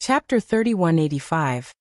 Chapter 3185.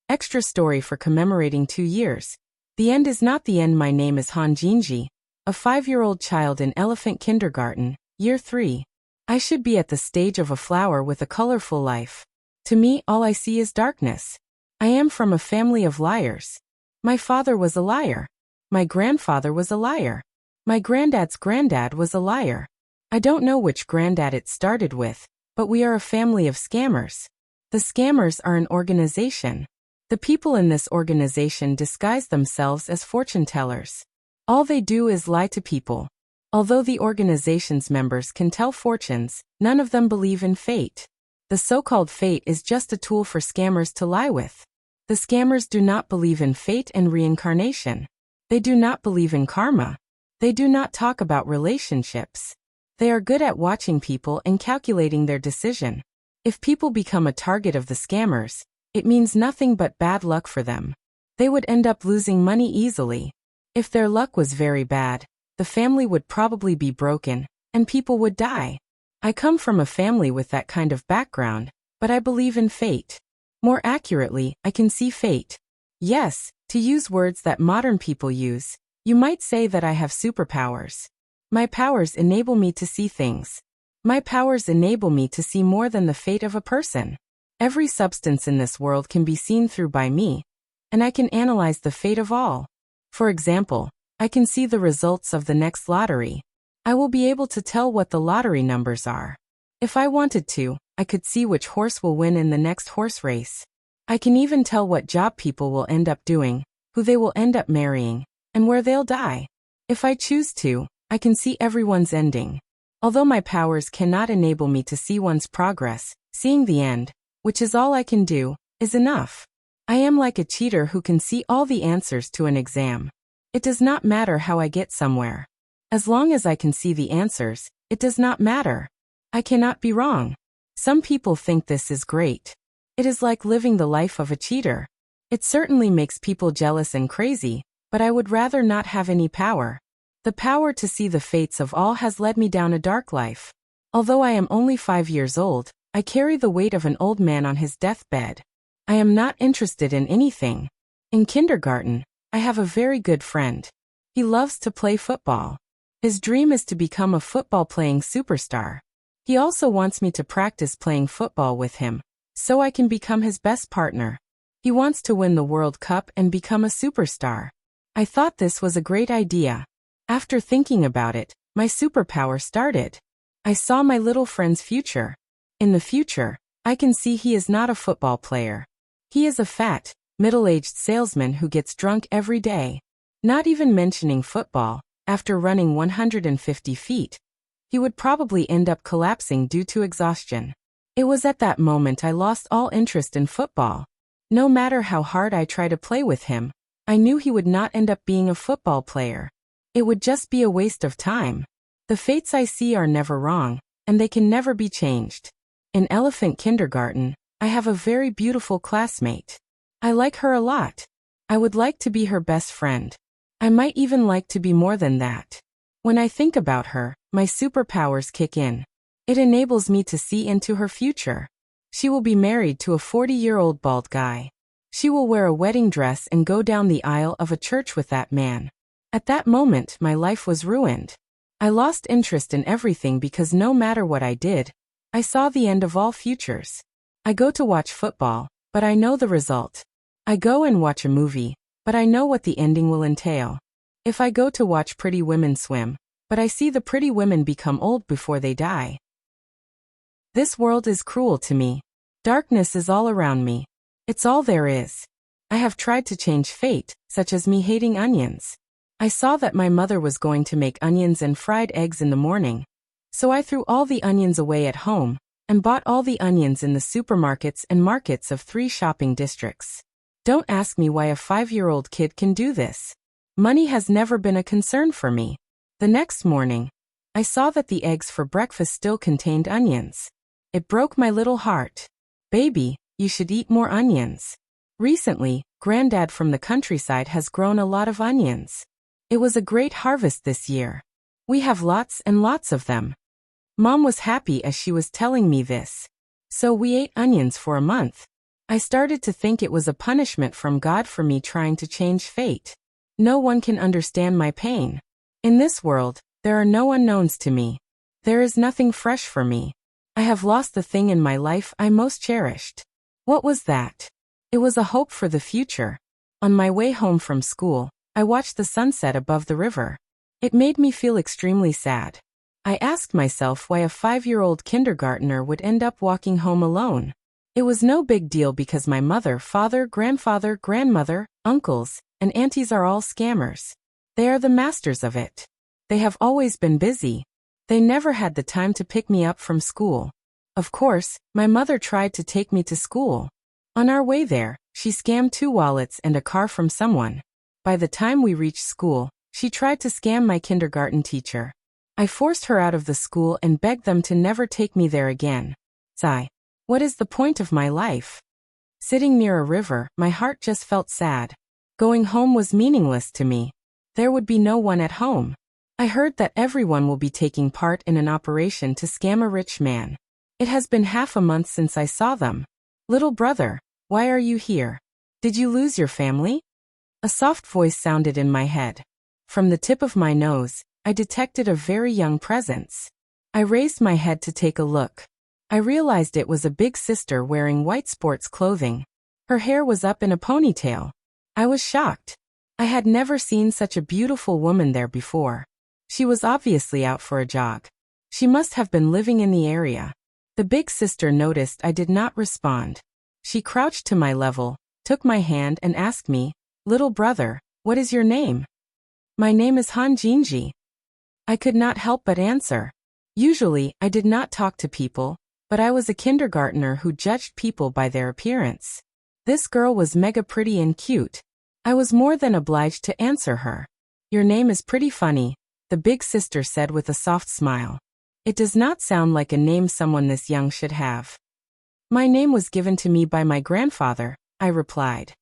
Extra story for commemorating 2 years. The end is not the end. My name is Han Jinji, a 5-year-old child in elephant kindergarten, year 3. I should be at the stage of a flower with a colorful life. To me, all I see is darkness. I am from a family of liars. My father was a liar. My grandfather was a liar. My granddad's granddad was a liar. I don't know which granddad it started with, but we are a family of scammers. The scammers are an organization. The people in this organization disguise themselves as fortune tellers. All they do is lie to people. Although the organization's members can tell fortunes, none of them believe in fate. The so-called fate is just a tool for scammers to lie with. The scammers do not believe in fate and reincarnation. They do not believe in karma. They do not talk about relationships. They are good at watching people and calculating their decision. If people become a target of the scammers, it means nothing but bad luck for them. They would end up losing money easily. If their luck was very bad, the family would probably be broken, and people would die. I come from a family with that kind of background, but I believe in fate. More accurately, I can see fate. Yes, to use words that modern people use, you might say that I have superpowers. My powers enable me to see things. My powers enable me to see more than the fate of a person. Every substance in this world can be seen through by me, and I can analyze the fate of all. For example, I can see the results of the next lottery. I will be able to tell what the lottery numbers are. If I wanted to, I could see which horse will win in the next horse race. I can even tell what job people will end up doing, who they will end up marrying, and where they'll die. If I choose to, I can see everyone's ending. Although my powers cannot enable me to see one's progress, seeing the end, which is all I can do, is enough. I am like a cheater who can see all the answers to an exam. It does not matter how I get somewhere. As long as I can see the answers, it does not matter. I cannot be wrong. Some people think this is great. It is like living the life of a cheater. It certainly makes people jealous and crazy, but I would rather not have any power. The power to see the fates of all has led me down a dark life. Although I am only 5 years old, I carry the weight of an old man on his deathbed. I am not interested in anything. In kindergarten, I have a very good friend. He loves to play football. His dream is to become a football-playing superstar. He also wants me to practice playing football with him, so I can become his best partner. He wants to win the World Cup and become a superstar. I thought this was a great idea. After thinking about it, my superpower started. I saw my little friend's future. In the future, I can see he is not a football player. He is a fat, middle-aged salesman who gets drunk every day. Not even mentioning football, after running 150 feet, he would probably end up collapsing due to exhaustion. It was at that moment I lost all interest in football. No matter how hard I tried to play with him, I knew he would not end up being a football player. It would just be a waste of time. The fates I see are never wrong, and they can never be changed. In elephant kindergarten, I have a very beautiful classmate. I like her a lot. I would like to be her best friend. I might even like to be more than that. When I think about her, my superpowers kick in. It enables me to see into her future. She will be married to a 40-year-old bald guy. She will wear a wedding dress and go down the aisle of a church with that man. At that moment, my life was ruined. I lost interest in everything because no matter what I did, I saw the end of all futures. I go to watch football, but I know the result. I go and watch a movie, but I know what the ending will entail. If I go to watch pretty women swim, but I see the pretty women become old before they die. This world is cruel to me. Darkness is all around me. It's all there is. I have tried to change fate, such as me hating onions. I saw that my mother was going to make onions and fried eggs in the morning. So I threw all the onions away at home, and bought all the onions in the supermarkets and markets of 3 shopping districts. Don't ask me why a 5-year-old kid can do this. Money has never been a concern for me. The next morning, I saw that the eggs for breakfast still contained onions. It broke my little heart. Baby, you should eat more onions. Recently, Granddad from the countryside has grown a lot of onions. It was a great harvest this year. We have lots and lots of them. Mom was happy as she was telling me this. So we ate onions for a month. I started to think it was a punishment from God for me trying to change fate. No one can understand my pain. In this world, there are no unknowns to me. There is nothing fresh for me. I have lost the thing in my life I most cherished. What was that? It was a hope for the future. On my way home from school, I watched the sunset above the river. It made me feel extremely sad. I asked myself why a 5-year-old kindergartner would end up walking home alone. It was no big deal because my mother, father, grandfather, grandmother, uncles, and aunties are all scammers. They are the masters of it. They have always been busy. They never had the time to pick me up from school. Of course, my mother tried to take me to school. On our way there, she scammed 2 wallets and a car from someone. By the time we reached school, she tried to scam my kindergarten teacher. I forced her out of the school and begged them to never take me there again. Sigh. What is the point of my life? Sitting near a river, my heart just felt sad. Going home was meaningless to me. There would be no one at home. I heard that everyone will be taking part in an operation to scam a rich man. It has been half a month since I saw them. Little brother, why are you here? Did you lose your family? A soft voice sounded in my head. From the tip of my nose, I detected a very young presence. I raised my head to take a look. I realized it was a big sister wearing white sports clothing. Her hair was up in a ponytail. I was shocked. I had never seen such a beautiful woman there before. She was obviously out for a jog. She must have been living in the area. The big sister noticed I did not respond. She crouched to my level, took my hand and asked me, "Little brother, what is your name?" "My name is Han Jinji." I could not help but answer. Usually, I did not talk to people, but I was a kindergartner who judged people by their appearance. This girl was mega pretty and cute. I was more than obliged to answer her. "Your name is pretty funny," the big sister said with a soft smile. "It does not sound like a name someone this young should have." "My name was given to me by my grandfather," I replied.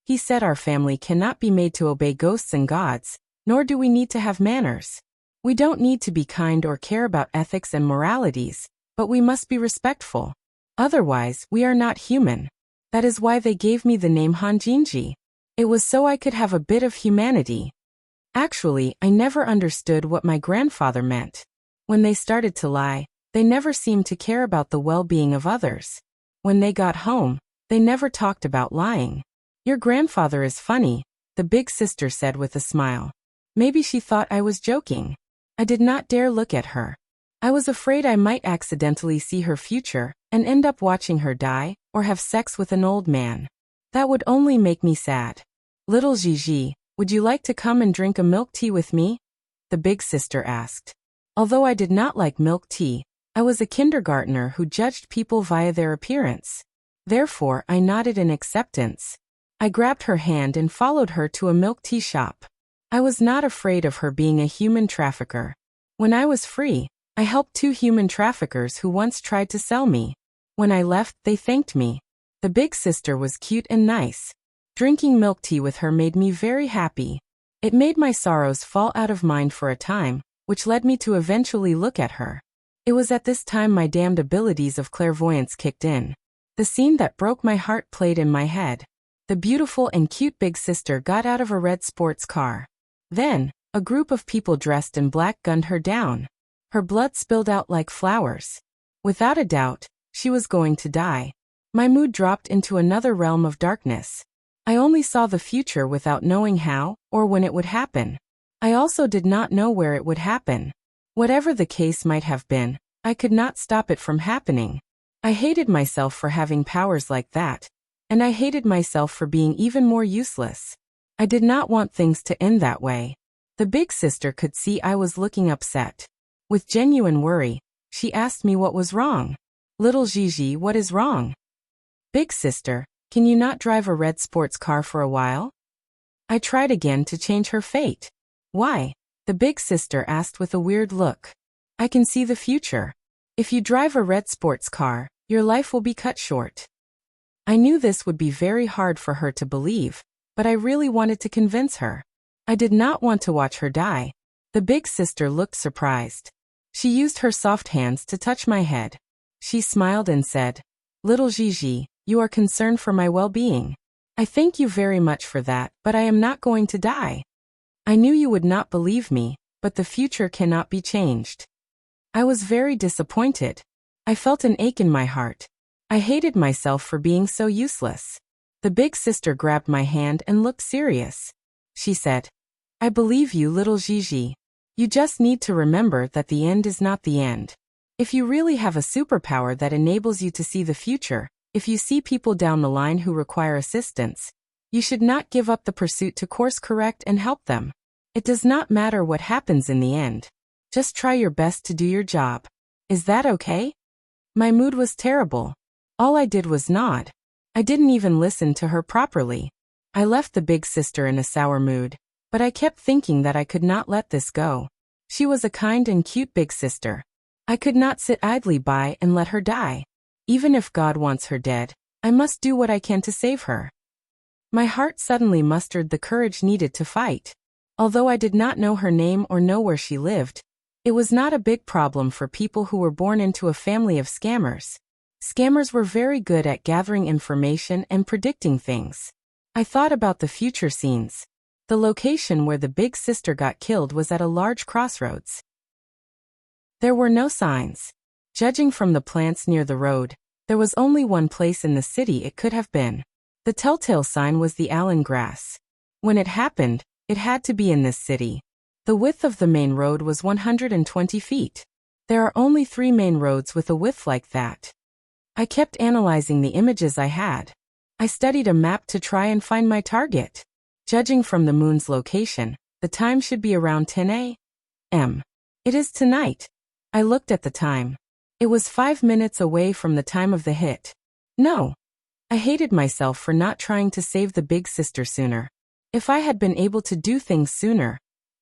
"He said our family cannot be made to obey ghosts and gods, nor do we need to have manners. We don't need to be kind or care about ethics and moralities, but we must be respectful. Otherwise, we are not human. That is why they gave me the name Hanjinji. It was so I could have a bit of humanity." Actually, I never understood what my grandfather meant. When they started to lie, they never seemed to care about the well-being of others. When they got home, they never talked about lying. "Your grandfather is funny," the big sister said with a smile. Maybe she thought I was joking. I did not dare look at her. I was afraid I might accidentally see her future and end up watching her die or have sex with an old man. That would only make me sad. "Little Gigi, would you like to come and drink a milk tea with me?" the big sister asked. Although I did not like milk tea, I was a kindergartner who judged people via their appearance. Therefore, I nodded in acceptance. I grabbed her hand and followed her to a milk tea shop. I was not afraid of her being a human trafficker. When I was free, I helped 2 human traffickers who once tried to sell me. When I left, they thanked me. The big sister was cute and nice. Drinking milk tea with her made me very happy. It made my sorrows fall out of mind for a time, which led me to eventually look at her. It was at this time my damned abilities of clairvoyance kicked in. The scene that broke my heart played in my head. The beautiful and cute big sister got out of a red sports car. Then, a group of people dressed in black gunned her down. Her blood spilled out like flowers. Without a doubt, she was going to die. My mood dropped into another realm of darkness. I only saw the future without knowing how or when it would happen. I also did not know where it would happen. Whatever the case might have been, I could not stop it from happening. I hated myself for having powers like that, and I hated myself for being even more useless. I did not want things to end that way. The big sister could see I was looking upset. With genuine worry, she asked me what was wrong. "Little Gigi, what is wrong?" "Big sister, can you not drive a red sports car for a while?" I tried again to change her fate. "Why?" the big sister asked with a weird look. "I can see the future. If you drive a red sports car, your life will be cut short." I knew this would be very hard for her to believe, but I really wanted to convince her. I did not want to watch her die. The big sister looked surprised. She used her soft hands to touch my head. She smiled and said, "Little Gigi, you are concerned for my well-being. I thank you very much for that, but I am not going to die. I knew you would not believe me, but the future cannot be changed." I was very disappointed. I felt an ache in my heart. I hated myself for being so useless. The big sister grabbed my hand and looked serious. She said, "I believe you, little Gigi. You just need to remember that the end is not the end. If you really have a superpower that enables you to see the future, if you see people down the line who require assistance, you should not give up the pursuit to course correct and help them. It does not matter what happens in the end. Just try your best to do your job. Is that okay?" My mood was terrible. All I did was nod. I didn't even listen to her properly. I left the big sister in a sour mood, but I kept thinking that I could not let this go. She was a kind and cute big sister. I could not sit idly by and let her die. Even if God wants her dead, I must do what I can to save her. My heart suddenly mustered the courage needed to fight. Although I did not know her name or know where she lived, it was not a big problem for people who were born into a family of scammers. Scammers were very good at gathering information and predicting things. I thought about the future scenes. The location where the big sister got killed was at a large crossroads. There were no signs. Judging from the plants near the road, there was only one place in the city it could have been. The telltale sign was the allen grass. When it happened, it had to be in this city. The width of the main road was 120 feet. There are only 3 main roads with a width like that. I kept analyzing the images I had. I studied a map to try and find my target. Judging from the moon's location, the time should be around 10 a.m. It is tonight. I looked at the time. It was 5 minutes away from the time of the hit. No. I hated myself for not trying to save the big sister sooner. If I had been able to do things sooner,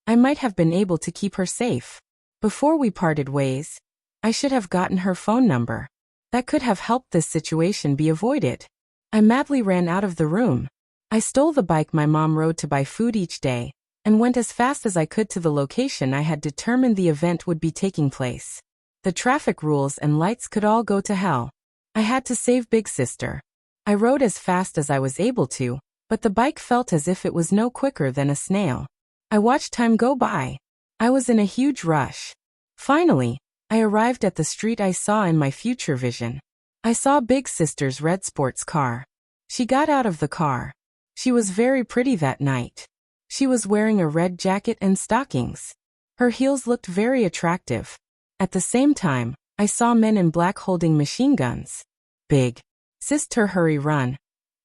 I might have been able to keep her safe. Before we parted ways, I should have gotten her phone number. That could have helped this situation be avoided. I madly ran out of the room. I stole the bike my mom rode to buy food each day, and went as fast as I could to the location I had determined the event would be taking place. The traffic rules and lights could all go to hell. I had to save Big Sister. I rode as fast as I was able to, but the bike felt as if it was no quicker than a snail. I watched time go by. I was in a huge rush. Finally, I arrived at the street I saw in my future vision. I saw Big Sister's red sports car. She got out of the car. She was very pretty that night. She was wearing a red jacket and stockings. Her heels looked very attractive. At the same time, I saw men in black holding machine guns. Big Sister, hurry, run.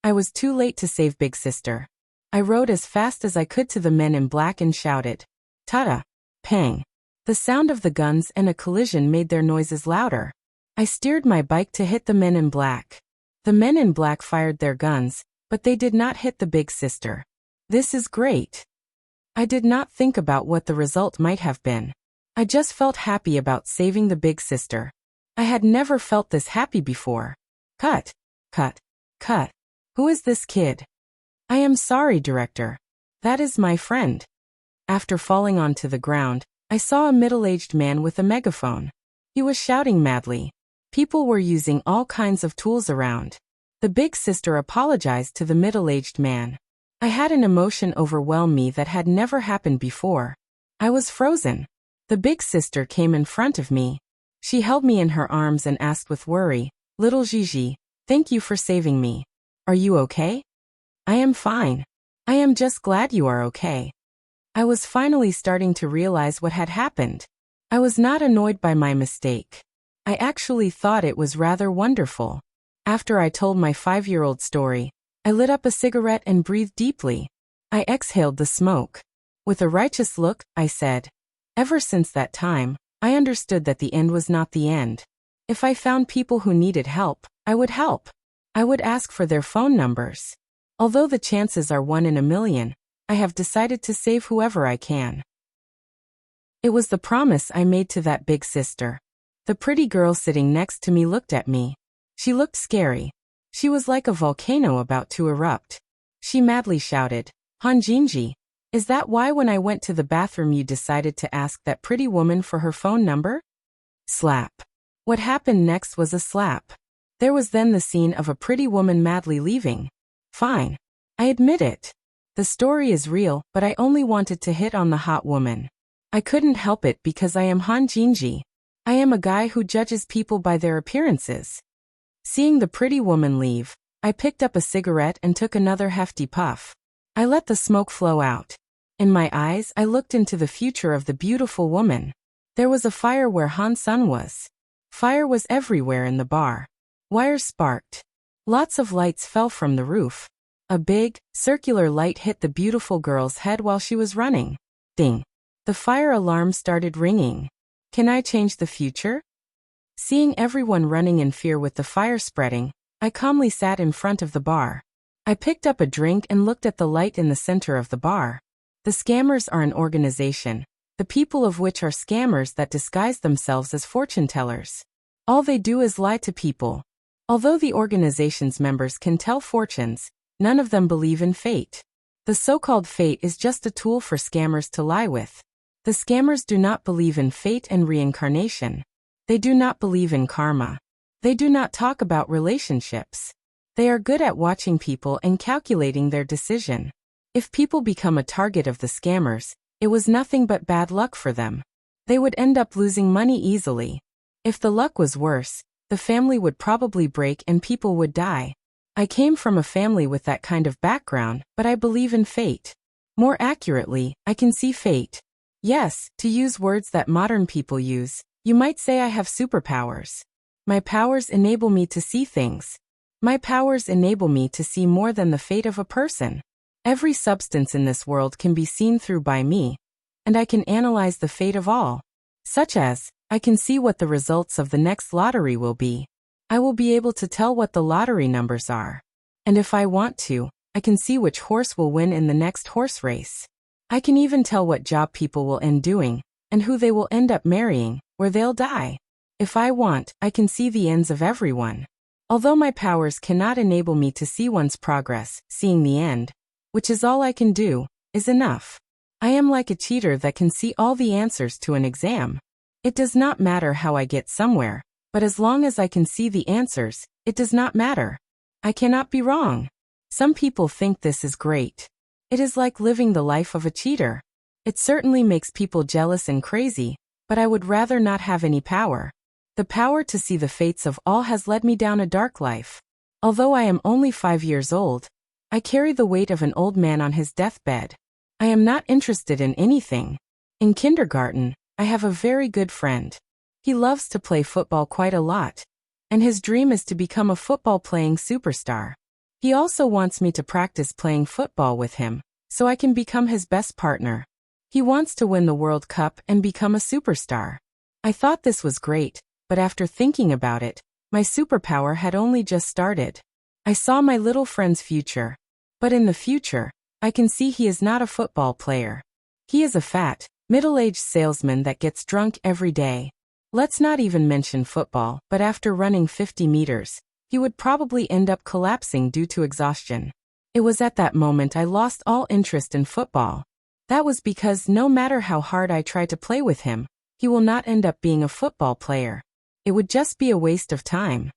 I was too late to save Big Sister. I rode as fast as I could to the men in black and shouted, "Tada!" Pang. The sound of the guns and a collision made their noises louder. I steered my bike to hit the men in black. The men in black fired their guns, but they did not hit the big sister. This is great. I did not think about what the result might have been. I just felt happy about saving the big sister. I had never felt this happy before. Cut. Cut. Cut. Who is this kid? I am sorry, director. That is my friend. After falling onto the ground, I saw a middle-aged man with a megaphone. He was shouting madly. People were using all kinds of tools around. The big sister apologized to the middle-aged man. I had an emotion overwhelm me that had never happened before. I was frozen. The big sister came in front of me. She held me in her arms and asked with worry, "Little Gigi, thank you for saving me. Are you okay?" "I am fine. I am just glad you are okay." I was finally starting to realize what had happened. I was not annoyed by my mistake. I actually thought it was rather wonderful. After I told my 5-year-old story, I lit up a cigarette and breathed deeply. I exhaled the smoke. With a righteous look, I said, "Ever since that time, I understood that the end was not the end. If I found people who needed help, I would help. I would ask for their phone numbers. Although the chances are 1 in a million, I have decided to save whoever I can." It was the promise I made to that big sister. The pretty girl sitting next to me looked at me. She looked scary. She was like a volcano about to erupt. She madly shouted, "Hanjinji, is that why when I went to the bathroom you decided to ask that pretty woman for her phone number?" Slap. What happened next was a slap. There was then the scene of a pretty woman madly leaving. Fine. I admit it. The story is real, but I only wanted to hit on the hot woman. I couldn't help it because I am Han Jinji. I am a guy who judges people by their appearances. Seeing the pretty woman leave, I picked up a cigarette and took another hefty puff. I let the smoke flow out. In my eyes, I looked into the future of the beautiful woman. There was a fire where Han's son was. Fire was everywhere in the bar. Wires sparked. Lots of lights fell from the roof. A big, circular light hit the beautiful girl's head while she was running. Ding. The fire alarm started ringing. Can I change the future? Seeing everyone running in fear with the fire spreading, I calmly sat in front of the bar. I picked up a drink and looked at the light in the center of the bar. The scammers are an organization, the people of which are scammers that disguise themselves as fortune tellers. All they do is lie to people. Although the organization's members can tell fortunes, none of them believe in fate. The so-called fate is just a tool for scammers to lie with. The scammers do not believe in fate and reincarnation. They do not believe in karma. They do not talk about relationships. They are good at watching people and calculating their decision. If people become a target of the scammers, it was nothing but bad luck for them. They would end up losing money easily. If the luck was worse, the family would probably break and people would die. I came from a family with that kind of background, but I believe in fate. More accurately, I can see fate. Yes, to use words that modern people use, you might say I have superpowers. My powers enable me to see things. My powers enable me to see more than the fate of a person. Every substance in this world can be seen through by me, and I can analyze the fate of all. Such as, I can see what the results of the next lottery will be. I will be able to tell what the lottery numbers are. And if I want to, I can see which horse will win in the next horse race. I can even tell what job people will end doing, and who they will end up marrying, where they'll die. If I want, I can see the ends of everyone. Although my powers cannot enable me to see one's progress, seeing the end, which is all I can do, is enough. I am like a cheater that can see all the answers to an exam. It does not matter how I get somewhere, but as long as I can see the answers, it does not matter. I cannot be wrong. Some people think this is great. It is like living the life of a cheater. It certainly makes people jealous and crazy, but I would rather not have any power. The power to see the fates of all has led me down a dark life. Although I am only 5 years old, I carry the weight of an old man on his deathbed. I am not interested in anything. In kindergarten, I have a very good friend. He loves to play football quite a lot, and his dream is to become a football-playing superstar. He also wants me to practice playing football with him, so I can become his best partner. He wants to win the World Cup and become a superstar. I thought this was great, but after thinking about it, my superpower had only just started. I saw my little friend's future. But in the future, I can see he is not a football player. He is a fat, middle-aged salesman that gets drunk every day. Let's not even mention football, but after running 50 meters, he would probably end up collapsing due to exhaustion. It was at that moment I lost all interest in football. That was because no matter how hard I try to play with him, he will not end up being a football player. It would just be a waste of time.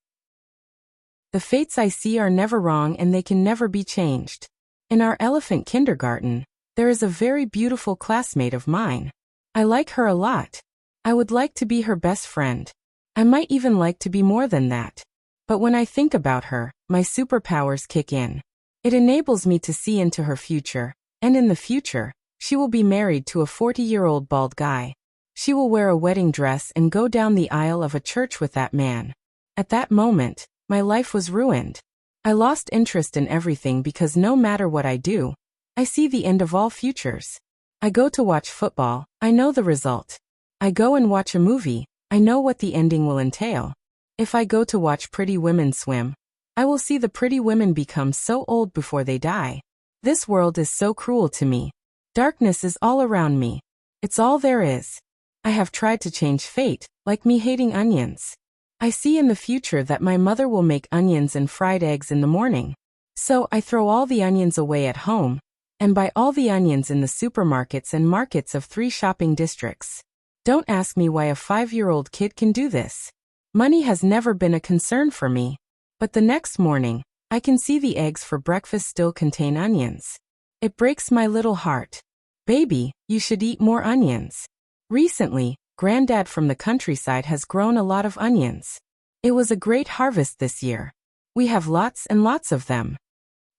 The fates I see are never wrong and they can never be changed. In our elephant kindergarten, there is a very beautiful classmate of mine. I like her a lot. I would like to be her best friend. I might even like to be more than that. But when I think about her, my superpowers kick in. It enables me to see into her future, and in the future, she will be married to a 40-year-old bald guy. She will wear a wedding dress and go down the aisle of a church with that man. At that moment, my life was ruined. I lost interest in everything because no matter what I do, I see the end of all futures. I go to watch football, I know the result. I go and watch a movie, I know what the ending will entail. If I go to watch pretty women swim, I will see the pretty women become so old before they die. This world is so cruel to me. Darkness is all around me. It's all there is. I have tried to change fate, like me hating onions. I see in the future that my mother will make onions and fried eggs in the morning. So I throw all the onions away at home, and buy all the onions in the supermarkets and markets of 3 shopping districts. Don't ask me why a 5-year-old kid can do this. Money has never been a concern for me. But the next morning, I can see the eggs for breakfast still contain onions. It breaks my little heart. Baby, you should eat more onions. Recently, Granddad from the countryside has grown a lot of onions. It was a great harvest this year. We have lots and lots of them.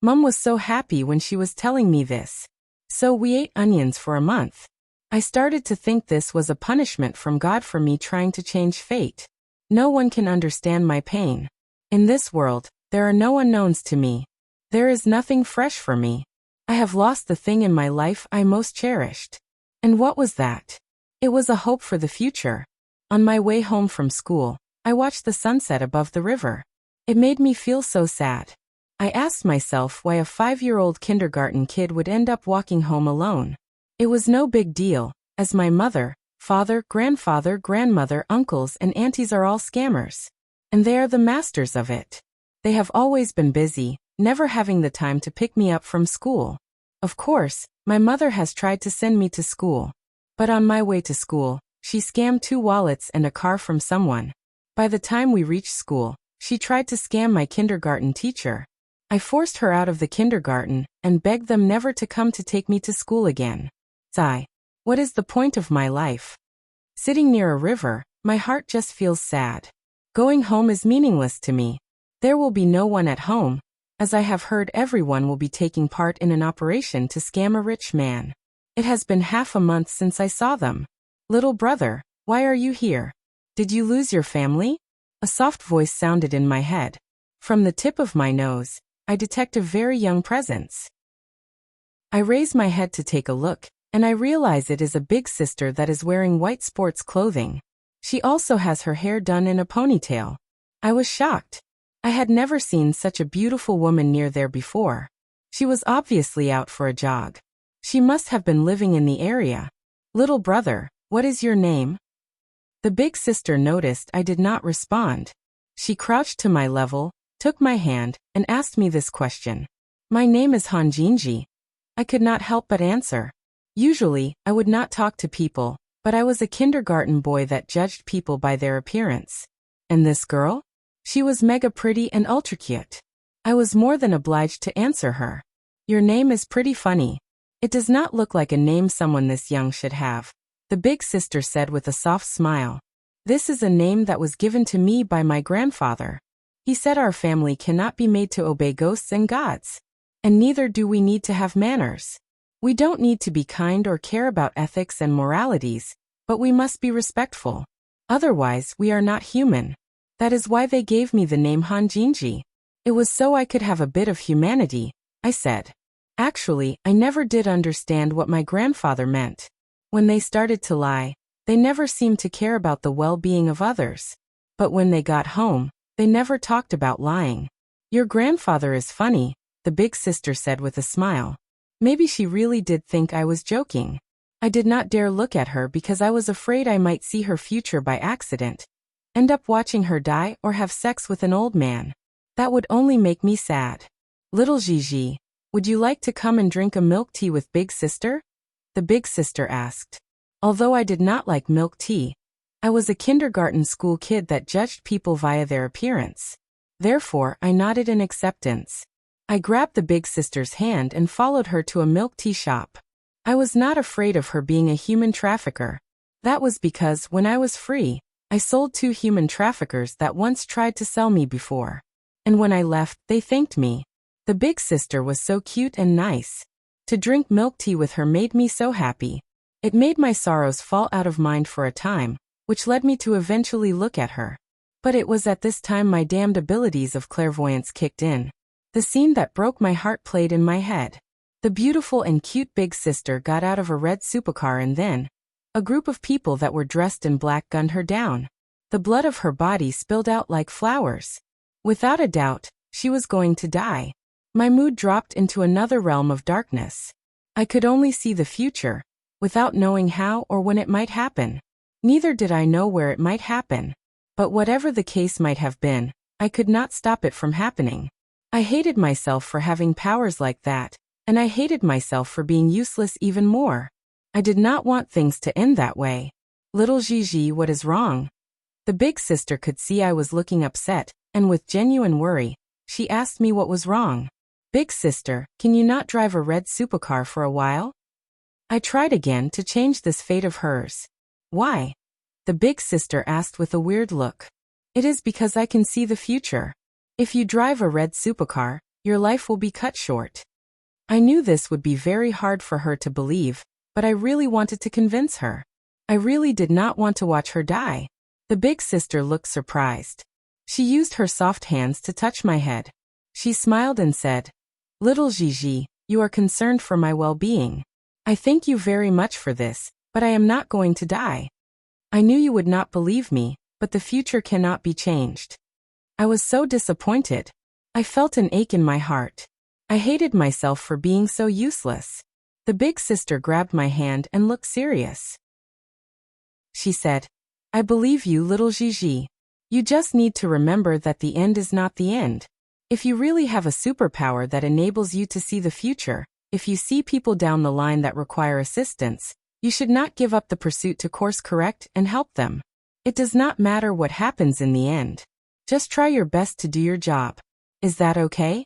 Mum was so happy when she was telling me this. So we ate onions for a month. I started to think this was a punishment from God for me trying to change fate. No one can understand my pain. In this world, there are no unknowns to me. There is nothing fresh for me. I have lost the thing in my life I most cherished. And what was that? It was a hope for the future. On my way home from school, I watched the sunset above the river. It made me feel so sad. I asked myself why a 5-year-old kindergarten kid would end up walking home alone. It was no big deal, as my mother, father, grandfather, grandmother, uncles, and aunties are all scammers. And they are the masters of it. They have always been busy, never having the time to pick me up from school. Of course, my mother has tried to send me to school. But on my way to school, she scammed 2 wallets and a car from someone. By the time we reached school, she tried to scam my kindergarten teacher. I forced her out of the kindergarten and begged them never to come to take me to school again. Sigh. What is the point of my life? Sitting near a river, my heart just feels sad. Going home is meaningless to me. There will be no one at home, as I have heard everyone will be taking part in an operation to scam a rich man. It has been half a month since I saw them. Little brother, why are you here? Did you lose your family? A soft voice sounded in my head. From the tip of my nose, I detect a very young presence. I raise my head to take a look, and I realize it is a big sister that is wearing white sports clothing. She also has her hair done in a ponytail. I was shocked. I had never seen such a beautiful woman near there before. She was obviously out for a jog. She must have been living in the area. Little brother, what is your name? The big sister noticed I did not respond. She crouched to my level, took my hand, and asked me this question. My name is Hanjinji. I could not help but answer. Usually, I would not talk to people, but I was a kindergarten boy that judged people by their appearance. And this girl? She was mega pretty and ultra cute. I was more than obliged to answer her. Your name is pretty funny. It does not look like a name someone this young should have, the big sister said with a soft smile. This is a name that was given to me by my grandfather. He said our family cannot be made to obey ghosts and gods. And neither do we need to have manners. We don't need to be kind or care about ethics and moralities, but we must be respectful. Otherwise, we are not human. That is why they gave me the name Hanjinji. It was so I could have a bit of humanity, I said. Actually, I never did understand what my grandfather meant. When they started to lie, they never seemed to care about the well-being of others. But when they got home, they never talked about lying. Your grandfather is funny, the big sister said with a smile. Maybe she really did think I was joking. I did not dare look at her because I was afraid I might see her future by accident. End up watching her die or have sex with an old man. That would only make me sad. Little Gigi, would you like to come and drink a milk tea with big sister? The big sister asked. Although I did not like milk tea, I was a kindergarten school kid that judged people via their appearance. Therefore, I nodded in acceptance. I grabbed the big sister's hand and followed her to a milk tea shop. I was not afraid of her being a human trafficker. That was because when I was free, I sold 2 human traffickers that once tried to sell me before. And when I left, they thanked me. The big sister was so cute and nice. To drink milk tea with her made me so happy. It made my sorrows fall out of mind for a time, which led me to eventually look at her. But it was at this time my damned abilities of clairvoyance kicked in. The scene that broke my heart played in my head. The beautiful and cute big sister got out of a red supercar and then, a group of people that were dressed in black gunned her down. The blood of her body spilled out like flowers. Without a doubt, she was going to die. My mood dropped into another realm of darkness. I could only see the future, without knowing how or when it might happen. Neither did I know where it might happen. But whatever the case might have been, I could not stop it from happening. I hated myself for having powers like that, and I hated myself for being useless even more. I did not want things to end that way. Little Gigi, what is wrong? The big sister could see I was looking upset, and with genuine worry, she asked me what was wrong. Big sister, can you not drive a red supercar for a while? I tried again to change this fate of hers. Why? The big sister asked with a weird look. It is because I can see the future. If you drive a red supercar, your life will be cut short. I knew this would be very hard for her to believe, but I really wanted to convince her. I really did not want to watch her die. The big sister looked surprised. She used her soft hands to touch my head. She smiled and said, "Little Gigi, you are concerned for my well-being. I thank you very much for this, but I am not going to die." I knew you would not believe me, but the future cannot be changed. I was so disappointed. I felt an ache in my heart. I hated myself for being so useless. The big sister grabbed my hand and looked serious. She said, "I believe you, little Gigi. You just need to remember that the end is not the end. If you really have a superpower that enables you to see the future, if you see people down the line that require assistance, you should not give up the pursuit to course correct and help them. It does not matter what happens in the end. Just try your best to do your job. Is that okay?"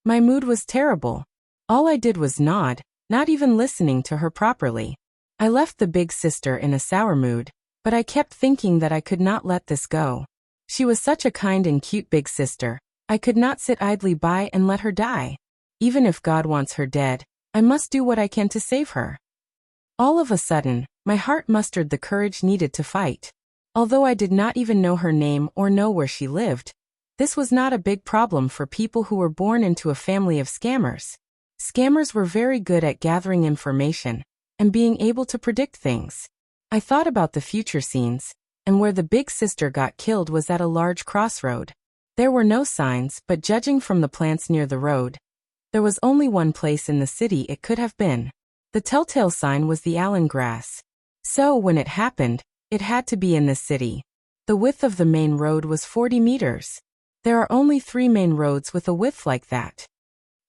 My mood was terrible. All I did was nod, not even listening to her properly. I left the big sister in a sour mood, but I kept thinking that I could not let this go. She was such a kind and cute big sister. I could not sit idly by and let her die. Even if God wants her dead, I must do what I can to save her. All of a sudden, my heart mustered the courage needed to fight. Although I did not even know her name or know where she lived, this was not a big problem for people who were born into a family of scammers. Scammers were very good at gathering information and being able to predict things. I thought about the future scenes, and where the big sister got killed was at a large crossroad. There were no signs, but judging from the plants near the road, there was only one place in the city it could have been. The telltale sign was the allen grass. So when it happened, it had to be in the city. The width of the main road was 40 meters. There are only 3 main roads with a width like that.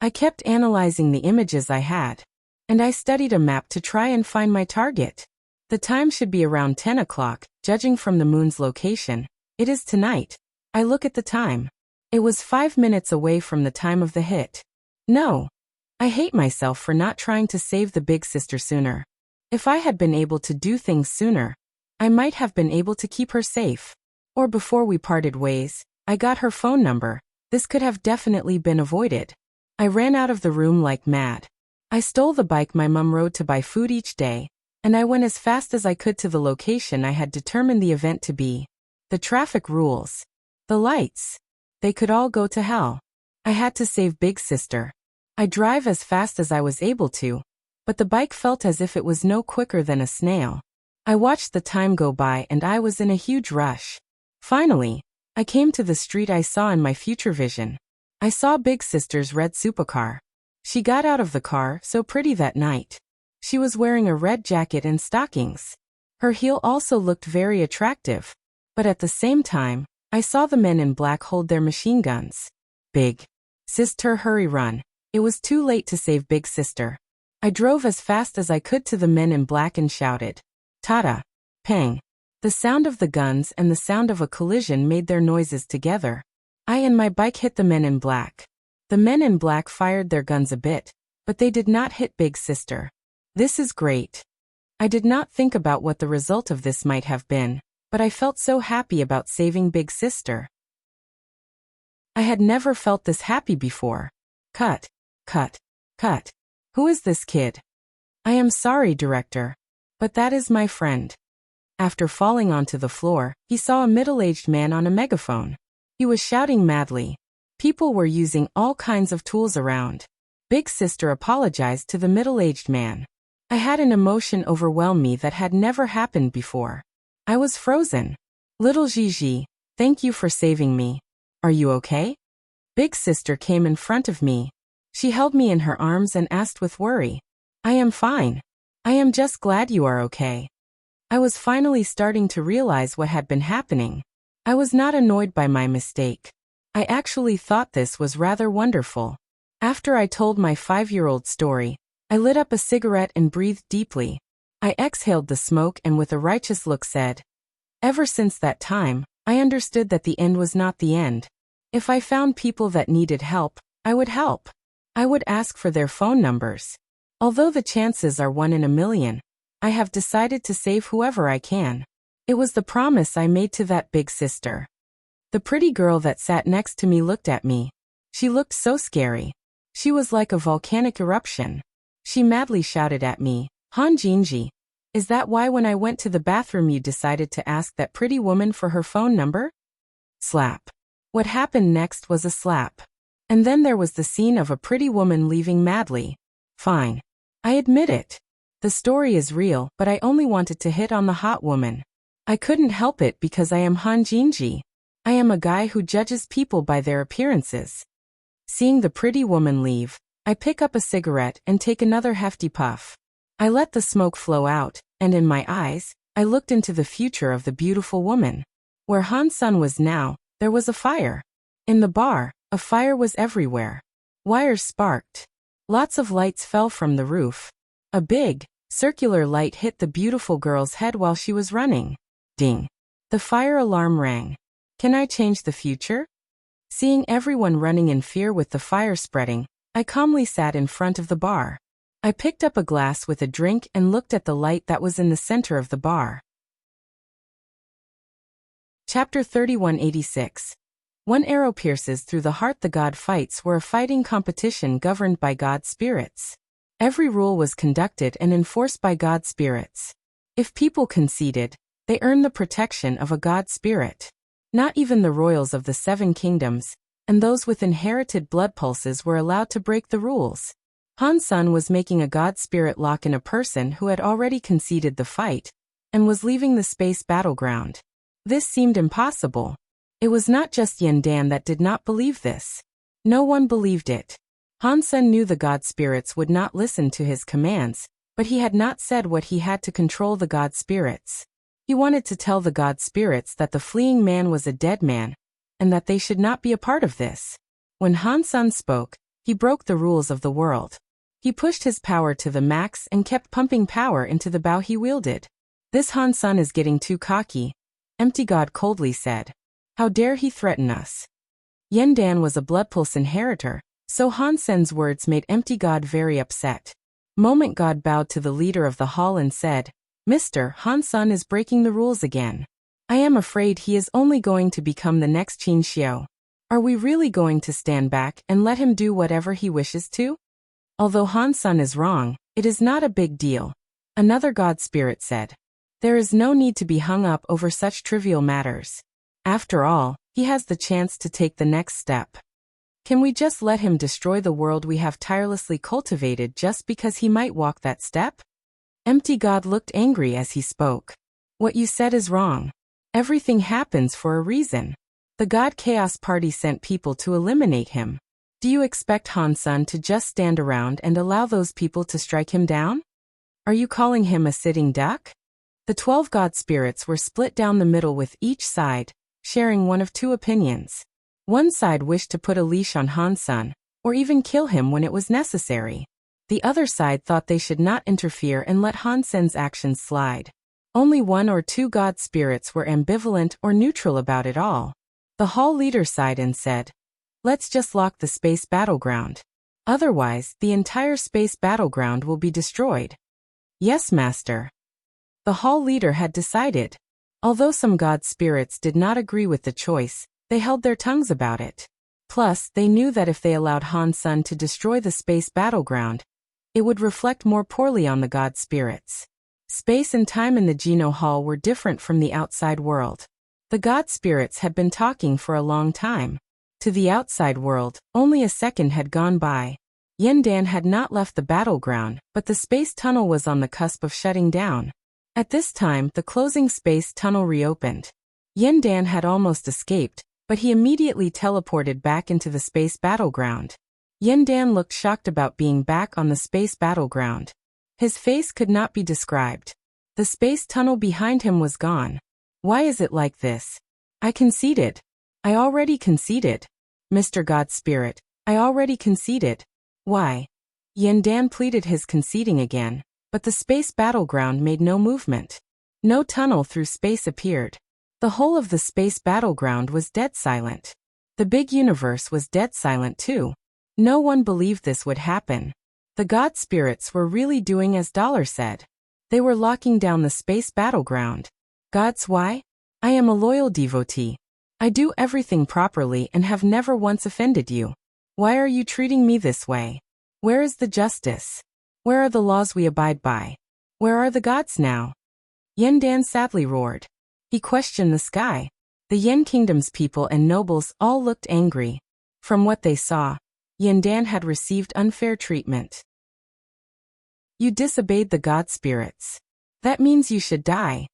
I kept analyzing the images I had, and I studied a map to try and find my target. The time should be around 10 o'clock, judging from the moon's location. It is tonight. I look at the time. It was 5 minutes away from the time of the hit. No. I hate myself for not trying to save the big sister sooner. If I had been able to do things sooner, I might have been able to keep her safe. Or before we parted ways, I got her phone number. This could have definitely been avoided. I ran out of the room like mad. I stole the bike my mum rode to buy food each day, and I went as fast as I could to the location I had determined the event to be. The traffic rules. The lights. They could all go to hell. I had to save big sister. I drive as fast as I was able to, but the bike felt as if it was no quicker than a snail. I watched the time go by and I was in a huge rush. Finally, I came to the street I saw in my future vision. I saw big sister's red supercar. She got out of the car, so pretty that night. She was wearing a red jacket and stockings. Her heel also looked very attractive. But at the same time, I saw the men in black hold their machine guns. Big sister, hurry, run. It was too late to save big sister. I drove as fast as I could to the men in black and shouted, "Tada! Pang!" The sound of the guns and the sound of a collision made their noises together. I and my bike hit the men in black. The men in black fired their guns a bit, but they did not hit big sister. This is great. I did not think about what the result of this might have been, but I felt so happy about saving big sister. I had never felt this happy before. Cut. Cut. Cut. Who is this kid? I am sorry, director, but that is my friend. After falling onto the floor, he saw a middle-aged man on a megaphone. He was shouting madly. People were using all kinds of tools around. Big sister apologized to the middle-aged man. I had an emotion overwhelm me that had never happened before. I was frozen. Little Gigi, thank you for saving me. Are you okay? Big sister came in front of me. She held me in her arms and asked with worry, "I am fine. I am just glad you are okay." I was finally starting to realize what had been happening. I was not annoyed by my mistake. I actually thought this was rather wonderful. After I told my 5-year-old story, I lit up a cigarette and breathed deeply. I exhaled the smoke and with a righteous look said, Ever since that time, I understood that the end was not the end. If I found people that needed help, I would help. I would ask for their phone numbers. Although the chances are 1 in a million, I have decided to save whoever I can. It was the promise I made to that big sister. The pretty girl that sat next to me looked at me. She looked so scary. She was like a volcanic eruption. She madly shouted at me, "Han Jinji, is that why when I went to the bathroom you decided to ask that pretty woman for her phone number?" Slap. What happened next was a slap. And then there was the scene of a pretty woman leaving madly. Fine. I admit it. The story is real, but I only wanted to hit on the hot woman. I couldn't help it because I am Han Jinji. I am a guy who judges people by their appearances. Seeing the pretty woman leave, I pick up a cigarette and take another hefty puff. I let the smoke flow out, and in my eyes, I looked into the future of the beautiful woman. Where Han Sun was now, there was a fire. In the bar, a fire was everywhere. Wires sparked. Lots of lights fell from the roof. A big, circular light hit the beautiful girl's head while she was running. Ding. The fire alarm rang. Can I change the future? Seeing everyone running in fear with the fire spreading, I calmly sat in front of the bar. I picked up a glass with a drink and looked at the light that was in the center of the bar. Chapter 3186. One arrow pierces through the heart. The God fights were a fighting competition governed by God spirits. Every rule was conducted and enforced by God spirits. If people conceded, they earned the protection of a God spirit. Not even the royals of the 7 kingdoms, and those with inherited blood pulses were allowed to break the rules. Han Sun was making a God spirit lock in a person who had already conceded the fight, and was leaving the space battleground. This seemed impossible. It was not just Yen Dan that did not believe this. No one believed it. Han Sun knew the God spirits would not listen to his commands, but he had not said what he had to control the God spirits. He wanted to tell the God spirits that the fleeing man was a dead man, and that they should not be a part of this. When Han Sun spoke, he broke the rules of the world. He pushed his power to the max and kept pumping power into the bow he wielded. This Han Sun is getting too cocky, Empty God coldly said. How dare he threaten us? Yen Dan was a bloodpulse inheritor, so Han Sen's words made Empty God very upset. Moment God bowed to the leader of the hall and said, Mr. Han Sun is breaking the rules again. I am afraid he is only going to become the next Qin Xiao. Are we really going to stand back and let him do whatever he wishes to? Although Han Sun is wrong, it is not a big deal. Another God spirit said. There is no need to be hung up over such trivial matters. After all, he has the chance to take the next step. Can we just let him destroy the world we have tirelessly cultivated just because he might walk that step? Empty God looked angry as he spoke. What you said is wrong. Everything happens for a reason. The God Chaos Party sent people to eliminate him. Do you expect Han Sun to just stand around and allow those people to strike him down? Are you calling him a sitting duck? The 12 God spirits were split down the middle with each side, sharing one of two opinions. One side wished to put a leash on Han Sun, or even kill him when it was necessary. The other side thought they should not interfere and let Han Sen's actions slide. Only 1 or 2 God spirits were ambivalent or neutral about it all. The hall leader sighed and said, Let's just lock the space battleground. Otherwise, the entire space battleground will be destroyed. Yes, Master. The hall leader had decided. Although some God spirits did not agree with the choice, they held their tongues about it. Plus, they knew that if they allowed Han Sun to destroy the space battleground, it would reflect more poorly on the God spirits. Space and time in the Geno Hall were different from the outside world. The God spirits had been talking for a long time. To the outside world, only a second had gone by. Yen Dan had not left the battleground, but the space tunnel was on the cusp of shutting down. At this time, the closing space tunnel reopened. Yen Dan had almost escaped, but he immediately teleported back into the space battleground. Yen Dan looked shocked about being back on the space battleground. His face could not be described. The space tunnel behind him was gone. Why is it like this? I conceded. I already conceded. Mr. God Spirit, I already conceded. Why? Yen Dan pleaded his conceding again, but the space battleground made no movement. No tunnel through space appeared. The whole of the space battleground was dead silent. The big universe was dead silent too. No one believed this would happen. The god spirits were really doing as Dollar said. They were locking down the space battleground. Gods, why? I am a loyal devotee. I do everything properly and have never once offended you. Why are you treating me this way? Where is the justice? Where are the laws we abide by? Where are the gods now? Yandan sadly roared. He questioned the sky. The Yen Kingdom's people and nobles all looked angry. From what they saw, Yandan had received unfair treatment. You disobeyed the god spirits. That means you should die.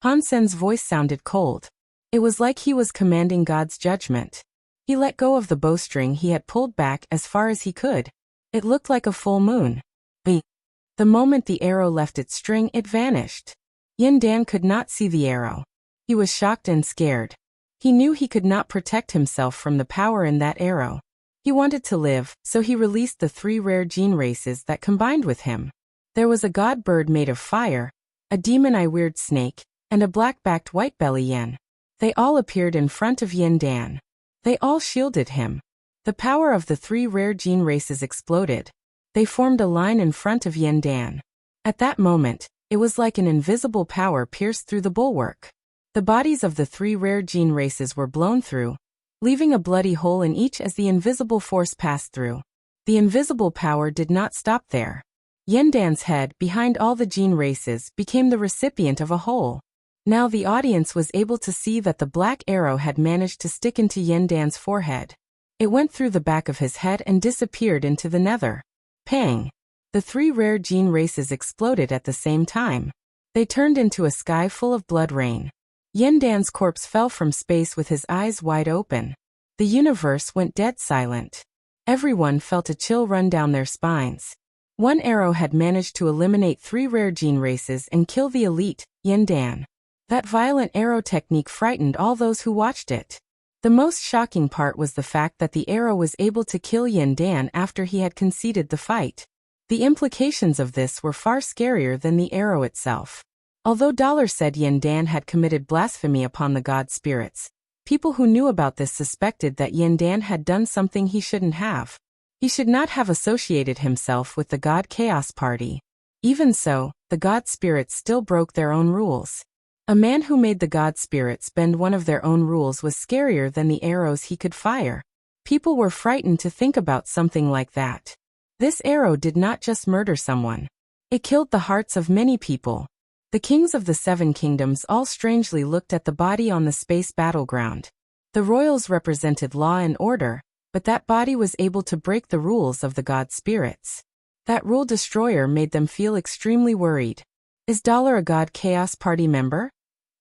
Han Sen's voice sounded cold. It was like he was commanding God's judgment. He let go of the bowstring he had pulled back as far as he could. It looked like a full moon. The moment the arrow left its string, it vanished. Yandan could not see the arrow. He was shocked and scared. He knew he could not protect himself from the power in that arrow. He wanted to live, so he released the 3 rare gene races that combined with him. There was a god bird made of fire, a demon-eye weird snake, and a black-backed white-belly yen. They all appeared in front of Yandan. They all shielded him. The power of the 3 rare gene races exploded. They formed a line in front of Yandan. At that moment, it was like an invisible power pierced through the bulwark. The bodies of the 3 rare gene races were blown through, leaving a bloody hole in each as the invisible force passed through. The invisible power did not stop there. Yandan's head, behind all the gene races, became the recipient of a hole. Now the audience was able to see that the black arrow had managed to stick into Yandan's forehead. It went through the back of his head and disappeared into the nether. Pang! The 3 rare gene races exploded at the same time. They turned into a sky full of blood rain. Yandan's corpse fell from space with his eyes wide open. The universe went dead silent. Everyone felt a chill run down their spines. One arrow had managed to eliminate 3 rare gene races and kill the elite, Yandan. That violent arrow technique frightened all those who watched it. The most shocking part was the fact that the arrow was able to kill Yandan after he had conceded the fight. The implications of this were far scarier than the arrow itself. Although Dollar said Yandan had committed blasphemy upon the god spirits, people who knew about this suspected that Yandan had done something he shouldn't have. He should not have associated himself with the god chaos party. Even so, the god spirits still broke their own rules. A man who made the god spirits bend one of their own rules was scarier than the arrows he could fire. People were frightened to think about something like that. This arrow did not just murder someone. It killed the hearts of many people. The kings of the 7 kingdoms all strangely looked at the body on the space battleground. The royals represented law and order, but that body was able to break the rules of the god spirits. That rule destroyer made them feel extremely worried. Is Dollar a god chaos party member?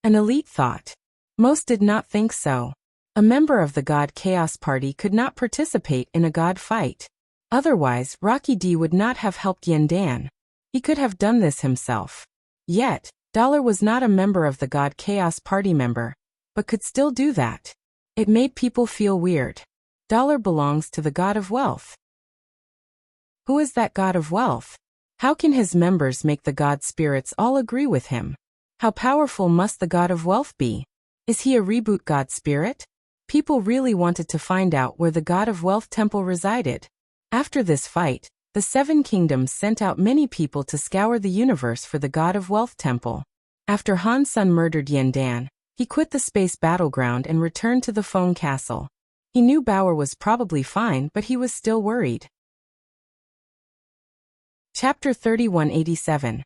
An elite thought. Most did not think so. A member of the god chaos party could not participate in a god fight. Otherwise, Rocky D would not have helped Yandan. He could have done this himself. Yet, Dollar was not a member of the god chaos party member, but could still do that. It made people feel weird. Dollar belongs to the god of wealth. Who is that god of wealth? How can his members make the god spirits all agree with him? How powerful must the god of wealth be? Is he a reboot god spirit? People really wanted to find out where the god of wealth temple resided. After this fight, the 7 kingdoms sent out many people to scour the universe for the god of wealth temple. After Han Sen murdered Yandan, he quit the space battleground and returned to the phone castle. He knew Bauer was probably fine, but he was still worried. Chapter 3187.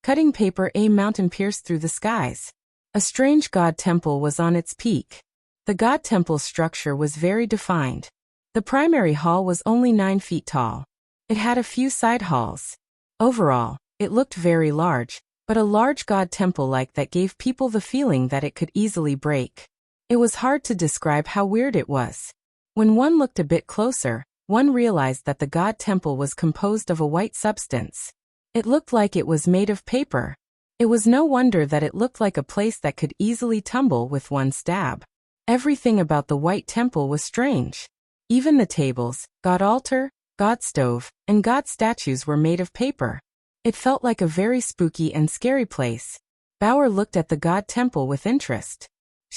Cutting paper. A mountain pierced through the skies. A strange god temple was on its peak. The god temple's structure was very defined. The primary hall was only 9 feet tall. It had a few side halls. Overall, it looked very large, but a large god temple like that gave people the feeling that it could easily break. It was hard to describe how weird it was. When one looked a bit closer, one realized that the god temple was composed of a white substance. It looked like it was made of paper. It was no wonder that it looked like a place that could easily tumble with one stab. Everything about the white temple was strange. Even the tables, god altar, god stove, and god statues were made of paper. It felt like a very spooky and scary place. Bauer looked at the god temple with interest.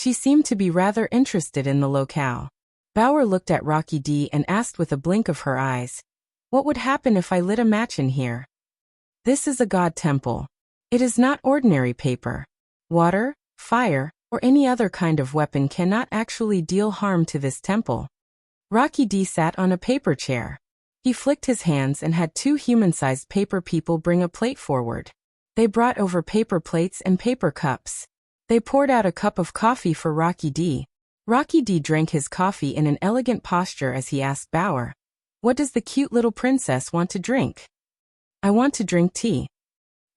She seemed to be rather interested in the locale. Bauer looked at Rocky D and asked with a blink of her eyes, "What would happen if I lit a match in here?" "This is a god temple. It is not ordinary paper. Water, fire, or any other kind of weapon cannot actually deal harm to this temple." Rocky D sat on a paper chair. He flicked his hands and had two human-sized paper people bring a plate forward. They brought over paper plates and paper cups. They poured out a cup of coffee for Rocky D. Rocky D drank his coffee in an elegant posture as he asked Bauer, "What does the cute little princess want to drink?" "I want to drink tea."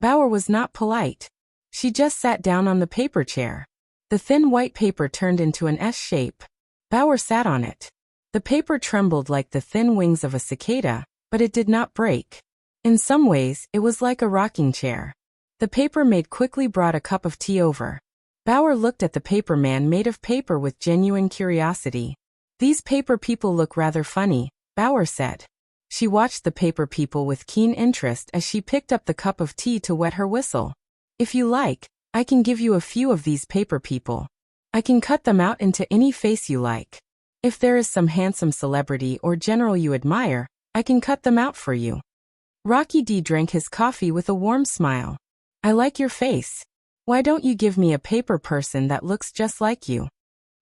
Bauer was not polite. She just sat down on the paper chair. The thin white paper turned into an S shape. Bauer sat on it. The paper trembled like the thin wings of a cicada, but it did not break. In some ways, it was like a rocking chair. The paper maid quickly brought a cup of tea over. Bauer looked at the paper man made of paper with genuine curiosity. "These paper people look rather funny," Bauer said. She watched the paper people with keen interest as she picked up the cup of tea to wet her whistle. "If you like, I can give you a few of these paper people. I can cut them out into any face you like. If there is some handsome celebrity or general you admire, I can cut them out for you." Rocky D drank his coffee with a warm smile. "I like your face. Why don't you give me a paper person that looks just like you?"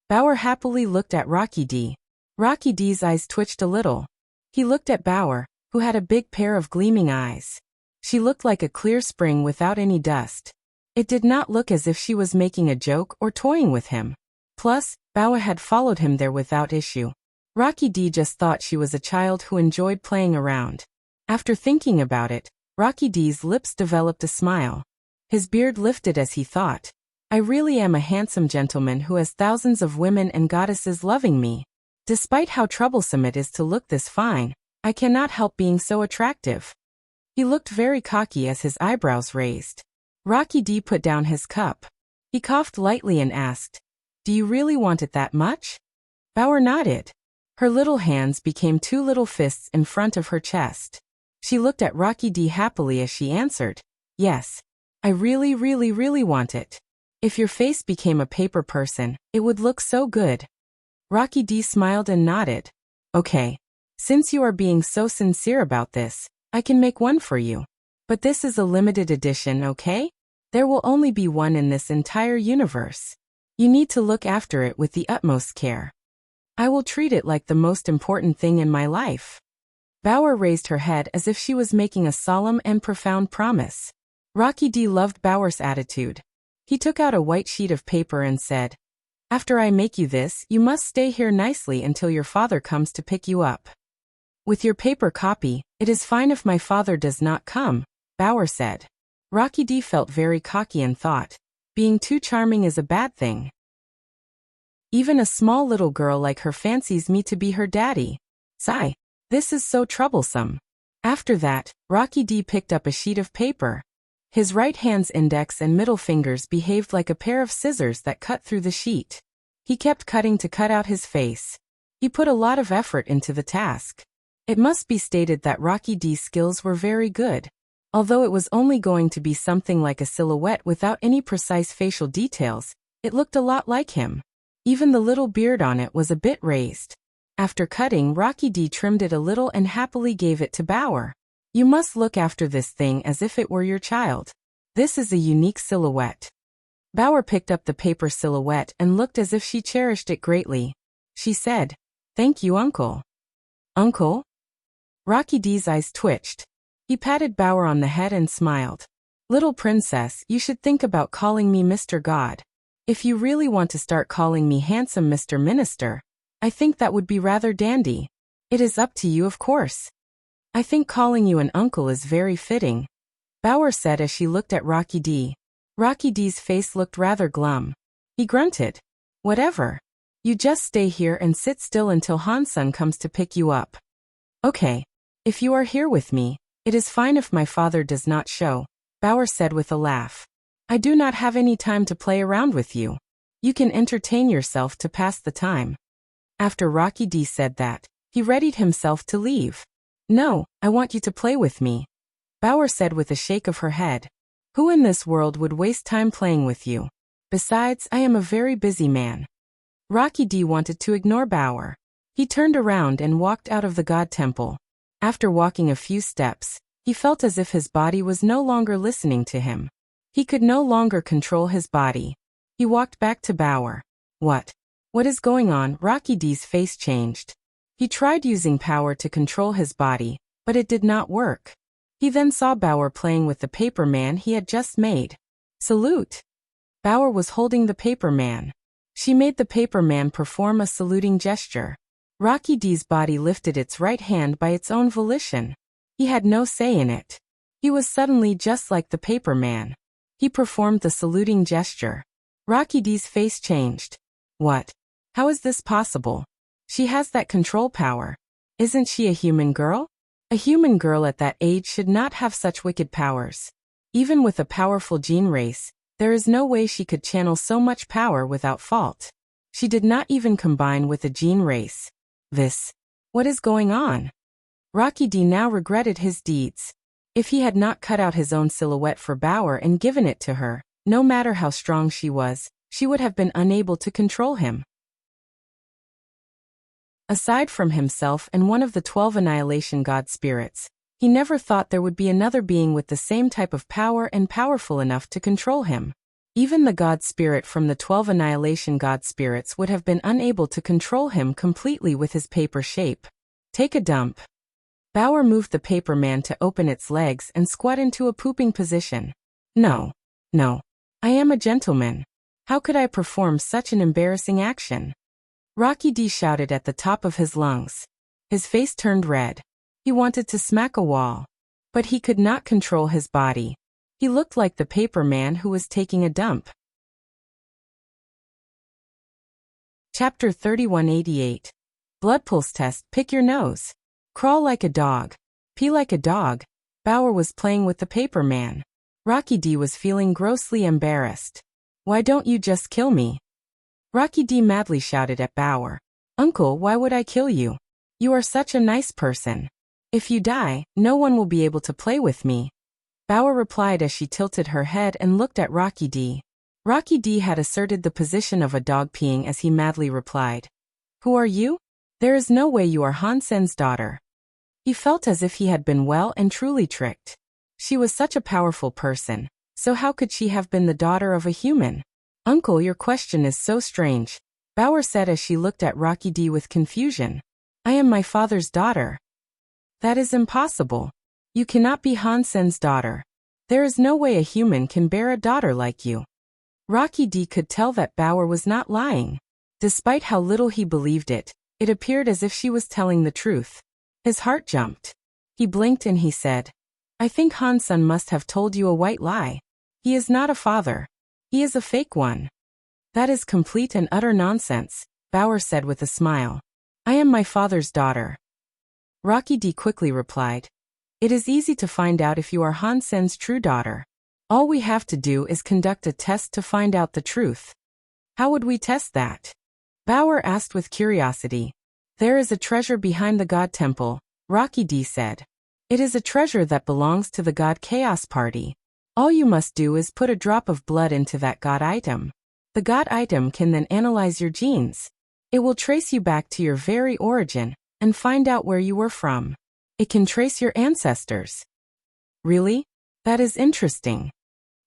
Bauer happily looked at Rocky D. Rocky D's eyes twitched a little. He looked at Bauer, who had a big pair of gleaming eyes. She looked like a clear spring without any dust. It did not look as if she was making a joke or toying with him. Plus, Bauer had followed him there without issue. Rocky D just thought she was a child who enjoyed playing around. After thinking about it, Rocky D's lips developed a smile. His beard lifted as he thought, "I really am a handsome gentleman who has thousands of women and goddesses loving me. Despite how troublesome it is to look this fine, I cannot help being so attractive." He looked very cocky as his eyebrows raised. Rocky D put down his cup. He coughed lightly and asked, "Do you really want it that much?" Bauer nodded. Her little hands became two little fists in front of her chest. She looked at Rocky D happily as she answered, "Yes. I really, really, really want it. If your face became a paper person, it would look so good." Rocky D smiled and nodded. "Okay. Since you are being so sincere about this, I can make one for you. But this is a limited edition, okay? There will only be one in this entire universe. You need to look after it with the utmost care. I will treat it like the most important thing in my life." Bauer raised her head as if she was making a solemn and profound promise. Rocky D loved Bauer's attitude. He took out a white sheet of paper and said, "After I make you this, you must stay here nicely until your father comes to pick you up." "With your paper copy, it is fine if my father does not come," Bauer said. Rocky D felt very cocky and thought, being too charming is a bad thing. Even a small little girl like her fancies me to be her daddy. Sigh. This is so troublesome. After that, Rocky D picked up a sheet of paper. His right hand's index and middle fingers behaved like a pair of scissors that cut through the sheet. He kept cutting to cut out his face. He put a lot of effort into the task. It must be stated that Rocky D's skills were very good. Although it was only going to be something like a silhouette without any precise facial details, it looked a lot like him. Even the little beard on it was a bit raised. After cutting, Rocky D trimmed it a little and happily gave it to Bauer. "You must look after this thing as if it were your child. This is a unique silhouette." Bauer picked up the paper silhouette and looked as if she cherished it greatly. She said, "Thank you, Uncle." "Uncle?" Rocky D's eyes twitched. He patted Bauer on the head and smiled. "Little princess, you should think about calling me Mr. God. If you really want to start calling me handsome Mr. Minister, I think that would be rather dandy. It is up to you, of course. I think calling you an uncle is very fitting," Bauer said as she looked at Rocky D. Rocky D's face looked rather glum. He grunted. "Whatever. You just stay here and sit still until Hansun comes to pick you up." "Okay. If you are here with me, it is fine if my father does not show," Bauer said with a laugh. "I do not have any time to play around with you. You can entertain yourself to pass the time." After Rocky D said that, he readied himself to leave. "No, I want you to play with me," Bauer said with a shake of her head. "Who in this world would waste time playing with you? Besides, I am a very busy man. Rocky D wanted to ignore Bauer. He turned around and walked out of the god temple. After walking a few steps, he felt as if his body was no longer listening to him. He could no longer control his body. He walked back to Bauer. What? What is going on? Rocky D's face changed. He tried using power to control his body, but it did not work. He then saw Bauer playing with the paper man he had just made. Salute! Bauer was holding the paper man. She made the paper man perform a saluting gesture. Rocky D's body lifted its right hand by its own volition. He had no say in it. He was suddenly just like the paper man. He performed the saluting gesture. Rocky D's face changed. What? How is this possible? She has that control power. Isn't she a human girl? A human girl at that age should not have such wicked powers. Even with a powerful gene race, there is no way she could channel so much power without fault. She did not even combine with a gene race. What is going on? Rocky D now regretted his deeds. If he had not cut out his own silhouette for Bauer and given it to her, no matter how strong she was, she would have been unable to control him. Aside from himself and one of the 12 annihilation god spirits, he never thought there would be another being with the same type of power and powerful enough to control him. Even the god spirit from the 12 annihilation god spirits would have been unable to control him completely with his paper shape. Take a dump. Bauer moved the paper man to open its legs and squat into a pooping position. No. I am a gentleman. How could I perform such an embarrassing action? Rocky D shouted at the top of his lungs. His face turned red. He wanted to smack a wall. But he could not control his body. He looked like the paper man who was taking a dump. Chapter 3188. Blood pulse test. Pick your nose. Crawl like a dog. Pee like a dog. Bauer was playing with the paper man. Rocky D was feeling grossly embarrassed. Why don't you just kill me? Rocky D madly shouted at Bauer. Uncle, why would I kill you? You are such a nice person. If you die, no one will be able to play with me. Bauer replied as she tilted her head and looked at Rocky D. Rocky D had asserted the position of a dog peeing as he madly replied. Who are you? There is no way you are Hansen's daughter. He felt as if he had been well and truly tricked. She was such a powerful person, so how could she have been the daughter of a human? Uncle, your question is so strange, Bauer said as she looked at Rocky D with confusion. I am my father's daughter. That is impossible. You cannot be Hansen's daughter. There is no way a human can bear a daughter like you. Rocky D could tell that Bauer was not lying. Despite how little he believed it, it appeared as if she was telling the truth. His heart jumped. He blinked and he said, I think Hansen must have told you a white lie. He is not a father. He is a fake one. That is complete and utter nonsense, Bauer said with a smile. I am my father's daughter. Rocky D quickly replied. It is easy to find out if you are Hansen's true daughter. All we have to do is conduct a test to find out the truth. How would we test that? Bauer asked with curiosity. There is a treasure behind the god temple, Rocky D said. It is a treasure that belongs to the god Chaos Party. All you must do is put a drop of blood into that god item. The god item can then analyze your genes. It will trace you back to your very origin and find out where you were from. It can trace your ancestors. Really? That is interesting.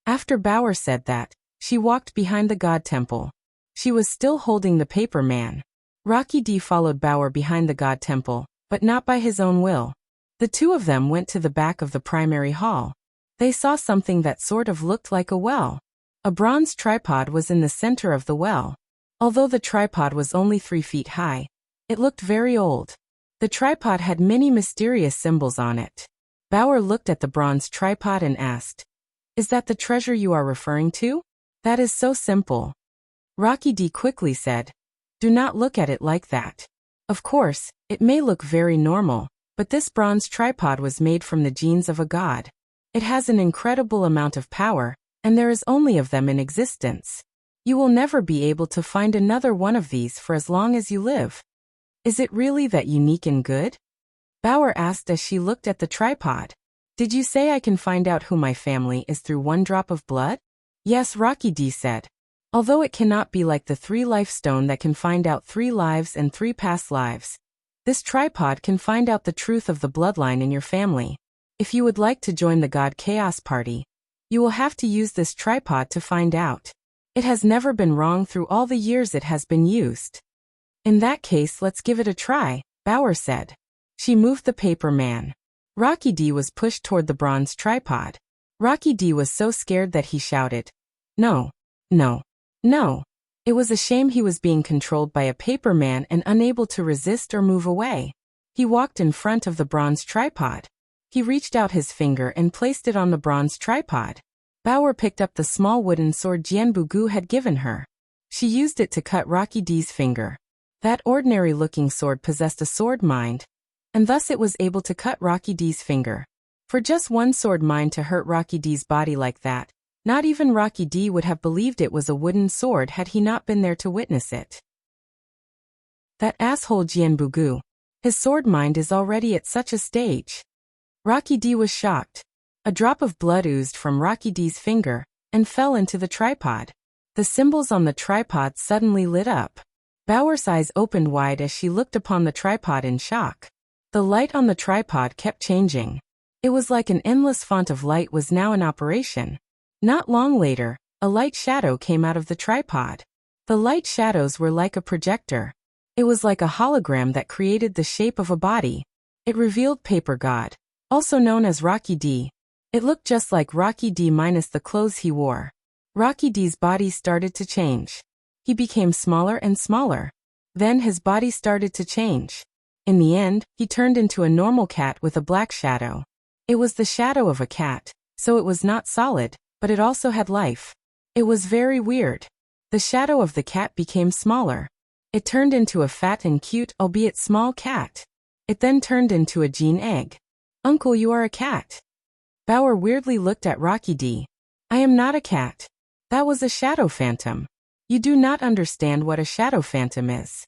After Bauer said that, she walked behind the god temple. She was still holding the paper man. Rocky D followed Bauer behind the god temple, but not by his own will. The two of them went to the back of the primary hall. They saw something that sort of looked like a well. A bronze tripod was in the center of the well. Although the tripod was only 3 feet high, it looked very old. The tripod had many mysterious symbols on it. Bauer looked at the bronze tripod and asked, Is that the treasure you are referring to? That is so simple. Rocky D quickly said, Do not look at it like that. Of course, it may look very normal, but this bronze tripod was made from the genes of a god. It has an incredible amount of power, and there is only of them in existence. You will never be able to find another one of these for as long as you live. Is it really that unique and good? Bauer asked as she looked at the tripod. Did you say I can find out who my family is through one drop of blood? Yes, Rocky D said. Although it cannot be like the 3-life stone that can find out 3 lives and 3 past lives, this tripod can find out the truth of the bloodline in your family. If you would like to join the God Chaos Party, you will have to use this tripod to find out. It has never been wrong through all the years it has been used. In that case, let's give it a try, Bauer said. She moved the paper man. Rocky D was pushed toward the bronze tripod. Rocky D was so scared that he shouted, "No, no, no." It was a shame he was being controlled by a paper man and unable to resist or move away. He walked in front of the bronze tripod. He reached out his finger and placed it on the bronze tripod. Bauer picked up the small wooden sword Jianbugu had given her. She used it to cut Rocky D's finger. That ordinary-looking sword possessed a sword mind, and thus it was able to cut Rocky D's finger. For just one sword mind to hurt Rocky D's body like that, not even Rocky D would have believed it was a wooden sword had he not been there to witness it. That asshole Jianbugu. His sword mind is already at such a stage. Rocky D was shocked. A drop of blood oozed from Rocky D's finger and fell into the tripod. The symbols on the tripod suddenly lit up. Bauer's eyes opened wide as she looked upon the tripod in shock. The light on the tripod kept changing. It was like an endless font of light was now in operation. Not long later, a light shadow came out of the tripod. The light shadows were like a projector. It was like a hologram that created the shape of a body. It revealed Paper God, also known as Rocky D. It looked just like Rocky D minus the clothes he wore. Rocky D's body started to change. He became smaller and smaller. Then his body started to change. In the end, he turned into a normal cat with a black shadow. It was the shadow of a cat, so it was not solid, but it also had life. It was very weird. The shadow of the cat became smaller. It turned into a fat and cute, albeit small cat. It then turned into a Gene egg. "Uncle, you are a cat." Bauer weirdly looked at Rocky D. "I am not a cat. That was a shadow phantom. You do not understand what a shadow phantom is."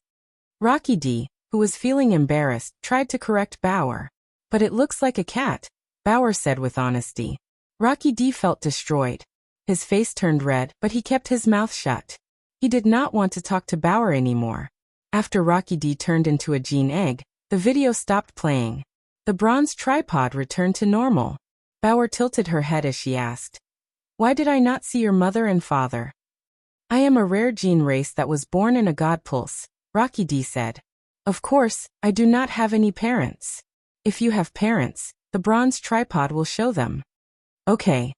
Rocky D, who was feeling embarrassed, tried to correct Bauer. "But it looks like a cat," Bauer said with honesty. Rocky D felt destroyed. His face turned red, but he kept his mouth shut. He did not want to talk to Bauer anymore. After Rocky D turned into a Gene egg, the video stopped playing. The bronze tripod returned to normal. Bauer tilted her head as she asked, "Why did I not see your mother and father?" "I am a rare gene race that was born in a god pulse," Rocky D said. "Of course, I do not have any parents. If you have parents, the bronze tripod will show them." "Okay."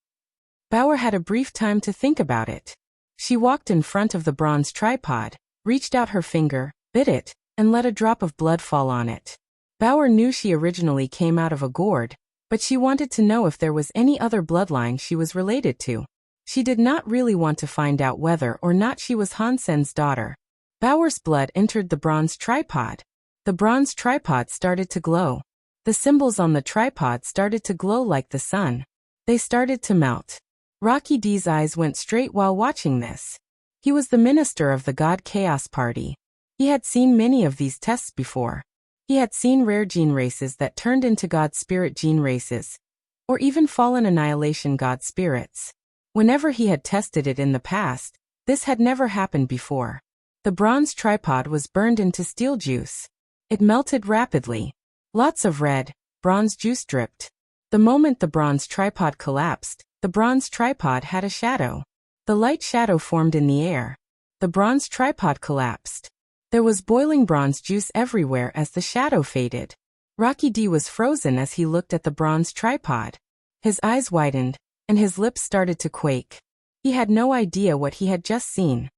Bauer had a brief time to think about it. She walked in front of the bronze tripod, reached out her finger, bit it, and let a drop of blood fall on it. Bauer knew she originally came out of a gourd, but she wanted to know if there was any other bloodline she was related to. She did not really want to find out whether or not she was Hansen's daughter. Bauer's blood entered the bronze tripod. The bronze tripod started to glow. The symbols on the tripod started to glow like the sun. They started to melt. Rocky D's eyes went straight while watching this. He was the minister of the God Chaos Party. He had seen many of these tests before. He had seen rare gene races that turned into God Spirit gene races, or even fallen annihilation God Spirits. Whenever he had tested it in the past, this had never happened before. The bronze tripod was burned into steel juice. It melted rapidly. Lots of red, bronze juice dripped. The moment the bronze tripod collapsed, the bronze tripod had a shadow. The light shadow formed in the air. The bronze tripod collapsed. There was boiling bronze juice everywhere as the shadow faded. Rocky D was frozen as he looked at the bronze tripod. His eyes widened, and his lips started to quake. He had no idea what he had just seen.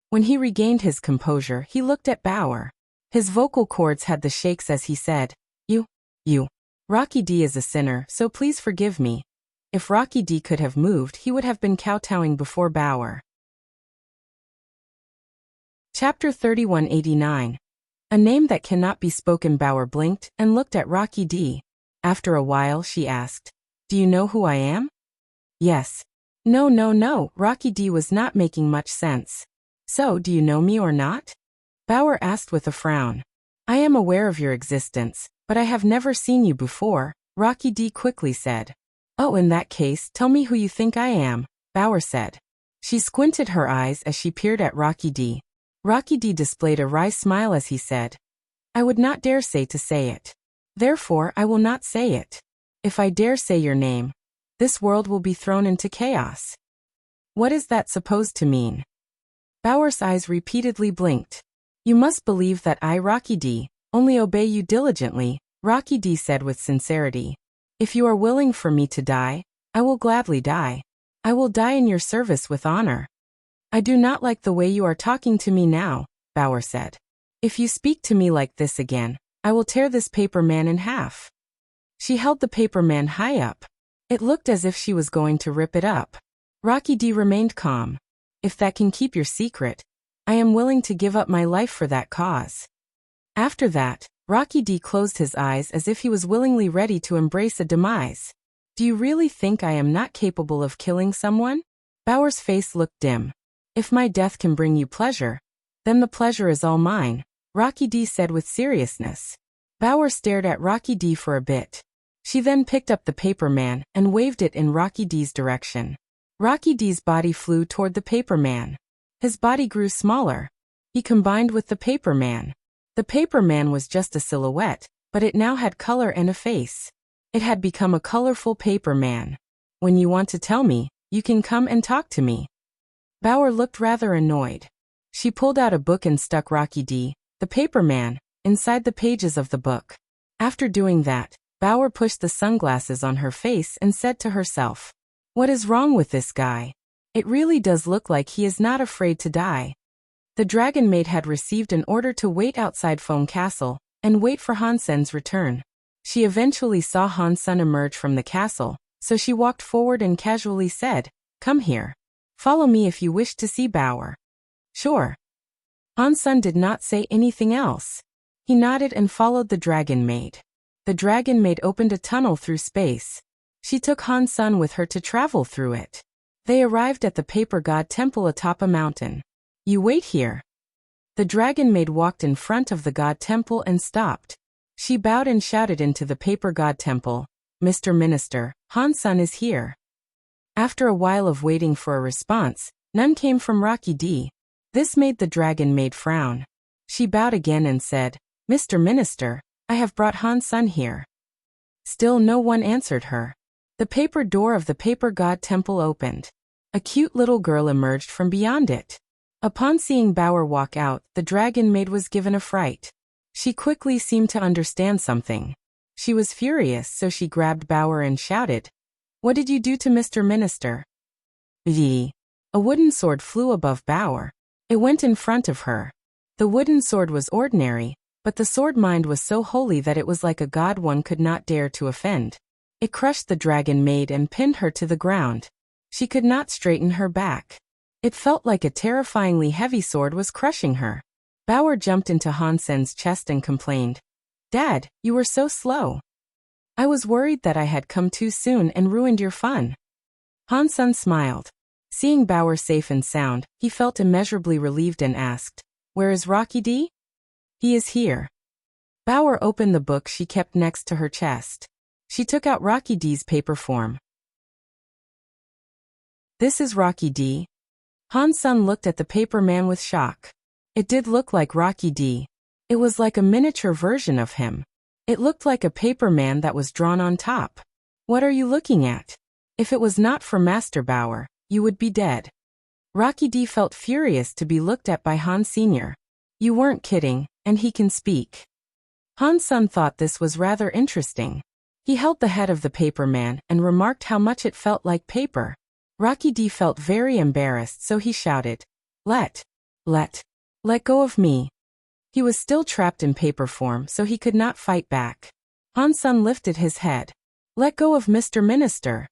When he regained his composure, he looked at Bauer. His vocal cords had the shakes as he said, You. Rocky D is a sinner, so please forgive me. If Rocky D could have moved, he would have been kowtowing before Bauer. Chapter 3189. A name that cannot be spoken. Bauer blinked and looked at Rocky D. After a while, she asked, "Do you know who I am?" "Yes." No. Rocky D was not making much sense. "So, do you know me or not?" Bauer asked with a frown. "I am aware of your existence, but I have never seen you before," Rocky D quickly said. "Oh, in that case, tell me who you think I am," Bauer said. She squinted her eyes as she peered at Rocky D. Rocky D displayed a wry smile as he said, I would not dare say to say it. Therefore I will not say it. If I dare say your name, this world will be thrown into chaos. What is that supposed to mean? Bower's eyes repeatedly blinked. You must believe that I, Rocky D, only obey you diligently, Rocky D said with sincerity. If you are willing for me to die, I will gladly die. I will die in your service with honor. I do not like the way you are talking to me now, Bower said. If you speak to me like this again, I will tear this paper man in half. She held the paper man high up. It looked as if she was going to rip it up. Rocky D remained calm. If that can keep your secret, I am willing to give up my life for that cause. After that, Rocky D closed his eyes as if he was willingly ready to embrace a demise. Do you really think I am not capable of killing someone? Bower's face looked dim. If my death can bring you pleasure, then the pleasure is all mine, Rocky D said with seriousness. Bower stared at Rocky D for a bit. She then picked up the paper man and waved it in Rocky D's direction. Rocky D's body flew toward the paper man. His body grew smaller. He combined with the paper man. The paper man was just a silhouette, but it now had color and a face. It had become a colorful paper man. When you want to tell me, you can come and talk to me. Bower looked rather annoyed. She pulled out a book and stuck Rocky D, the paper man, inside the pages of the book. After doing that, Bower pushed the sunglasses on her face and said to herself, what is wrong with this guy? It really does look like he is not afraid to die. The dragon maid had received an order to wait outside Foam Castle and wait for Hansen's return. She eventually saw Hansen emerge from the castle, so she walked forward and casually said, come here. Follow me if you wish to see Bower. Sure. Hansen did not say anything else. He nodded and followed the dragon maid. The dragon maid opened a tunnel through space. She took Hansen with her to travel through it. They arrived at the paper god temple atop a mountain. You wait here. The dragon maid walked in front of the god temple and stopped. She bowed and shouted into the paper god temple, Mr. Minister, Hansen is here. After a while of waiting for a response, none came from Rocky D. This made the dragon maid frown. She bowed again and said, Mr. Minister, I have brought Hansen here. Still no one answered her. The paper door of the paper god temple opened. A cute little girl emerged from beyond it. Upon seeing Bower walk out, the dragon maid was given a fright. She quickly seemed to understand something. She was furious, so she grabbed Bower and shouted, what did you do to Mr. Minister? A wooden sword flew above Bower. It went in front of her. The wooden sword was ordinary, but the sword mind was so holy that it was like a god one could not dare to offend. It crushed the dragon maid and pinned her to the ground. She could not straighten her back. It felt like a terrifyingly heavy sword was crushing her. Bower jumped into Hansen's chest and complained, Dad, you were so slow. I was worried that I had come too soon and ruined your fun. Hansen smiled. Seeing Bower safe and sound, he felt immeasurably relieved and asked, where is Rocky D? He is here. Bower opened the book she kept next to her chest. She took out Rocky D's paper form. This is Rocky D. Hansen looked at the paper man with shock. It did look like Rocky D. It was like a miniature version of him. It looked like a paper man that was drawn on top. What are you looking at? If it was not for Master Bower, you would be dead. Rocky D felt furious to be looked at by Han Sr. You weren't kidding, and he can speak. Hansen thought this was rather interesting. He held the head of the paper man and remarked how much it felt like paper. Rocky D felt very embarrassed, so he shouted, Let go of me. He was still trapped in paper form, so he could not fight back. Hansen lifted his head. Let go of Mr. Minister.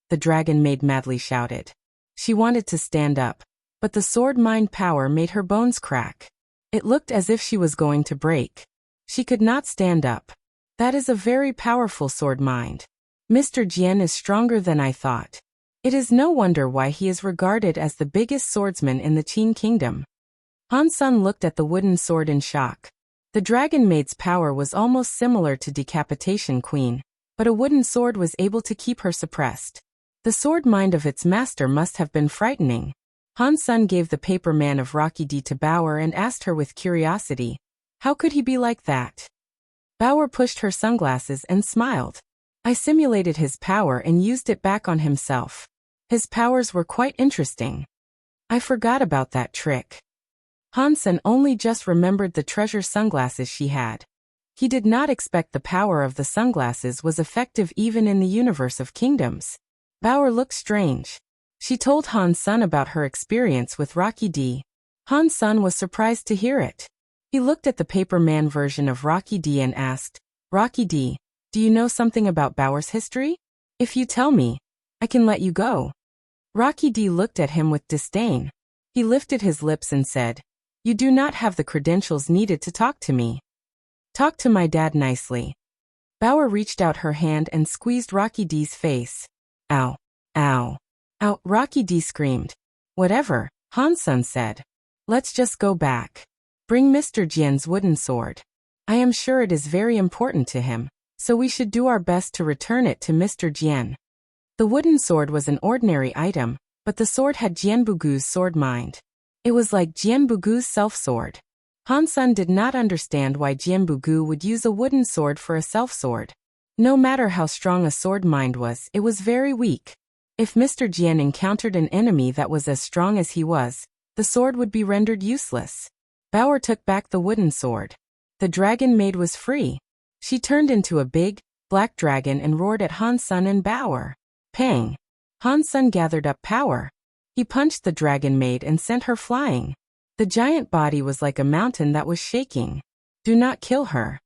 The dragon maid madly shouted. She wanted to stand up, but the sword mind power made her bones crack. It looked as if she was going to break. She could not stand up. That is a very powerful sword mind. Mr. Jian is stronger than I thought. It is no wonder why he is regarded as the biggest swordsman in the Qin Kingdom. Hansen looked at the wooden sword in shock. The dragon maid's power was almost similar to Decapitation Queen, but a wooden sword was able to keep her suppressed. The sword mind of its master must have been frightening. Han Sun gave the paper man of Rocky D to Bauer and asked her with curiosity, "How could he be like that?" Bauer pushed her sunglasses and smiled. "I simulated his power and used it back on himself. His powers were quite interesting. I forgot about that trick." Han Sun only just remembered the treasure sunglasses she had. He did not expect the power of the sunglasses was effective even in the universe of kingdoms. Bauer looked strange. She told Han Sun about her experience with Rocky D. Han Sun was surprised to hear it. He looked at the paper man version of Rocky D and asked, "Rocky D, do you know something about Bauer's history? If you tell me, I can let you go." Rocky D looked at him with disdain. He lifted his lips and said, "You do not have the credentials needed to talk to me. Talk to my dad nicely." Bauer reached out her hand and squeezed Rocky D's face. "Ow, ow, ow," Rocky D screamed. "Whatever," Han Sun said. "Let's just go back. Bring Mr. Jian's wooden sword. I am sure it is very important to him, so we should do our best to return it to Mr. Jian." The wooden sword was an ordinary item, but the sword had Jianbugu's sword mind. It was like Jianbugu's self-sword. Han Sun did not understand why Jianbugu would use a wooden sword for a self-sword. No matter how strong a sword mind was, it was very weak. If Mr. Jian encountered an enemy that was as strong as he was, the sword would be rendered useless. Bauer took back the wooden sword. The dragon maid was free. She turned into a big, black dragon and roared at Han Sun and Bauer. Pang! Han Sun gathered up power. He punched the dragon maid and sent her flying. The giant body was like a mountain that was shaking. "Do not kill her."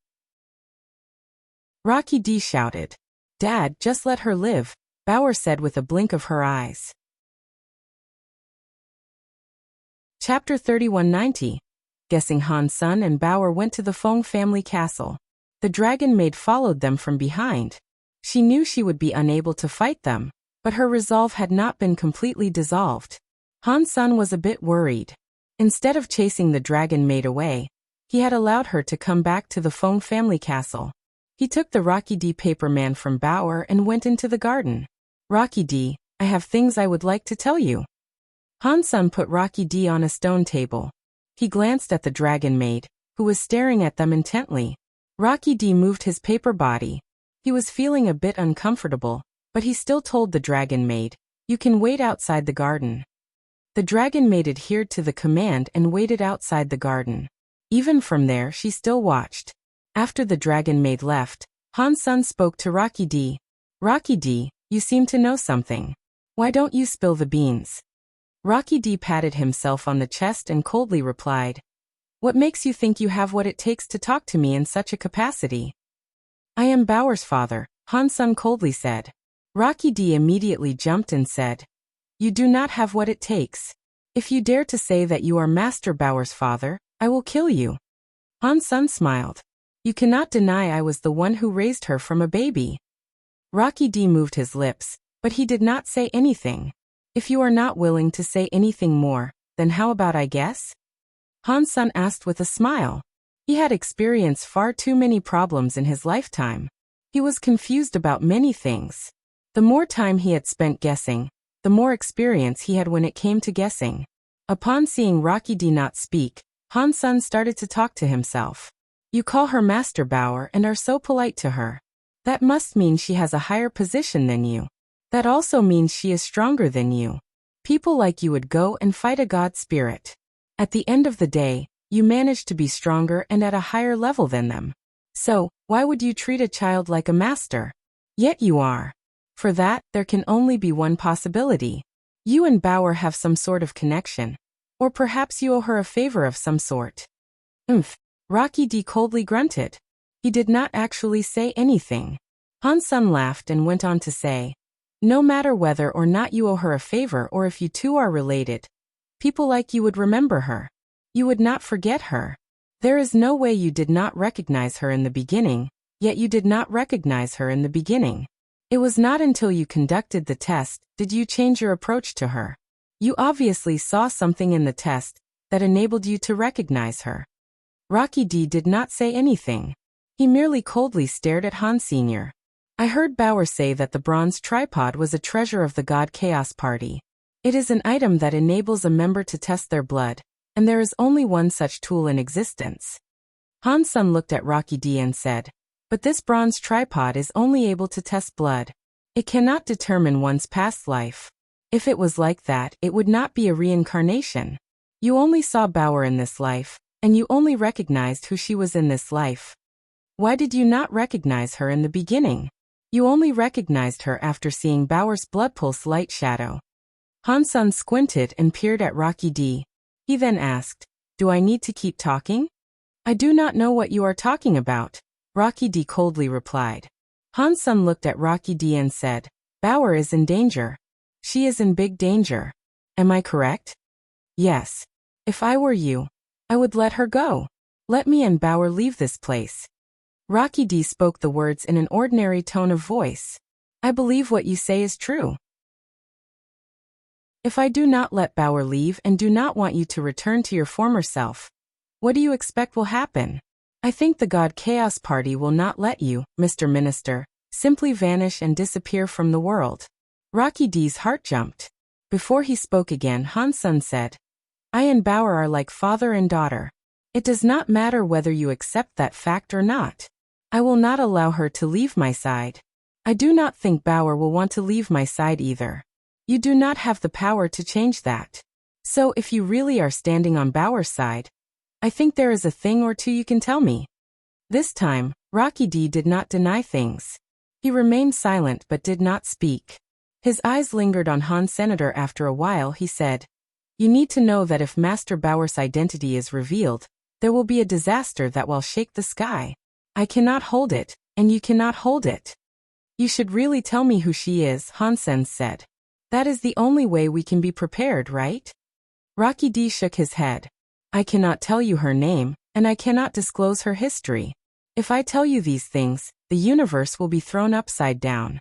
Rocky D shouted. "Dad, just let her live," Bauer said with a blink of her eyes. Chapter 3190. Guessing. Han Sun and Bauer went to the Feng family castle. The dragon maid followed them from behind. She knew she would be unable to fight them, but her resolve had not been completely dissolved. Han Sun was a bit worried. Instead of chasing the dragon maid away, he had allowed her to come back to the Feng family castle. He took the Rocky D paper man from Bauer and went into the garden. "Rocky D, I have things I would like to tell you." Han Sun put Rocky D on a stone table. He glanced at the dragon maid, who was staring at them intently. Rocky D moved his paper body. He was feeling a bit uncomfortable, but he still told the dragon maid, "You can wait outside the garden." The dragon maid adhered to the command and waited outside the garden. Even from there she still watched. After the dragon maid left, Han Sun spoke to Rocky D. "Rocky D, you seem to know something. Why don't you spill the beans?" Rocky D patted himself on the chest and coldly replied, "What makes you think you have what it takes to talk to me in such a capacity?" "I am Bauer's father," Han Sun coldly said. Rocky D immediately jumped and said, "You do not have what it takes. If you dare to say that you are Master Bauer's father, I will kill you." Han Sun smiled. "You cannot deny I was the one who raised her from a baby." Rocky D moved his lips, but he did not say anything. "If you are not willing to say anything more, then how about I guess?" Han Sun asked with a smile. He had experienced far too many problems in his lifetime. He was confused about many things. The more time he had spent guessing, the more experience he had when it came to guessing. Upon seeing Rocky D not speak, Han Sun started to talk to himself. "You call her Master Bauer and are so polite to her. That must mean she has a higher position than you. That also means she is stronger than you. People like you would go and fight a god spirit. At the end of the day, you managed to be stronger and at a higher level than them. So, why would you treat a child like a master? Yet you are. For that, there can only be one possibility. You and Bauer have some sort of connection. Or perhaps you owe her a favor of some sort." Rocky D coldly grunted. He did not actually say anything. Han Sun laughed and went on to say, "No matter whether or not you owe her a favor or if you two are related, people like you would remember her. You would not forget her. There is no way you did not recognize her in the beginning, yet you did not recognize her in the beginning. It was not until you conducted the test did you change your approach to her. You obviously saw something in the test that enabled you to recognize her." Rocky D did not say anything. He merely coldly stared at Han Sr. "I heard Bauer say that the bronze tripod was a treasure of the God Chaos Party. It is an item that enables a member to test their blood, and there is only one such tool in existence. Han-sun looked at Rocky D and said, but this bronze tripod is only able to test blood. It cannot determine one's past life. If it was like that, it would not be a reincarnation. You only saw Bauer in this life, and you only recognized who she was in this life. Why did you not recognize her in the beginning? You only recognized her after seeing Bauer's blood pulse light shadow. Han-sun squinted and peered at Rocky D. He then asked, do I need to keep talking? I do not know what you are talking about, Rocky D coldly replied. Han-sun looked at Rocky D and said, Bauer is in danger. She is in big danger. Am I correct? Yes. If I were you, I would let her go. Let me and Bauer leave this place. Rocky D spoke the words in an ordinary tone of voice. I believe what you say is true. If I do not let Bauer leave and do not want you to return to your former self, what do you expect will happen? I think the God Chaos Party will not let you, Mr. Minister, simply vanish and disappear from the world. Rocky D's heart jumped. Before he spoke again, Han-sun said, I and Bauer are like father and daughter. It does not matter whether you accept that fact or not. I will not allow her to leave my side. I do not think Bauer will want to leave my side either. You do not have the power to change that. So if you really are standing on Bauer's side, I think there is a thing or two you can tell me. This time, Rocky D did not deny things. He remained silent but did not speak. His eyes lingered on Han Senator. After a while he said, you need to know that if Master Bauer's identity is revealed, there will be a disaster that will shake the sky. I cannot hold it, and you cannot hold it. You should really tell me who she is, Han-sen said. That is the only way we can be prepared, right? Rocky D shook his head. I cannot tell you her name, and I cannot disclose her history. If I tell you these things, the universe will be thrown upside down.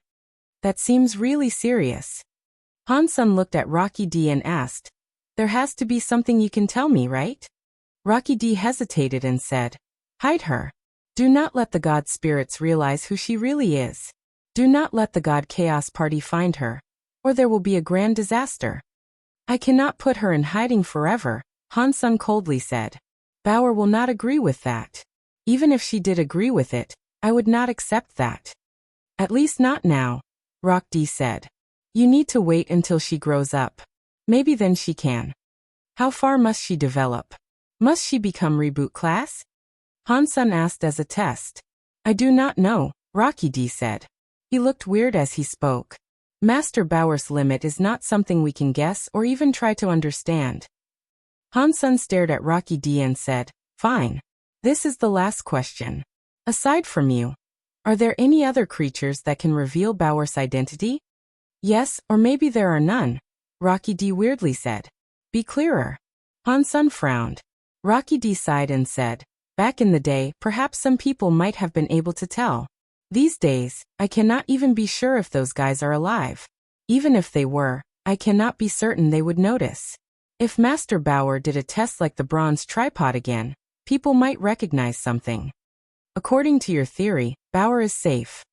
That seems really serious. Han-sun looked at Rocky D and asked, there has to be something you can tell me, right? Rocky D hesitated and said, hide her. Do not let the God spirits realize who she really is. Do not let the God Chaos Party find her, or there will be a grand disaster. I cannot put her in hiding forever, Han-sun coldly said. Bauer will not agree with that. Even if she did agree with it, I would not accept that. At least not now, Rock D said. You need to wait until she grows up. Maybe then she can. How far must she develop? Must she become reboot class? Han-sun asked as a test. I do not know, Rocky D said. He looked weird as he spoke. Master Bauer's limit is not something we can guess or even try to understand. Han-sun stared at Rocky D and said, fine. This is the last question. Aside from you, are there any other creatures that can reveal Bauer's identity? Yes, or maybe there are none, Rocky D weirdly said. Be clearer. Han-sun frowned. Rocky D sighed and said, back in the day, perhaps some people might have been able to tell. These days, I cannot even be sure if those guys are alive. Even if they were, I cannot be certain they would notice. If Master Bauer did a test like the bronze tripod again, people might recognize something. According to your theory, Bauer is safe.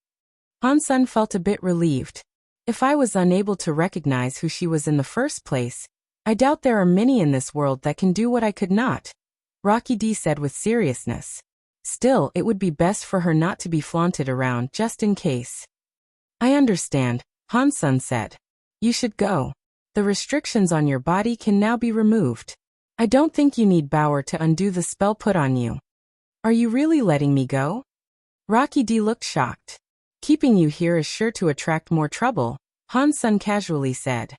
Han-sun felt a bit relieved. If I was unable to recognize who she was in the first place, I doubt there are many in this world that can do what I could not, Rocky D said with seriousness. Still, it would be best for her not to be flaunted around just in case. I understand, Han-sun said. You should go. The restrictions on your body can now be removed. I don't think you need Bauer to undo the spell put on you. Are you really letting me go? Rocky D looked shocked. Keeping you here is sure to attract more trouble, Han-sun casually said.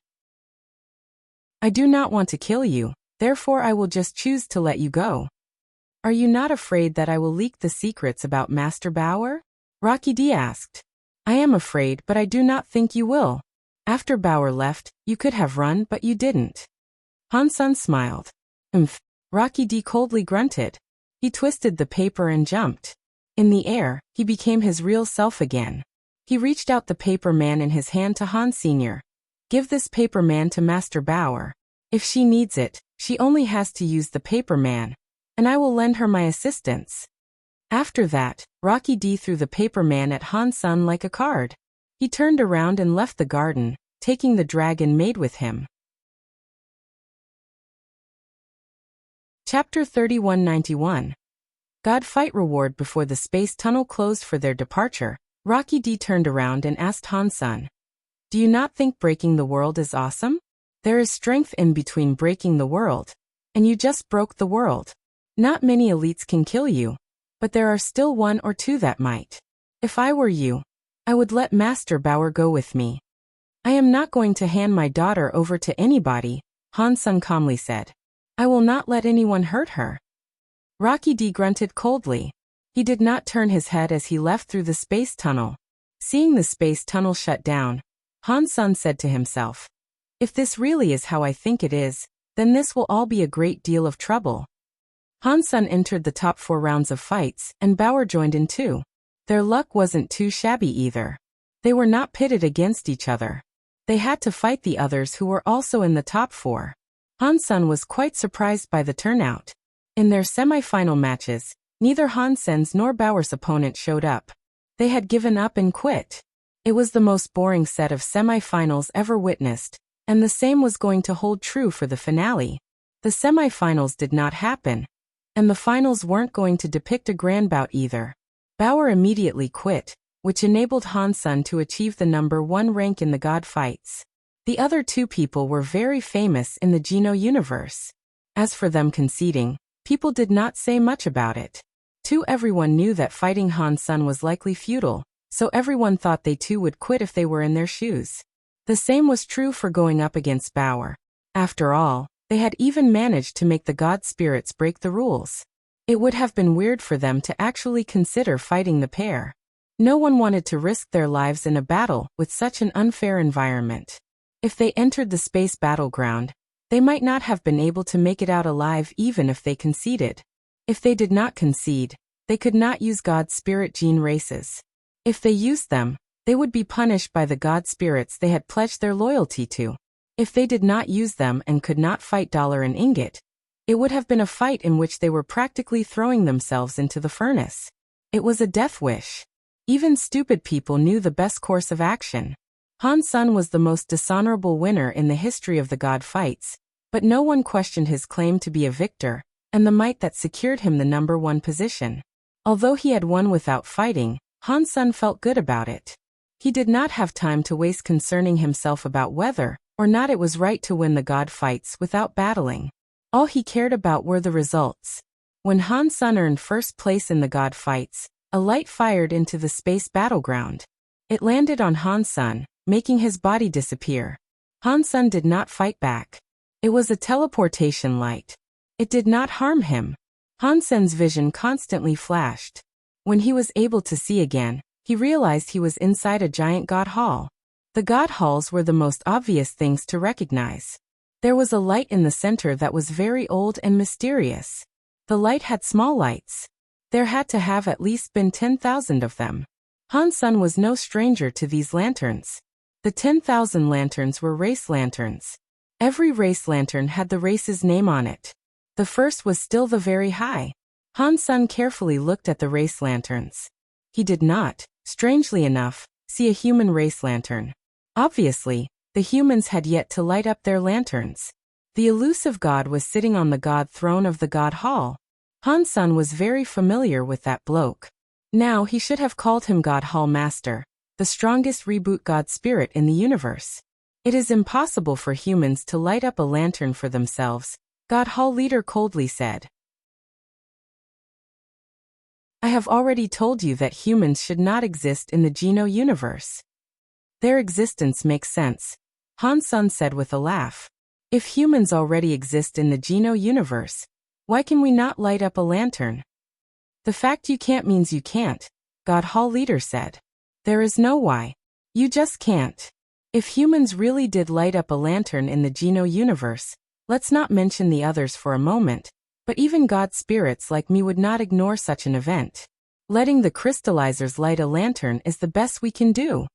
I do not want to kill you, therefore I will just choose to let you go. Are you not afraid that I will leak the secrets about Master Bauer? Rocky D asked. I am afraid, but I do not think you will. After Bauer left, you could have run, but you didn't. Han-sun smiled. Rocky D coldly grunted. He twisted the paper and jumped. In the air, he became his real self again. He reached out the paper man in his hand to Han Sr. Give this paper man to Master Bauer. If she needs it, she only has to use the paper man, and I will lend her my assistance. After that, Rocky D threw the paper man at Han-sun like a card. He turned around and left the garden, taking the dragon maid with him. Chapter 3191. God fight reward. Before the space tunnel closed for their departure, Rocky D turned around and asked Han Sun, "Do you not think breaking the world is awesome? There is strength in between breaking the world, and you just broke the world. Not many elites can kill you, but there are still one or two that might. If I were you, I would let Master Bauer go with me." "I am not going to hand my daughter over to anybody," Han Sun calmly said. "I will not let anyone hurt her." Rocky D grunted coldly. He did not turn his head as he left through the space tunnel. Seeing the space tunnel shut down, Han Sun said to himself, "If this really is how I think it is, then this will all be a great deal of trouble." Han Sun entered the top 4 rounds of fights, and Bauer joined in too. Their luck wasn't too shabby either. They were not pitted against each other. They had to fight the others who were also in the top 4. Han Sun was quite surprised by the turnout. In their semi-final matches, neither Han Sun's nor Bauer's opponent showed up. They had given up and quit. It was the most boring set of semi-finals ever witnessed, and the same was going to hold true for the finale. The semi-finals did not happen, and the finals weren't going to depict a grand bout either. Bauer immediately quit, which enabled Han Sun to achieve the number 1 rank in the God fights. The other 2 people were very famous in the Geno universe. As for them conceding, people did not say much about it. Everyone knew that fighting Han Sun was likely futile, so everyone thought they too would quit if they were in their shoes. The same was true for going up against Bauer. After all, they had even managed to make the God spirits break the rules. It would have been weird for them to actually consider fighting the pair. No one wanted to risk their lives in a battle with such an unfair environment. If they entered the space battleground, they might not have been able to make it out alive even if they conceded. If they did not concede, they could not use God spirit gene races. If they used them, they would be punished by the God spirits they had pledged their loyalty to. If they did not use them and could not fight Dollar and Ingot, it would have been a fight in which they were practically throwing themselves into the furnace. It was a death wish. Even stupid people knew the best course of action. Han Sun was the most dishonorable winner in the history of the God fights, but no one questioned his claim to be a victor, and the might that secured him the number 1 position. Although he had won without fighting, Han Sun felt good about it. He did not have time to waste concerning himself about whether or not it was right to win the God fights without battling. All he cared about were the results. When Han Sun earned first place in the God fights, a light fired into the space battleground. It landed on Han Sun, making his body disappear. Han Sun did not fight back. It was a teleportation light. It did not harm him. Han Sun's vision constantly flashed. When he was able to see again, he realized he was inside a giant God hall. The God halls were the most obvious things to recognize. There was a light in the center that was very old and mysterious. The light had small lights. There had to have at least been 10,000 of them. Han Sun was no stranger to these lanterns. The 10,000 lanterns were race lanterns. Every race lantern had the race's name on it. The first was still the very high. Han Sun carefully looked at the race lanterns. He did not, strangely enough, see a human race lantern. Obviously, the humans had yet to light up their lanterns. The elusive god was sitting on the god throne of the God Hall. Han Sun was very familiar with that bloke. Now he should have called him God Hall Master, the strongest reboot god spirit in the universe. It is impossible for humans to light up a lantern for themselves, God Hall leader coldly said. I have already told you that humans should not exist in the Geno universe. Their existence makes sense, Han Sun said with a laugh. If humans already exist in the Geno universe, why can we not light up a lantern? The fact you can't means you can't, God Hall leader said. There is no why. You just can't. If humans really did light up a lantern in the Geno universe, let's not mention the others for a moment, but even God spirits like me would not ignore such an event. Letting the crystallizers light a lantern is the best we can do.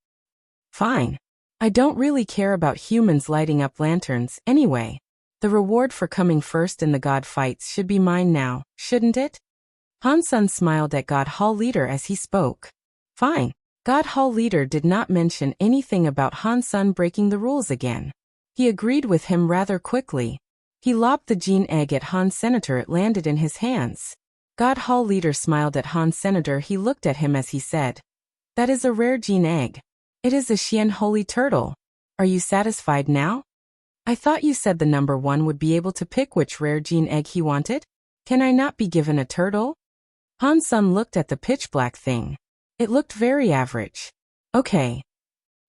Fine. I don't really care about humans lighting up lanterns, anyway. The reward for coming first in the God fights should be mine now, shouldn't it? Han Sun smiled at God Hall leader as he spoke. Fine. God Hall leader did not mention anything about Han Sun breaking the rules again. He agreed with him rather quickly. He lobbed the gene egg at Han Senator. It landed in his hands. God Hall Leader smiled at Han Senator. He looked at him as he said, "That is a rare gene egg. It is a Xian Holy Turtle. Are you satisfied now? I thought you said the number one would be able to pick which rare gene egg he wanted. Can I not be given a turtle?" Han Sun looked at the pitch-black thing. It looked very average. Okay.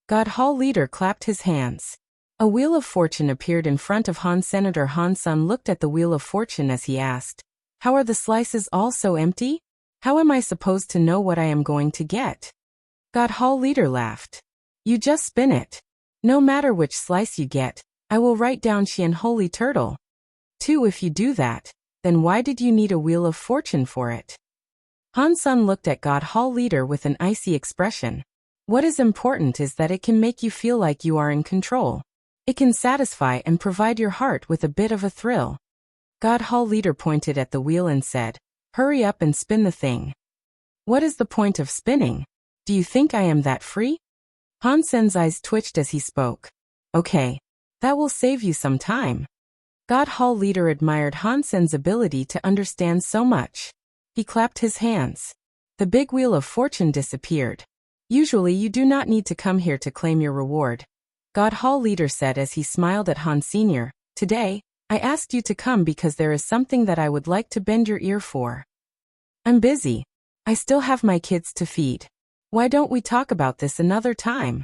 God Hall Leader clapped his hands. A wheel of fortune appeared in front of Han Senator. Han Sun looked at the wheel of fortune as he asked, "How are the slices all so empty? How am I supposed to know what I am going to get?" God Hall Leader laughed. "You just spin it. No matter which slice you get, I will write down Xian Holy Turtle. 2. If you do that, then why did you need a wheel of fortune for it?" Han Sun looked at God Hall Leader with an icy expression. "What is important is that it can make you feel like you are in control. It can satisfy and provide your heart with a bit of a thrill." God Hall Leader pointed at the wheel and said, "Hurry up and spin the thing." "What is the point of spinning? Do you think I am that free?" Han Sen's eyes twitched as he spoke. "Okay. That will save you some time." God Hall Leader admired Han Sen's ability to understand so much. He clapped his hands. The big wheel of fortune disappeared. "Usually you do not need to come here to claim your reward," God Hall Leader said as he smiled at Han Sr. "Today, I asked you to come because there is something that I would like to bend your ear for." "I'm busy. I still have my kids to feed. Why don't we talk about this another time?"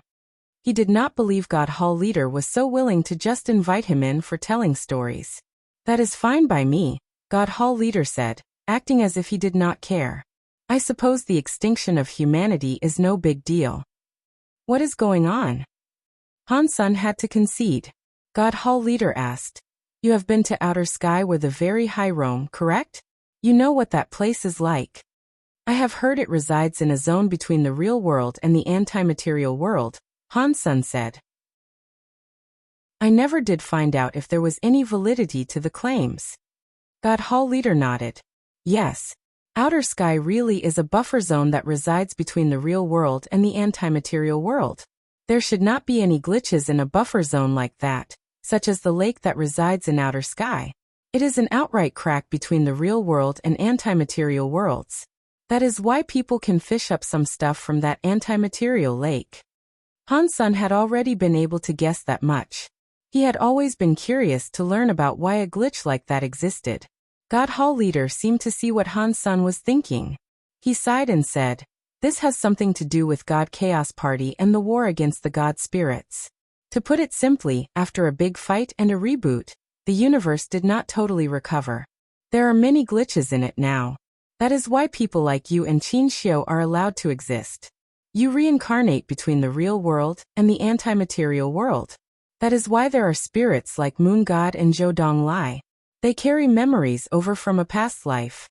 He did not believe God Hall Leader was so willing to just invite him in for telling stories. "That is fine by me," God Hall Leader said, acting as if he did not care. "I suppose the extinction of humanity is no big deal." "What is going on?" Han Sun had to concede. God Hall Leader asked, "You have been to outer sky where the very high roam, correct? You know what that place is like." "I have heard it resides in a zone between the real world and the anti-material world," Han Sun said. "I never did find out if there was any validity to the claims." God Hall Leader nodded. "Yes. Outer sky really is a buffer zone that resides between the real world and the anti-material world. There should not be any glitches in a buffer zone like that, such as the lake that resides in outer sky. It is an outright crack between the real world and anti-material worlds. That is why people can fish up some stuff from that anti-material lake." Han Sun had already been able to guess that much. He had always been curious to learn about why a glitch like that existed. God Hall Leader seemed to see what Han Sun was thinking. He sighed and said, "This has something to do with God Chaos Party and the war against the God spirits. To put it simply, after a big fight and a reboot, the universe did not totally recover. There are many glitches in it now. That is why people like you and Qin Xiu are allowed to exist. You reincarnate between the real world and the anti-material world. That is why there are spirits like Moon God and Zhou Dong Lai. They carry memories over from a past life.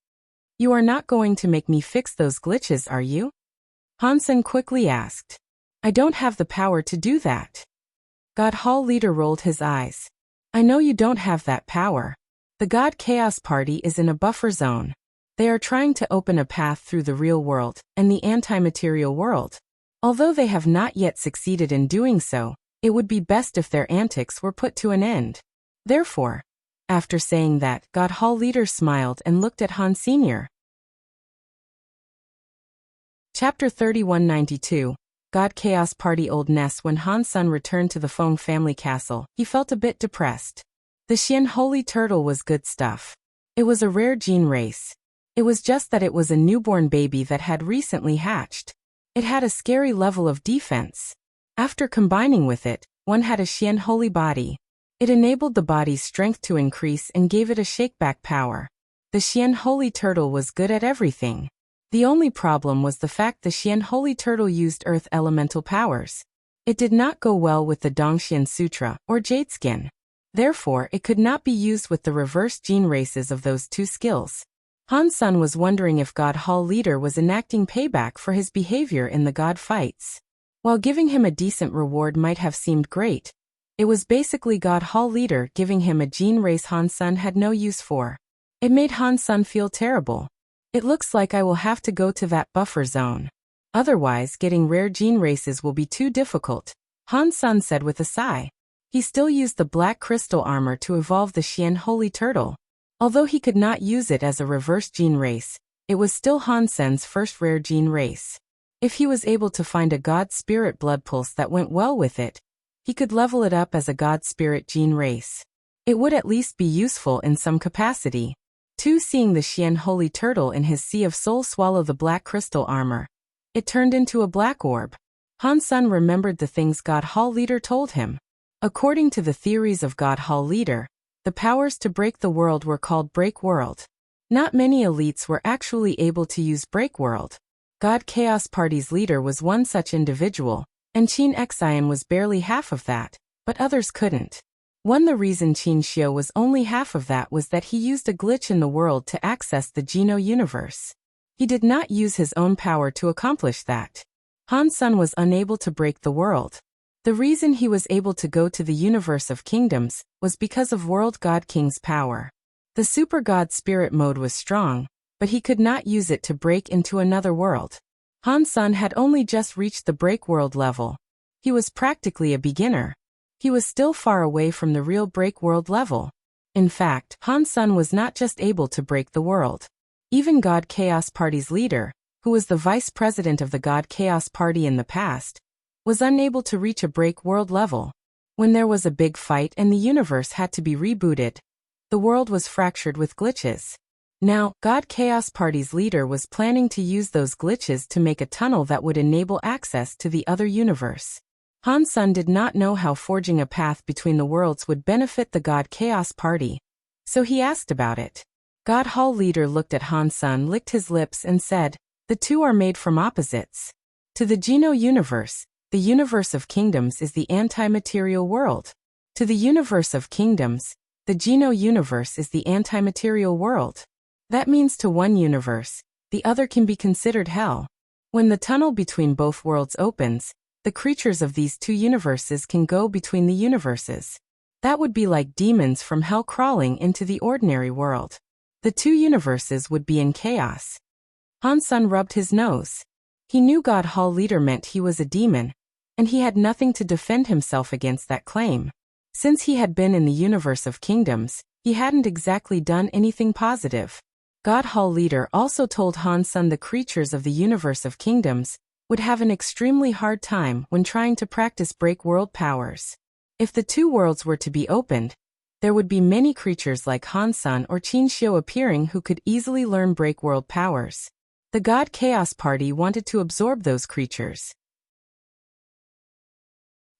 You are not going to make me fix those glitches, are you?" Han Sun quickly asked. "I don't have the power to do that." God Hall Leader rolled his eyes. "I know you don't have that power. The God Chaos Party is in a buffer zone. They are trying to open a path through the real world and the anti-material world. Although they have not yet succeeded in doing so, it would be best if their antics were put to an end. Therefore," after saying that, God Hall Leader smiled and looked at Han Sr. Chapter 3192, God Chaos Party Old Nest. When Han Sun returned to the Feng family castle, he felt a bit depressed. The Xian Holy Turtle was good stuff. It was a rare gene race. It was just that it was a newborn baby that had recently hatched. It had a scary level of defense. After combining with it, one had a Xian Holy body. It enabled the body's strength to increase and gave it a shakeback power. The Xian Holy Turtle was good at everything. The only problem was the fact the Xian Holy Turtle used earth elemental powers. It did not go well with the Dongxian Sutra or Jade Skin. Therefore, it could not be used with the reverse gene races of those two skills. Han Sun was wondering if God Hall Leader was enacting payback for his behavior in the God fights. While giving him a decent reward might have seemed great, it was basically God Hall Leader giving him a gene race Han Sun had no use for. It made Han Sun feel terrible. "It looks like I will have to go to that buffer zone. Otherwise, getting rare gene races will be too difficult," Han Sun said with a sigh. He still used the black crystal armor to evolve the Xian Holy Turtle. Although he could not use it as a reverse gene race, it was still Han Sen's first rare gene race. If he was able to find a God Spirit blood pulse that went well with it, he could level it up as a God Spirit gene race. It would at least be useful in some capacity. 2. Seeing the Xian Holy Turtle in his Sea of Soul swallow the black crystal armor, it turned into a black orb. Han Sen remembered the things God Hall Leader told him. According to the theories of God Hall Leader, the powers to break the world were called Break World. Not many elites were actually able to use Break World. God Chaos Party's leader was one such individual, and Qin Xian was barely half of that, but others couldn't. The reason Qin Xiu was only half of that was that he used a glitch in the world to access the Geno universe. He did not use his own power to accomplish that. Han Sen was unable to break the world. The reason he was able to go to the universe of kingdoms was because of World God King's power. The Super God Spirit mode was strong, but he could not use it to break into another world. Han Sen had only just reached the Break World level. He was practically a beginner. He was still far away from the real Break World level. In fact, Han Sen was not just able to break the world. Even God Chaos Party's leader, who was the vice president of the God Chaos Party in the past, was unable to reach a Break World level. When there was a big fight and the universe had to be rebooted, the world was fractured with glitches. Now, God Chaos Party's leader was planning to use those glitches to make a tunnel that would enable access to the other universe. Han Sen did not know how forging a path between the worlds would benefit the God Chaos Party, so he asked about it. God Hall Leader looked at Han Sen, licked his lips and said, "The two are made from opposites. To the Geno universe, the universe of kingdoms is the anti-material world. To the universe of kingdoms, the Geno universe is the anti-material world. That means to one universe, the other can be considered hell. When the tunnel between both worlds opens, the creatures of these two universes can go between the universes. That would be like demons from hell crawling into the ordinary world. The two universes would be in chaos." Han Sen rubbed his nose. He knew God Hall Leader meant he was a demon, and he had nothing to defend himself against that claim. Since he had been in the universe of kingdoms, he hadn't exactly done anything positive. God Hall Leader also told Han Sen the creatures of the universe of kingdoms would have an extremely hard time when trying to practice Break World powers. If the two worlds were to be opened, there would be many creatures like Han Sen or Qin Xiu appearing who could easily learn Break World powers. The God Chaos Party wanted to absorb those creatures.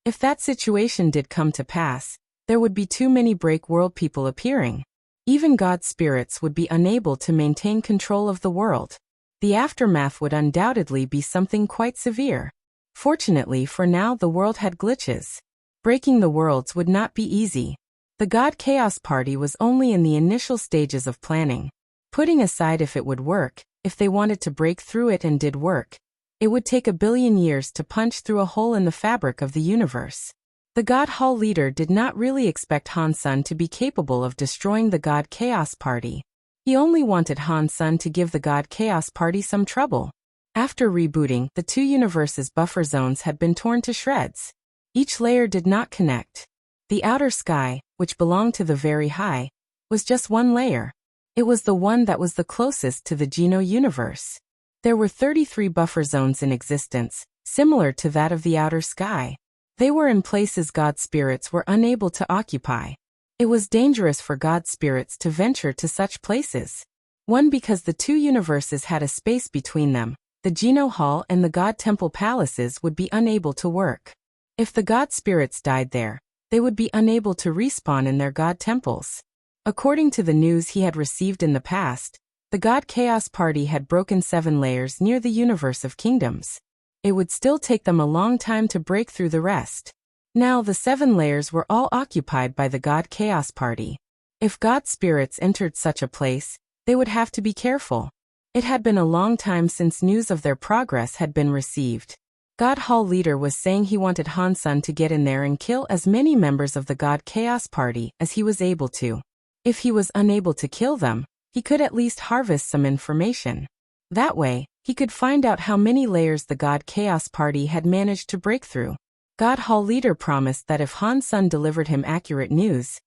If that situation did come to pass, there would be too many Break World people appearing. Even God spirits would be unable to maintain control of the world. The aftermath would undoubtedly be something quite severe. Fortunately for now, the world had glitches. Breaking the worlds would not be easy. The God Chaos Party was only in the initial stages of planning. Putting aside if it would work, if they wanted to break through it and did work, it would take 1 billion years to punch through a hole in the fabric of the universe. The God Hall Leader did not really expect Han Sen to be capable of destroying the God Chaos Party. He only wanted Han Sen to give the God Chaos Party some trouble. After rebooting, the two universes' buffer zones had been torn to shreds. Each layer did not connect. The outer sky, which belonged to the Very High, was just one layer. It was the one that was the closest to the Geno universe. There were 33 buffer zones in existence, similar to that of the outer sky. They were in places God spirits were unable to occupy. It was dangerous for God spirits to venture to such places. One, because the two universes had a space between them. The Geno Hall and the God Temple palaces would be unable to work. If the God spirits died there, they would be unable to respawn in their God temples. According to the news he had received in the past, the God Chaos Party had broken 7 layers near the universe of kingdoms. It would still take them a long time to break through the rest. Now the 7 layers were all occupied by the God Chaos Party. If God spirits entered such a place, they would have to be careful. It had been a long time since news of their progress had been received. God Hall Leader was saying he wanted Han Sen to get in there and kill as many members of the God Chaos Party as he was able to. If he was unable to kill them, he could at least harvest some information. That way, he could find out how many layers the God Chaos Party had managed to break through. God Hall leader promised that if Han Sun delivered him accurate news,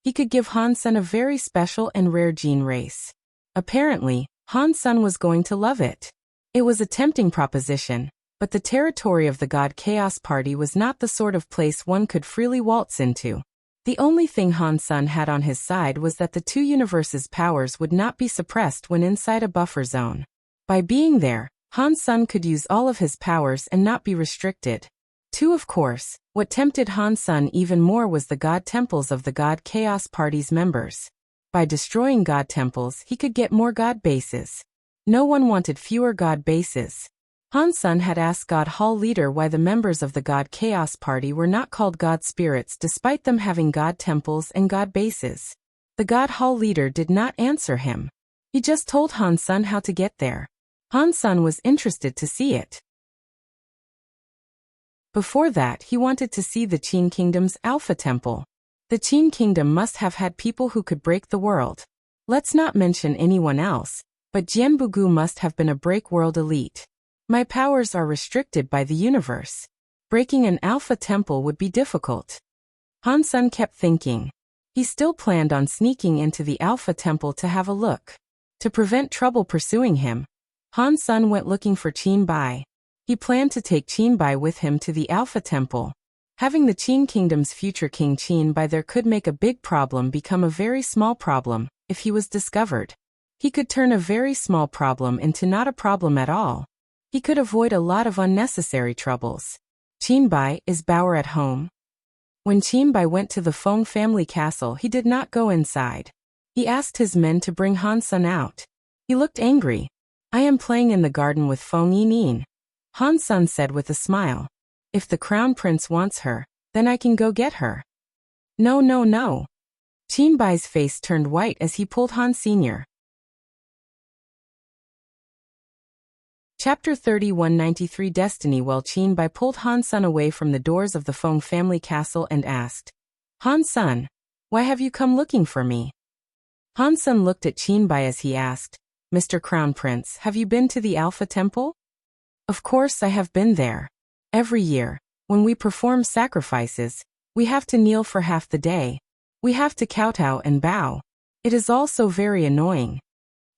he could give Han Sun a very special and rare gene race. Apparently, Han Sun was going to love it. It was a tempting proposition, but the territory of the God Chaos Party was not the sort of place one could freely waltz into. The only thing Han Sun had on his side was that the two universes' powers would not be suppressed when inside a buffer zone. By being there, Han Sun could use all of his powers and not be restricted. Of course, what tempted Han Sun even more was the God Temples of the God Chaos Party's members. By destroying God Temples, he could get more God bases. No one wanted fewer God bases. Han Sun had asked God Hall leader why the members of the God Chaos Party were not called God Spirits despite them having God Temples and God bases. The God Hall leader did not answer him. He just told Han Sun how to get there. Han Sun was interested to see it. Before that, he wanted to see the Qin Kingdom's Alpha Temple. The Qin Kingdom must have had people who could break the world. Let's not mention anyone else, but Jianbugu must have been a break world elite. My powers are restricted by the universe. Breaking an Alpha Temple would be difficult. Han Sun kept thinking. He still planned on sneaking into the Alpha Temple to have a look. To prevent trouble pursuing him, Han Sun went looking for Qin Bai. He planned to take Qin Bai with him to the Alpha Temple. Having the Qin Kingdom's future king Qin Bai there could make a big problem become a very small problem, if he was discovered. He could turn a very small problem into not a problem at all. He could avoid a lot of unnecessary troubles. Qin Bai, is Bauer at home? When Qin Bai went to the Feng family castle, he did not go inside. He asked his men to bring Han Sun out. He looked angry. I am playing in the garden with Feng Yinin. Han Sun said with a smile. If the crown prince wants her, then I can go get her. No, no, no. Qin Bai's face turned white as he pulled Han Sr. Chapter 3193 Destiny Well, Qin Bai pulled Han Sun away from the doors of the Feng family castle and asked, Han Sun, why have you come looking for me? Han Sun looked at Qin Bai as he asked, Mr. Crown Prince, have you been to the Alpha Temple? Of course I have been there. Every year, when we perform sacrifices, we have to kneel for half the day. We have to kowtow and bow. It is all so very annoying.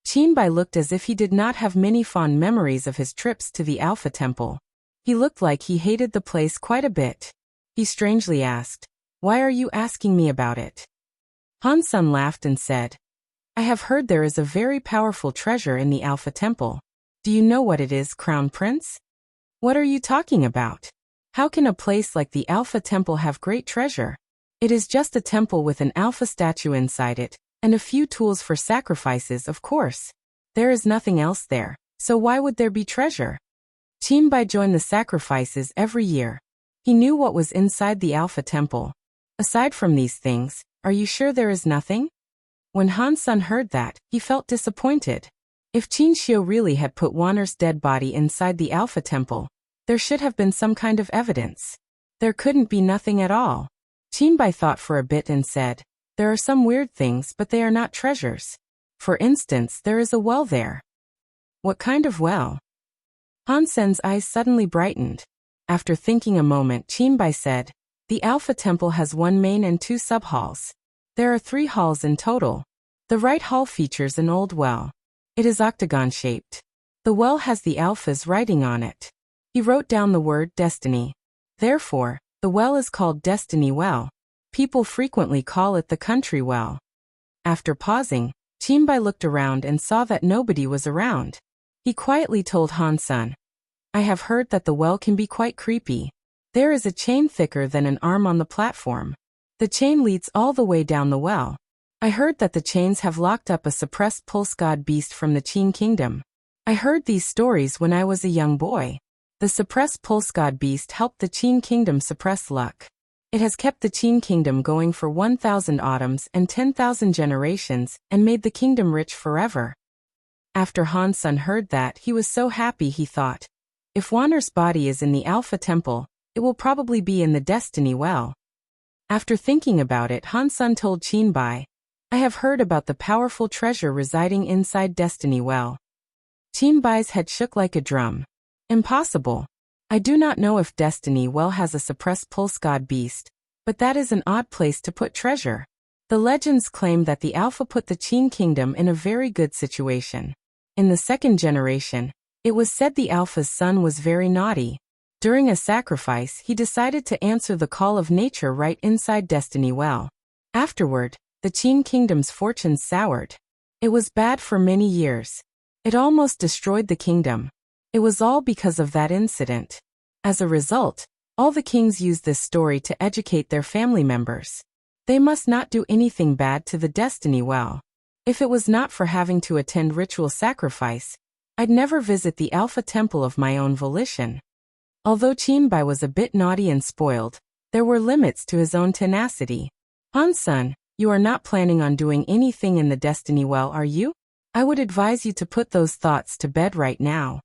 Qin Bai looked as if he did not have many fond memories of his trips to the Alpha Temple. He looked like he hated the place quite a bit. He strangely asked, why are you asking me about it? Han Sun laughed and said, I have heard there is a very powerful treasure in the Alpha Temple. Do you know what it is, Crown Prince? What are you talking about? How can a place like the Alpha Temple have great treasure? It is just a temple with an Alpha statue inside it, and a few tools for sacrifices, of course. There is nothing else there, so why would there be treasure? Qin Bai joined the sacrifices every year. He knew what was inside the Alpha Temple. Aside from these things, are you sure there is nothing? When Han Sun heard that, he felt disappointed. If Qin Xiu really had put Wanner's dead body inside the Alpha Temple, there should have been some kind of evidence. There couldn't be nothing at all. Qin Bai thought for a bit and said, there are some weird things, but they are not treasures. For instance, there is a well there. What kind of well? Han Sen's eyes suddenly brightened. After thinking a moment, Qin Bai said, the Alpha Temple has one main and two sub-halls. There are 3 halls in total. The right hall features an old well. It is octagon-shaped. The well has the Alpha's writing on it. He wrote down the word destiny. Therefore, the well is called Destiny Well. People frequently call it the Country Well. After pausing, Qin Bai looked around and saw that nobody was around. He quietly told Han Sun, I have heard that the well can be quite creepy. There is a chain thicker than an arm on the platform. The chain leads all the way down the well. I heard that the chains have locked up a suppressed pulse god beast from the Qin Kingdom. I heard these stories when I was a young boy. The suppressed pulse god beast helped the Qin Kingdom suppress luck. It has kept the Qin Kingdom going for 1,000 autumns and 10,000 generations and made the kingdom rich forever. After Han Sun heard that, he was so happy he thought, if Wanner's body is in the Alpha Temple, it will probably be in the Destiny Well. After thinking about it, Han Sun told Qin Bai, I have heard about the powerful treasure residing inside Destiny Well. Qin Bai's head shook like a drum. Impossible. I do not know if Destiny Well has a suppressed pulse god beast, but that is an odd place to put treasure. The legends claim that the Alpha put the Qin kingdom in a very good situation. In the second generation, it was said the Alpha's son was very naughty. During a sacrifice, he decided to answer the call of nature right inside Destiny Well. Afterward, the Qin kingdom's fortunes soured. It was bad for many years. It almost destroyed the kingdom. It was all because of that incident. As a result, all the kings used this story to educate their family members. They must not do anything bad to the Destiny Well. If it was not for having to attend ritual sacrifice, I'd never visit the Alpha Temple of my own volition. Although Qinbai was a bit naughty and spoiled, there were limits to his own tenacity. Han-san, you are not planning on doing anything in the Destiny Well, are you? I would advise you to put those thoughts to bed right now.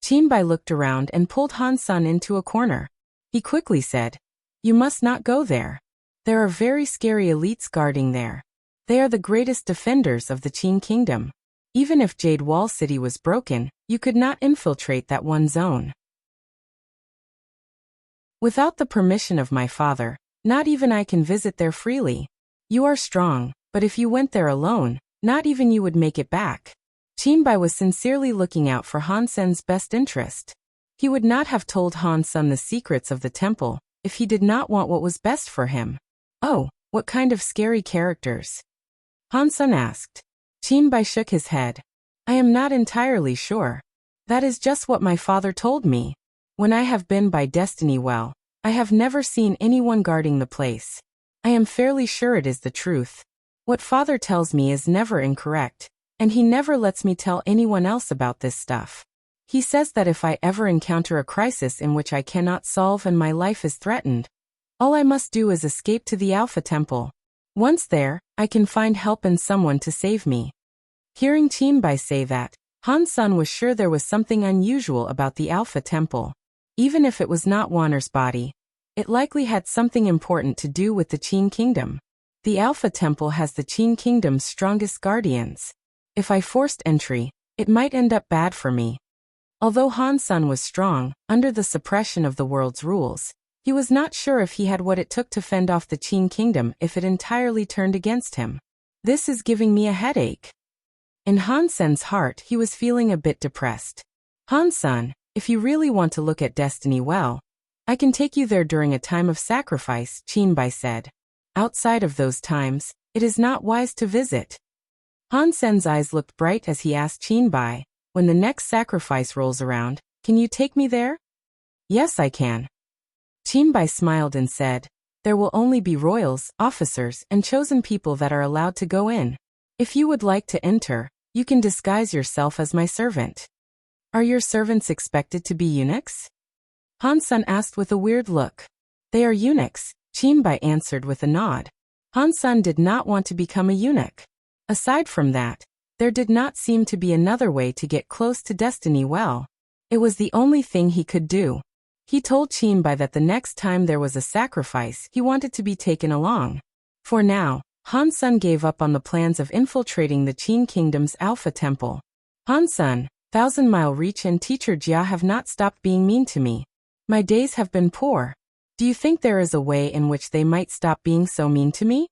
Qinbai looked around and pulled Han-san into a corner. He quickly said, "You must not go there. There are very scary elites guarding there. They are the greatest defenders of the Qin kingdom. Even if Jade Wall City was broken, you could not infiltrate that one zone. Without the permission of my father, not even I can visit there freely. You are strong, but if you went there alone, not even you would make it back." Qinbai was sincerely looking out for Han-sen's best interest. He would not have told Han-sen the secrets of the temple if he did not want what was best for him. "Oh, what kind of scary characters?" Han-sen asked. Qinbai shook his head. "I am not entirely sure. That is just what my father told me. When I have been by Destiny Well, I have never seen anyone guarding the place. I am fairly sure it is the truth. What father tells me is never incorrect, and he never lets me tell anyone else about this stuff. He says that if I ever encounter a crisis in which I cannot solve and my life is threatened, all I must do is escape to the Alpha Temple. Once there, I can find help and someone to save me." Hearing Qinbai say that, Han-sen was sure there was something unusual about the Alpha Temple. Even if it was not Wanner's body, it likely had something important to do with the Qin kingdom. The Alpha Temple has the Qin kingdom's strongest guardians. If I forced entry, it might end up bad for me. Although Han-sen was strong, under the suppression of the world's rules, he was not sure if he had what it took to fend off the Qin kingdom if it entirely turned against him. "This is giving me a headache." In Han-sen's heart, he was feeling a bit depressed. "Han-sen, if you really want to look at Destiny Well, I can take you there during a time of sacrifice," Qinbai said. "Outside of those times, it is not wise to visit." Han-sen's eyes looked bright as he asked Qinbai, "When the next sacrifice rolls around, can you take me there?" "Yes, I can." Qinbai smiled and said, "There will only be royals, officers, and chosen people that are allowed to go in. If you would like to enter, you can disguise yourself as my servant." "Are your servants expected to be eunuchs?" Han-sen asked with a weird look. "They are eunuchs," Qinbai answered with a nod. Han-sen did not want to become a eunuch. Aside from that, there did not seem to be another way to get close to Destiny Well. It was the only thing he could do. He told Qinbai that the next time there was a sacrifice, he wanted to be taken along. For now, Han-sen gave up on the plans of infiltrating the Qin kingdom's Alpha Temple. "Han-sen, Thousand Mile Reach and Teacher Jia have not stopped being mean to me. My days have been poor. Do you think there is a way in which they might stop being so mean to me?"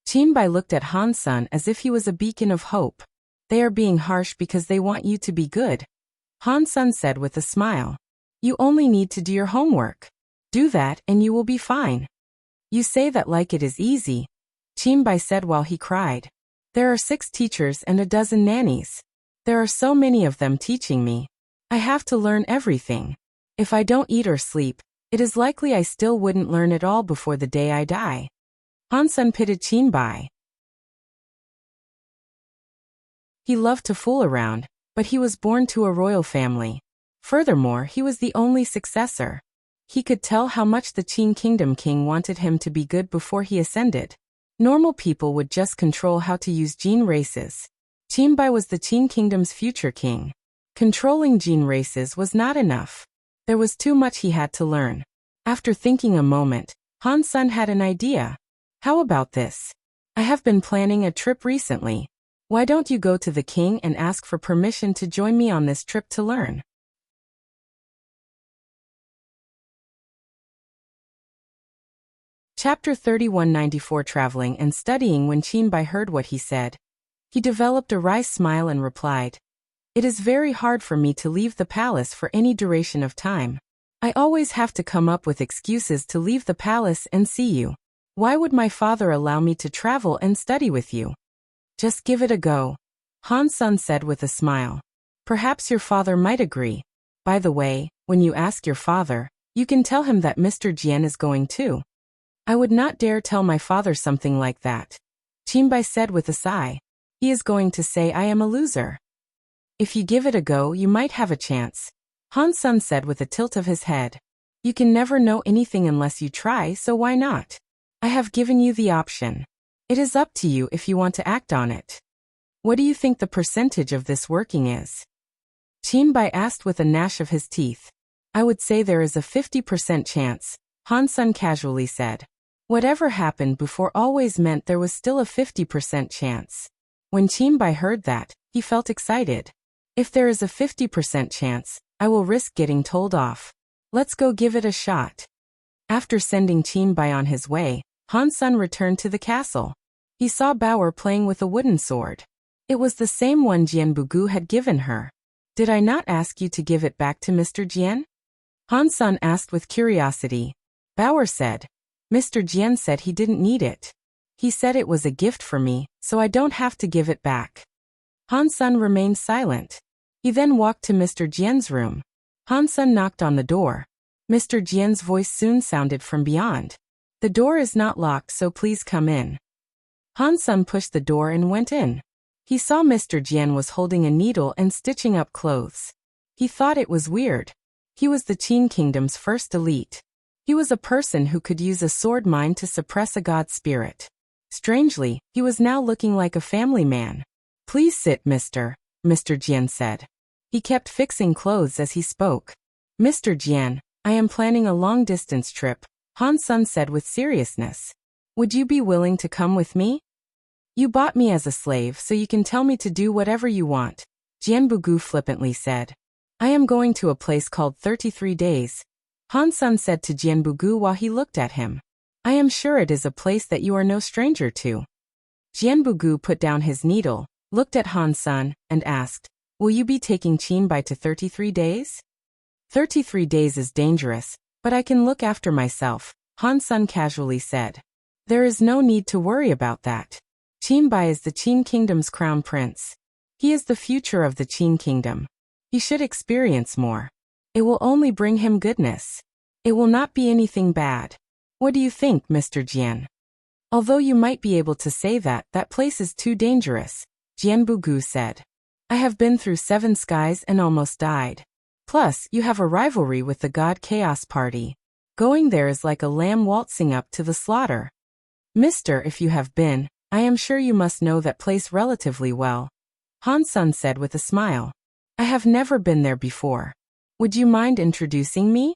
Qinbai looked at Han-sen as if he was a beacon of hope. "They are being harsh because they want you to be good," Han-sen said with a smile. "You only need to do your homework. Do that and you will be fine." "You say that like it is easy," Qinbai said while he cried. "There are 6 teachers and a dozen nannies. There are so many of them teaching me. I have to learn everything. If I don't eat or sleep, it is likely I still wouldn't learn it all before the day I die." Han-sen pitied Qinbai. He loved to fool around, but he was born to a royal family. Furthermore, he was the only successor. He could tell how much the Qin Kingdom king wanted him to be good before he ascended. Normal people would just control how to use gene races. Qinbai was the Qin Kingdom's future king. Controlling gene races was not enough. There was too much he had to learn. After thinking a moment, Han-sen had an idea. "How about this? I have been planning a trip recently. Why don't you go to the king and ask for permission to join me on this trip to learn?" Chapter 3194 Traveling and Studying. When Qinbai heard what he said, he developed a wry smile and replied, "It is very hard for me to leave the palace for any duration of time. I always have to come up with excuses to leave the palace and see you. Why would my father allow me to travel and study with you?" "Just give it a go," Han Sun said with a smile. "Perhaps your father might agree. By the way, when you ask your father, you can tell him that Mr. Jian is going too." "I would not dare tell my father something like that," Qinbai said with a sigh. "He is going to say I am a loser." "If you give it a go, you might have a chance," Han Sun said with a tilt of his head. "You can never know anything unless you try, so why not? I have given you the option. It is up to you if you want to act on it. What do you think the percentage of this working is?" Qinbai asked with a gnash of his teeth. "I would say there is a 50% chance," Han Sun casually said. Whatever happened before always meant there was still a 50% chance. When Qinbai heard that, he felt excited. "If there is a 50% chance, I will risk getting told off. Let's go give it a shot." After sending Qinbai on his way, Han Sun returned to the castle. He saw Bauer playing with a wooden sword. It was the same one Jianbugu had given her. "Did I not ask you to give it back to Mr. Jian?" Han Sun asked with curiosity. Bauer said, "Mr. Jian said he didn't need it. He said it was a gift for me, so I don't have to give it back." Han Sun remained silent. He then walked to Mr. Jian's room. Han Sun knocked on the door. Mr. Jian's voice soon sounded from beyond. "The door is not locked, so please come in." Han Sun pushed the door and went in. He saw Mr. Jian was holding a needle and stitching up clothes. He thought it was weird. He was the Qin Kingdom's first elite. He was a person who could use a sword mine to suppress a god spirit. Strangely, he was now looking like a family man. "Please sit, Mr. Jian said. He kept fixing clothes as he spoke. "Mr. Jian, I am planning a long-distance trip," Han Sun said with seriousness. "Would you be willing to come with me? You bought me as a slave, so you can tell me to do whatever you want," Jianbugu flippantly said. "I am going to a place called 33 Days," Han Sun said to Jianbugu while he looked at him. "I am sure it is a place that you are no stranger to." Jianbugu put down his needle, looked at Han Sun, and asked, "Will you be taking Qinbai to 33 Days? 33 Days is dangerous, but I can look after myself," Han Sun casually said. "There is no need to worry about that. Qinbai is the Qin Kingdom's crown prince. He is the future of the Qin Kingdom. He should experience more. It will only bring him goodness. It will not be anything bad. What do you think, Mr. Jian?" "Although you might be able to say that place is too dangerous," Jianbugu said. "I have been through 7 skies and almost died. Plus, you have a rivalry with the God Chaos Party. Going there is like a lamb waltzing up to the slaughter. Mister, if you have been, I am sure you must know that place relatively well," Han Sun said with a smile. "I have never been there before. Would you mind introducing me?"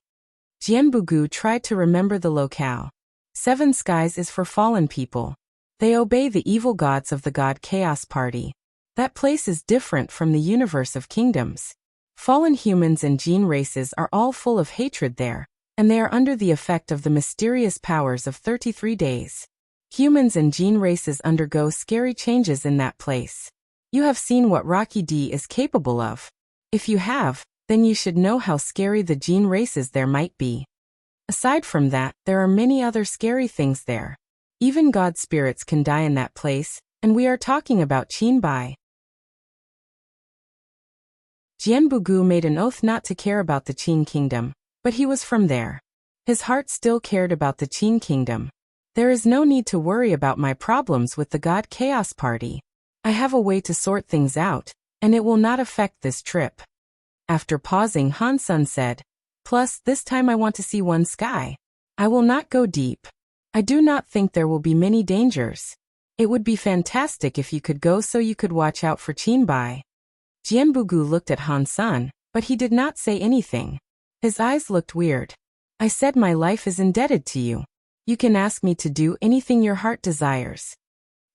Jianbugu tried to remember the locale. 7 skies is for fallen people. They obey the evil gods of the God Chaos Party. That place is different from the universe of kingdoms. Fallen humans and Jin races are all full of hatred there, and they are under the effect of the mysterious powers of 33 Days. Humans and Jin races undergo scary changes in that place. You have seen what Rocky D is capable of. If you have, then you should know how scary the Jin races there might be. Aside from that, there are many other scary things there. Even god spirits can die in that place, and we are talking about Qinbai." Jianbugu made an oath not to care about the Qin Kingdom, but he was from there. His heart still cared about the Qin Kingdom. "There is no need to worry about my problems with the God Chaos Party. I have a way to sort things out, and it will not affect this trip." After pausing, Han Sun said, "Plus, this time I want to see 1 sky. I will not go deep. I do not think there will be many dangers. It would be fantastic if you could go so you could watch out for Qinbai." Jianbugu looked at Han Sun, but he did not say anything. His eyes looked weird. "I said my life is indebted to you. You can ask me to do anything your heart desires."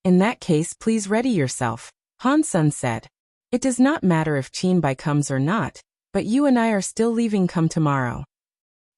"In that case, please ready yourself," Han Sun said. "It does not matter if Qinbai comes or not, but you and I are still leaving come tomorrow."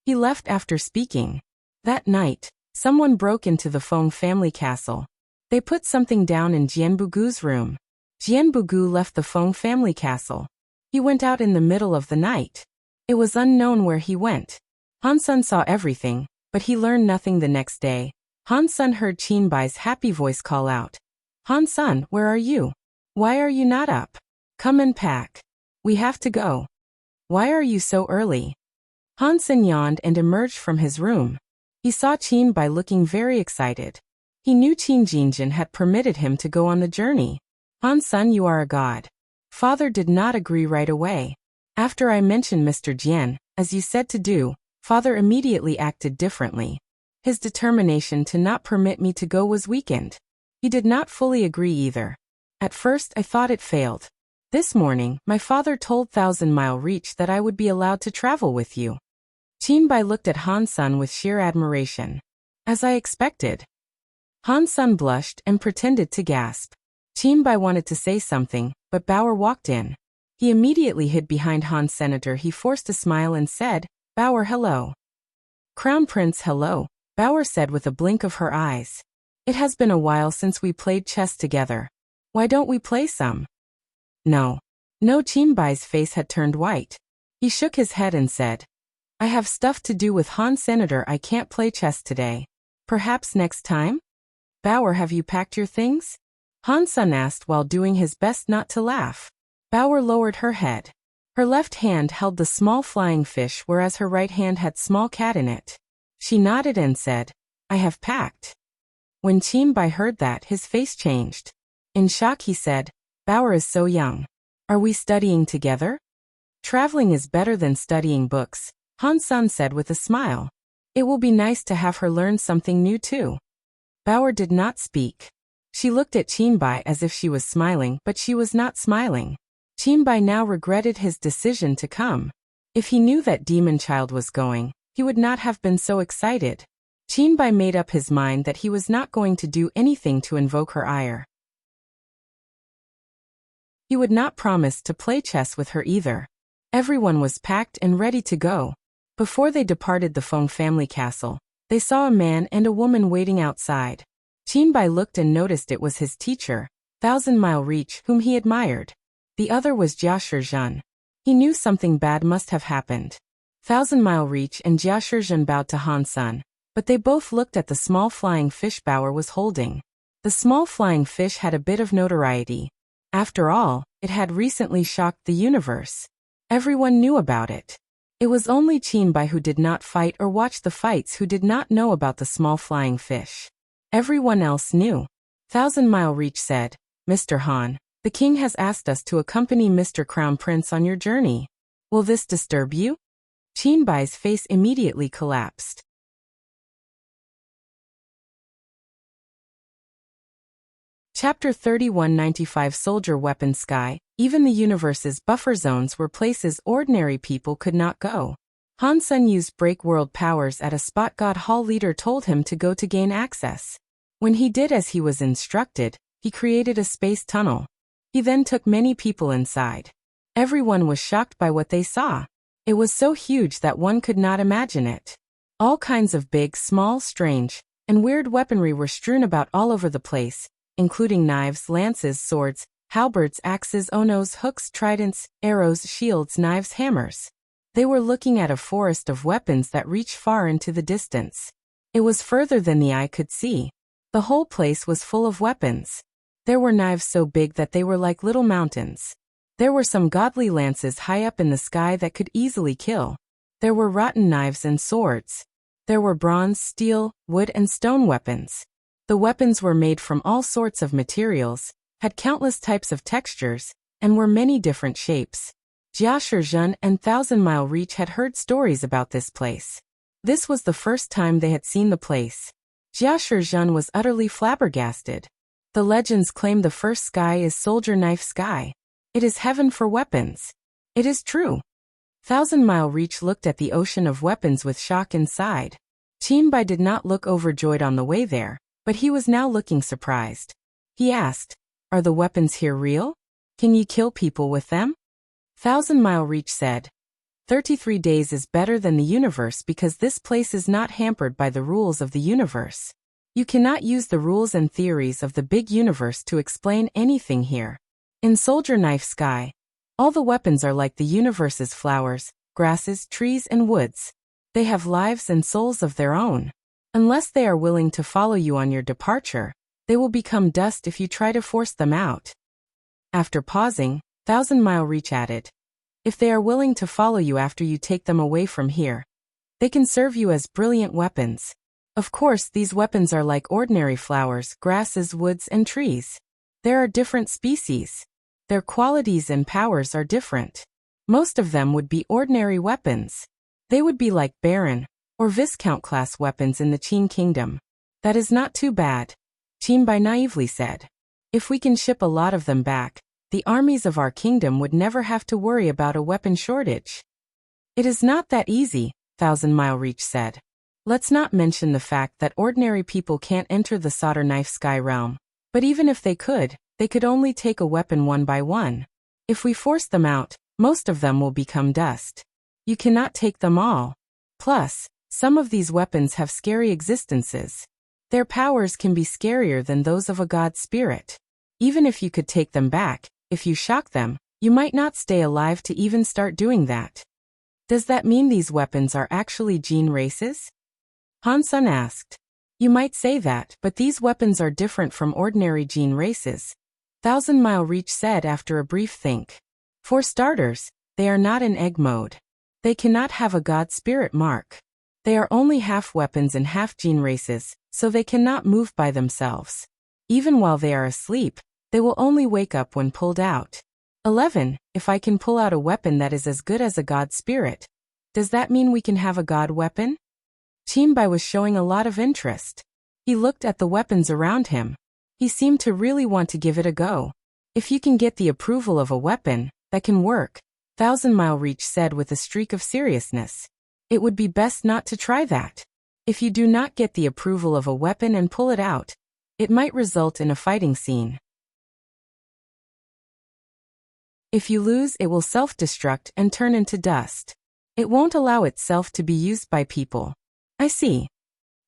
He left after speaking. That night, Someone broke into the Feng family castle. They put something down in Jianbugu's room. Jianbugu left the Feng family castle. He went out in the middle of the night. It was unknown where he went. Han Sun saw everything, but he learned nothing the next day. Han Sun heard Qin Bai's happy voice call out. Han Sun, where are you? Why are you not up? Come and pack. We have to go. Why are you so early? Han Sun yawned and emerged from his room. He saw Qin Bai looking very excited. He knew Qin Jinjin had permitted him to go on the journey. Han Sun, you are a god. Father did not agree right away. After I mentioned Mr. Jian, as you said to do, Father immediately acted differently. His determination to not permit me to go was weakened. He did not fully agree either. At first I thought it failed. This morning, my father told Thousand Mile Reach that I would be allowed to travel with you. Qin Bai looked at Han Sun with sheer admiration. As I expected. Han Sun blushed and pretended to gasp. Qin Bai wanted to say something, but Bauer walked in. He immediately hid behind Han's senator. He forced a smile and said, Bauer, hello. Crown Prince, hello, Bauer said with a blink of her eyes. It has been a while since we played chess together. Why don't we play some? No. No, Qin Bai's face had turned white. He shook his head and said, I have stuff to do with Han Senator. I can't play chess today. Perhaps next time? Bauer, have you packed your things? Han Sun asked while doing his best not to laugh. Bauer lowered her head. Her left hand held the small flying fish whereas her right hand had small cat in it. She nodded and said, I have packed. When Qin Bai heard that, his face changed. In shock he said, Bauer is so young. Are we studying together? Traveling is better than studying books, Han Sun said with a smile. It will be nice to have her learn something new too. Bauer did not speak. She looked at Qin Bai as if she was smiling, but she was not smiling. Qin Bai now regretted his decision to come. If he knew that Demon Child was going, he would not have been so excited. Qin Bai made up his mind that he was not going to do anything to invoke her ire. He would not promise to play chess with her either. Everyone was packed and ready to go. Before they departed the Feng family castle, they saw a man and a woman waiting outside. Qin Bai looked and noticed it was his teacher, Thousand Mile Reach, whom he admired. The other was Jia Shizhen. He knew something bad must have happened. Thousand Mile Reach and Jia Shizhen bowed to Han Sun, but they both looked at the small flying fish Bauer was holding. The small flying fish had a bit of notoriety. After all, it had recently shocked the universe. Everyone knew about it. It was only Qin Bai who did not fight or watch the fights who did not know about the small flying fish. Everyone else knew. Thousand Mile Reach said, Mr. Han, the king has asked us to accompany Mr. Crown Prince on your journey. Will this disturb you? Qin Bai's face immediately collapsed. Chapter 3195 Soldier Weapon Sky. Even the universe's buffer zones were places ordinary people could not go. Han Sun used break world powers at a spot God Hall leader told him to go to gain access. When he did as he was instructed, he created a space tunnel. He then took many people inside. Everyone was shocked by what they saw. It was so huge that one could not imagine it. All kinds of big, small, strange, and weird weaponry were strewn about all over the place, including knives, lances, swords, halberds, axes, onos, hooks, tridents, arrows, shields, knives, hammers. They were looking at a forest of weapons that reached far into the distance. It was further than the eye could see. The whole place was full of weapons. There were knives so big that they were like little mountains. There were some godly lances high up in the sky that could easily kill. There were rotten knives and swords. There were bronze, steel, wood, and stone weapons. The weapons were made from all sorts of materials, had countless types of textures, and were many different shapes. Jia Shizhen and Thousand Mile Reach had heard stories about this place. This was the first time they had seen the place. Jia Shizhen was utterly flabbergasted. The legends claim the first sky is Soldier Knife Sky. It is heaven for weapons. It is true. Thousand Mile Reach looked at the ocean of weapons with shock inside. Qin Bai did not look overjoyed on the way there, but he was now looking surprised. He asked, Are the weapons here real? Can you kill people with them? Thousand Mile Reach said, 33 days is better than the universe because this place is not hampered by the rules of the universe. You cannot use the rules and theories of the big universe to explain anything here. In Soldier Knife Sky, all the weapons are like the universe's flowers, grasses, trees, and woods. They have lives and souls of their own. Unless they are willing to follow you on your departure, they will become dust if you try to force them out. After pausing, Thousand Mile Reach added, if they are willing to follow you after you take them away from here, they can serve you as brilliant weapons. Of course, these weapons are like ordinary flowers, grasses, woods, and trees. There are different species. Their qualities and powers are different. Most of them would be ordinary weapons. They would be like Baron or Viscount-class weapons in the Qin Kingdom. That is not too bad, Qinbai naively said. If we can ship a lot of them back, the armies of our kingdom would never have to worry about a weapon shortage. It is not that easy, Thousand Mile Reach said. Let's not mention the fact that ordinary people can't enter the Soldier Knife Sky realm. But even if they could only take a weapon one by one. If we force them out, most of them will become dust. You cannot take them all. Plus, some of these weapons have scary existences. Their powers can be scarier than those of a god spirit. Even if you could take them back, if you shock them, you might not stay alive to even start doing that. Does that mean these weapons are actually Jin races? Han Sun asked. You might say that, but these weapons are different from ordinary Jin races, Thousand Mile Reach said after a brief think. For starters, they are not in egg mode. They cannot have a god spirit mark. They are only half weapons and half Jin races, so they cannot move by themselves. Even while they are asleep, they will only wake up when pulled out. 11. If I can pull out a weapon that is as good as a god spirit, does that mean we can have a god weapon? Qinbai was showing a lot of interest. He looked at the weapons around him. He seemed to really want to give it a go. If you can get the approval of a weapon that can work, Thousand Mile Reach said with a streak of seriousness, it would be best not to try that. If you do not get the approval of a weapon and pull it out, it might result in a fighting scene. If you lose, it will self-destruct and turn into dust. It won't allow itself to be used by people. I see.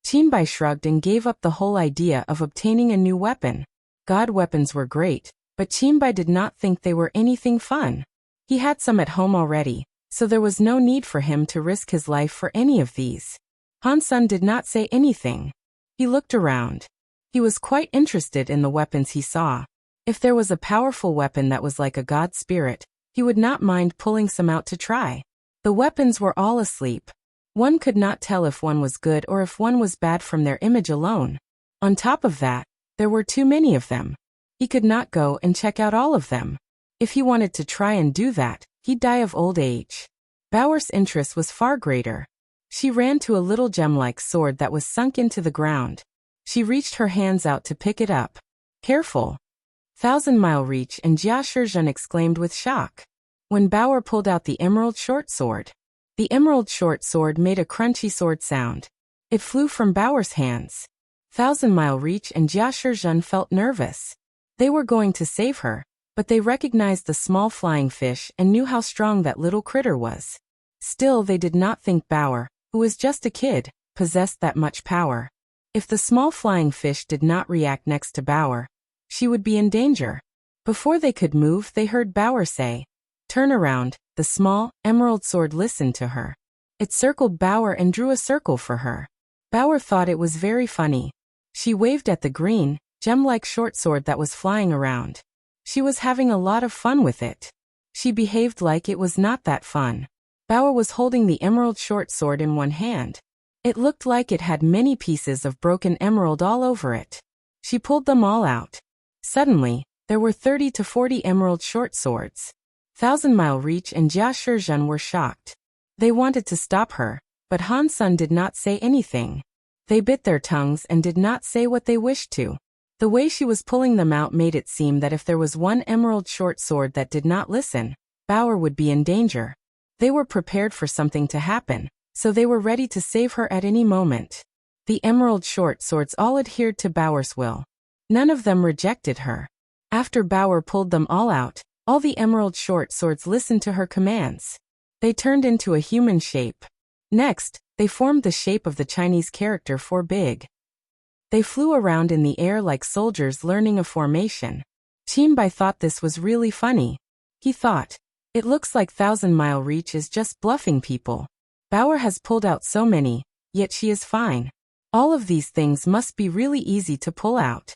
Qinbai shrugged and gave up the whole idea of obtaining a new weapon. God weapons were great, but Qinbai did not think they were anything fun. He had some at home already, so there was no need for him to risk his life for any of these. Han Sun did not say anything. He looked around. He was quite interested in the weapons he saw. If there was a powerful weapon that was like a god spirit, he would not mind pulling some out to try. The weapons were all asleep. One could not tell if one was good or if one was bad from their image alone. On top of that, there were too many of them. He could not go and check out all of them. If he wanted to try and do that, he'd die of old age. Baoer's interest was far greater. She ran to a little gem-like sword that was sunk into the ground. She reached her hands out to pick it up. Careful! Thousand Mile Reach and Jia Shizhen exclaimed with shock. When Baoer pulled out the emerald short sword, the emerald short sword made a crunchy sword sound. It flew from Baoer's hands. Thousand Mile Reach and Jia Shizhen felt nervous. They were going to save her, but they recognized the small flying fish and knew how strong that little critter was. Still, they did not think Baoer, who was just a kid, possessed that much power. If the small flying fish did not react next to Baoer, she would be in danger. Before they could move, they heard Baoer say, "Turn around." The small, emerald sword listened to her. It circled Baoer and drew a circle for her. Baoer thought it was very funny. She waved at the green, gem-like short sword that was flying around. She was having a lot of fun with it. She behaved like it was not that fun. Baoer was holding the emerald short sword in one hand. It looked like it had many pieces of broken emerald all over it. She pulled them all out. Suddenly, there were 30 to 40 emerald short swords. Thousand Mile Reach and Jia Shizhen were shocked. They wanted to stop her, but Han Sun did not say anything. They bit their tongues and did not say what they wished to. The way she was pulling them out made it seem that if there was one emerald short sword that did not listen, Baoer would be in danger. They were prepared for something to happen, so they were ready to save her at any moment. The emerald short swords all adhered to Baoer's will. None of them rejected her. After Baoer pulled them all out, all the emerald short swords listened to her commands. They turned into a human shape. Next, they formed the shape of the Chinese character for big. They flew around in the air like soldiers learning a formation. Qinbai thought this was really funny. He thought, it looks like Thousand Mile Reach is just bluffing people. Bauer has pulled out so many, yet she is fine. All of these things must be really easy to pull out.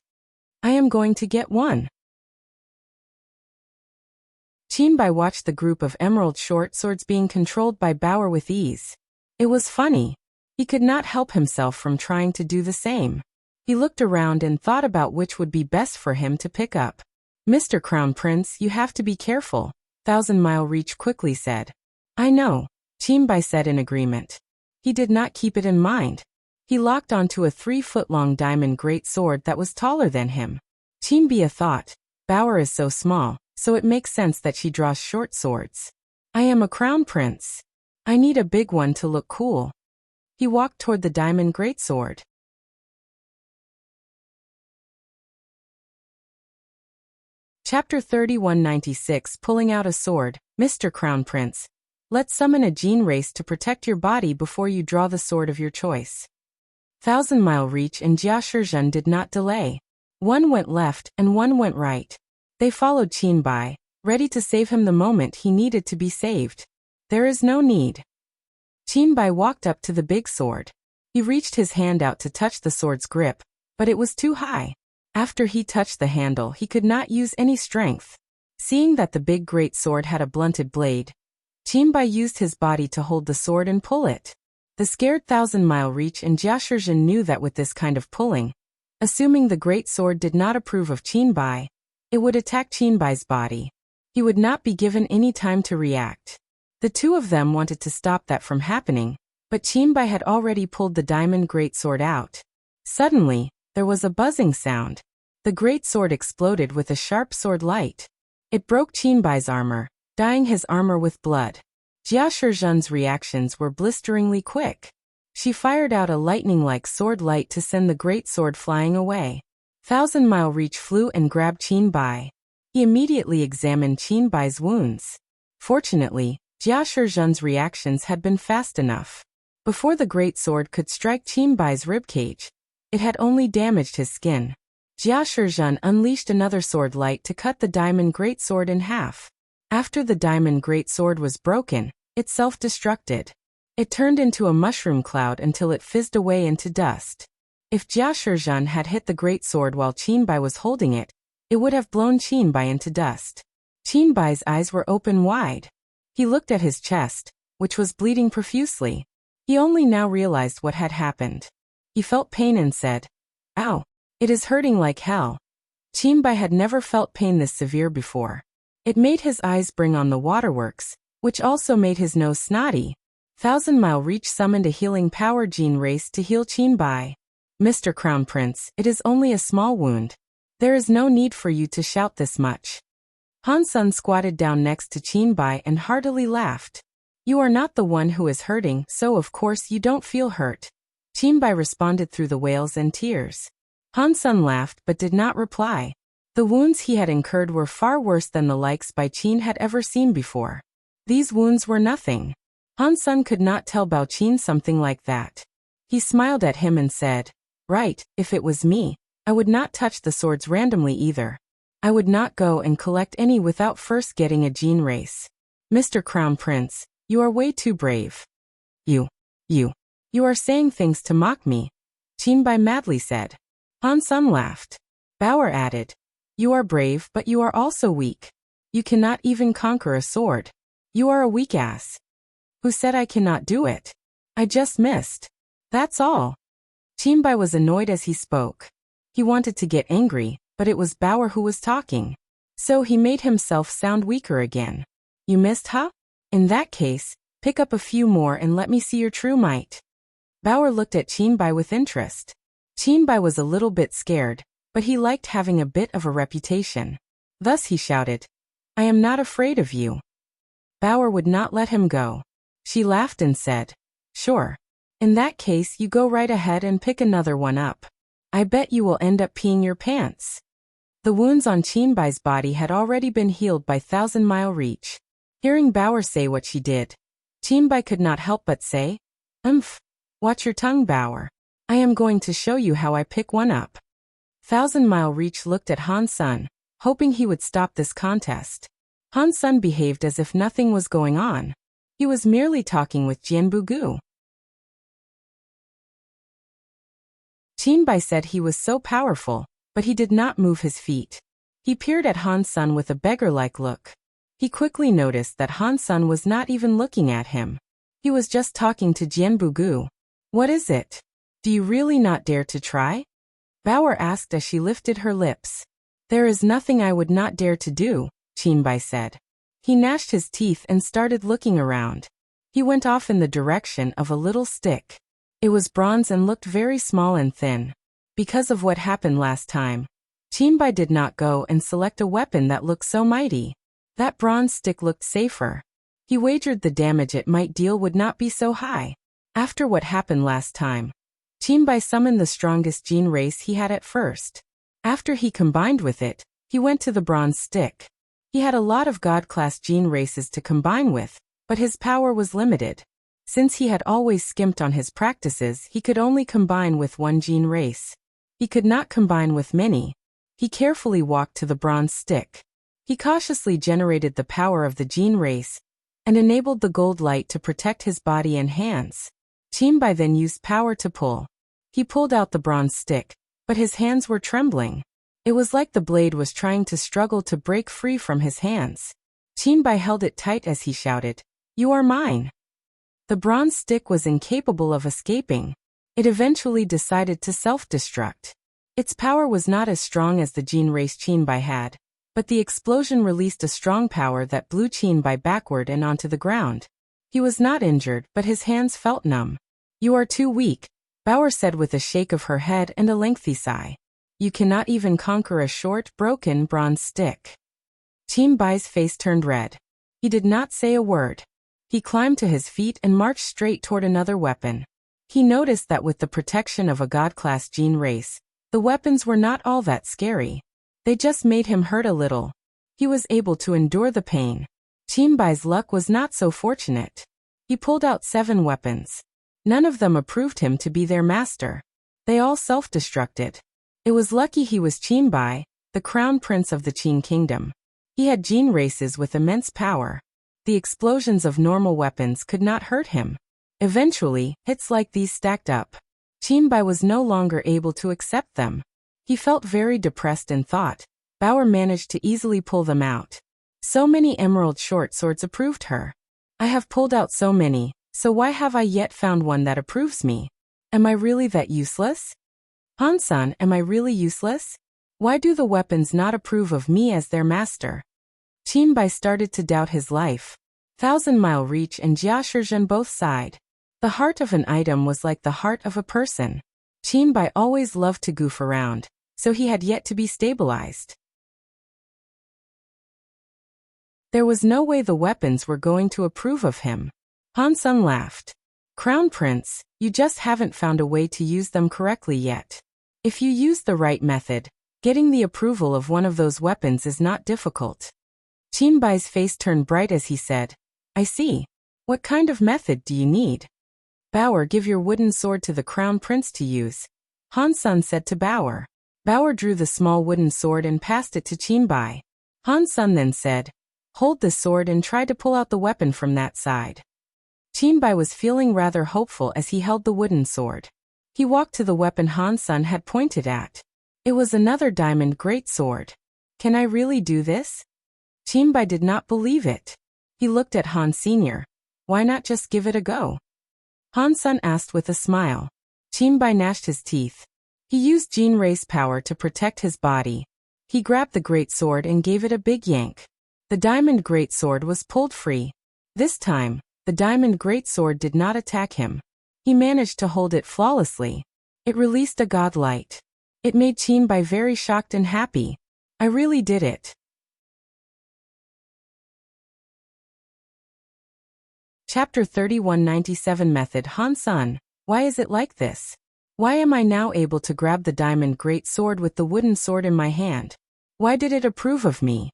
I am going to get one. Qinbai watched the group of emerald short swords being controlled by Bauer with ease. It was funny. He could not help himself from trying to do the same. He looked around and thought about which would be best for him to pick up. Mr. Crown Prince, you have to be careful, Thousand Mile Reach quickly said. I know, Qinbai said in agreement. He did not keep it in mind. He locked onto a 3-foot-long diamond great sword that was taller than him. Qinbai thought, Bauer is so small, so it makes sense that she draws short swords. I am a crown prince. I need a big one to look cool. He walked toward the diamond greatsword. Chapter 3196 Pulling out a sword, Mr. Crown Prince. Let's summon a gene race to protect your body before you draw the sword of your choice. Thousand Mile Reach and Jia Shizhen did not delay. One went left and one went right. They followed Qinbai, ready to save him the moment he needed to be saved. There is no need. Qinbai walked up to the big sword. He reached his hand out to touch the sword's grip, but it was too high. After he touched the handle, he could not use any strength. Seeing that the big great sword had a blunted blade, Qinbai used his body to hold the sword and pull it. The scared Thousand Mile Reach and Jia Shizhen knew that with this kind of pulling, assuming the great sword did not approve of Qinbai, it would attack Qinbai's body. He would not be given any time to react. The two of them wanted to stop that from happening, but Qinbai had already pulled the diamond greatsword out. Suddenly, there was a buzzing sound. The great sword exploded with a sharp sword light. It broke Qinbai's armor, dyeing his armor with blood. Jia Shizhen's reactions were blisteringly quick. She fired out a lightning-like sword light to send the great sword flying away. Thousand Mile Reach flew and grabbed Qinbai. He immediately examined Qinbai's wounds. Fortunately, Jia Shizhen's reactions had been fast enough. Before the great sword could strike Qinbai's ribcage, it had only damaged his skin. Jia Shizhen unleashed another sword light to cut the diamond greatsword in half. After the diamond greatsword was broken, it self-destructed. It turned into a mushroom cloud until it fizzed away into dust. If Jia Shizhen had hit the greatsword while Qinbai was holding it, it would have blown Qinbai into dust. Qinbai's eyes were open wide. He looked at his chest, which was bleeding profusely. He only now realized what had happened. He felt pain and said, "Ow, it is hurting like hell." Qinbai had never felt pain this severe before. It made his eyes bring on the waterworks, which also made his nose snotty. Thousand Mile Reach summoned a healing power gene race to heal Qinbai. Mr. Crown Prince, it is only a small wound. There is no need for you to shout this much. Han Sun squatted down next to Qinbai and heartily laughed. You are not the one who is hurting, so of course you don't feel hurt. Qinbai responded through the wails and tears. Han Sun laughed but did not reply. The wounds he had incurred were far worse than the likes Bai Qin had ever seen before. These wounds were nothing. Han Sun could not tell Bao Qin something like that. He smiled at him and said, "Right, if it was me, I would not touch the swords randomly either. I would not go and collect any without first getting a gene race. Mr. Crown Prince, you are way too brave." You are saying things to mock me," Qinbai madly said. Han Sun laughed. Bauer added, "You are brave but you are also weak. You cannot even conquer a sword. You are a weak ass." "Who said I cannot do it? I just missed. That's all." Qinbai was annoyed as he spoke. He wanted to get angry, but it was Bauer who was talking. So he made himself sound weaker again. "You missed, huh? In that case, pick up a few more and let me see your true might." Bauer looked at Qinbai with interest. Qinbai was a little bit scared, but he liked having a bit of a reputation. Thus he shouted, "I am not afraid of you." Bauer would not let him go. She laughed and said, "Sure. In that case you go right ahead and pick another one up. I bet you will end up peeing your pants." The wounds on Qinbai's body had already been healed by Thousand Mile Reach. Hearing Bauer say what she did, Bai could not help but say, watch your tongue, Bauer. I am going to show you how I pick one up. Thousand Mile Reach looked at Han Sun, hoping he would stop this contest. Han Sun behaved as if nothing was going on. He was merely talking with Jianbu Gu. Bai said he was so powerful, but he did not move his feet. He peered at Han Sun with a beggar-like look. He quickly noticed that Han Sun was not even looking at him. He was just talking to Jianbu Gu. What is it? Do you really not dare to try? Bauer asked as she lifted her lips. There is nothing I would not dare to do, Bai said. He gnashed his teeth and started looking around. He went off in the direction of a little stick. It was bronze and looked very small and thin. Because of what happened last time, Bai did not go and select a weapon that looked so mighty. That bronze stick looked safer. He wagered the damage it might deal would not be so high. After what happened last time, Bai summoned the strongest gene race he had at first. After he combined with it, he went to the bronze stick. He had a lot of God-class gene races to combine with, but his power was limited. Since he had always skimped on his practices, he could only combine with one gene race. He could not combine with many. He carefully walked to the bronze stick. He cautiously generated the power of the gene race and enabled the gold light to protect his body and hands. Bai then used power to pull. He pulled out the bronze stick, but his hands were trembling. It was like the blade was trying to struggle to break free from his hands. Bai held it tight as he shouted, "You are mine." The bronze stick was incapable of escaping. It decided to self-destruct. Its power was not as strong as the gene race Bai had, but the explosion released a strong power that blew Bai backward and onto the ground. He was not injured, but his hands felt numb. "You are too weak," Bauer said with a shake of her head and a lengthy sigh. "You cannot even conquer a short, broken bronze stick." Bai's face turned red. He did not say a word. He climbed to his feet and marched straight toward another weapon. He noticed that with the protection of a God-class gene race, the weapons were not all that scary. They just made him hurt a little. He was able to endure the pain. Bai's luck was not so fortunate. He pulled out 7 weapons. None of them approved him to be their master. They all self-destructed. It was lucky he was Bai, the crown prince of the Qin kingdom. He had gene races with immense power. The explosions of normal weapons could not hurt him. Eventually, hits like these stacked up. Bai was no longer able to accept them. He felt very depressed and thought, Bauer managed to easily pull them out. So many emerald short swords approved her. I have pulled out so many, so why have I yet found one that approves me? Am I really that useless? Han-san, am I really useless? Why do the weapons not approve of me as their master? Bai started to doubt his life. Thousand Mile Reach and Jia Shizhen both sighed. The heart of an item was like the heart of a person. Bai always loved to goof around, so he had yet to be stabilized. There was no way the weapons were going to approve of him. Han Sun laughed. Crown Prince, you just haven't found a way to use them correctly yet. If you use the right method, getting the approval of one of those weapons is not difficult. Bai's face turned bright as he said, I see. What kind of method do you need? Bauer, give your wooden sword to the Crown Prince to use. Han Sun said to Bauer. Bauer drew the small wooden sword and passed it to Bai. Han Sun then said, hold the sword and try to pull out the weapon from that side. Bai was feeling rather hopeful as he held the wooden sword. He walked to the weapon Han Sun had pointed at. It was another diamond great sword. Can I really do this? Bai did not believe it. He looked at Han Sr. Why not just give it a go? Han Sun asked with a smile. Bai gnashed his teeth. He used gene race power to protect his body. He grabbed the great sword and gave it a big yank. The diamond great sword was pulled free. This time, the diamond great sword did not attack him. He managed to hold it flawlessly. It released a god light. It made Bai very shocked and happy. I really did it. Chapter 3197 Method Han Sun, why is it like this? Why am I now able to grab the diamond great sword with the wooden sword in my hand? Why did it approve of me?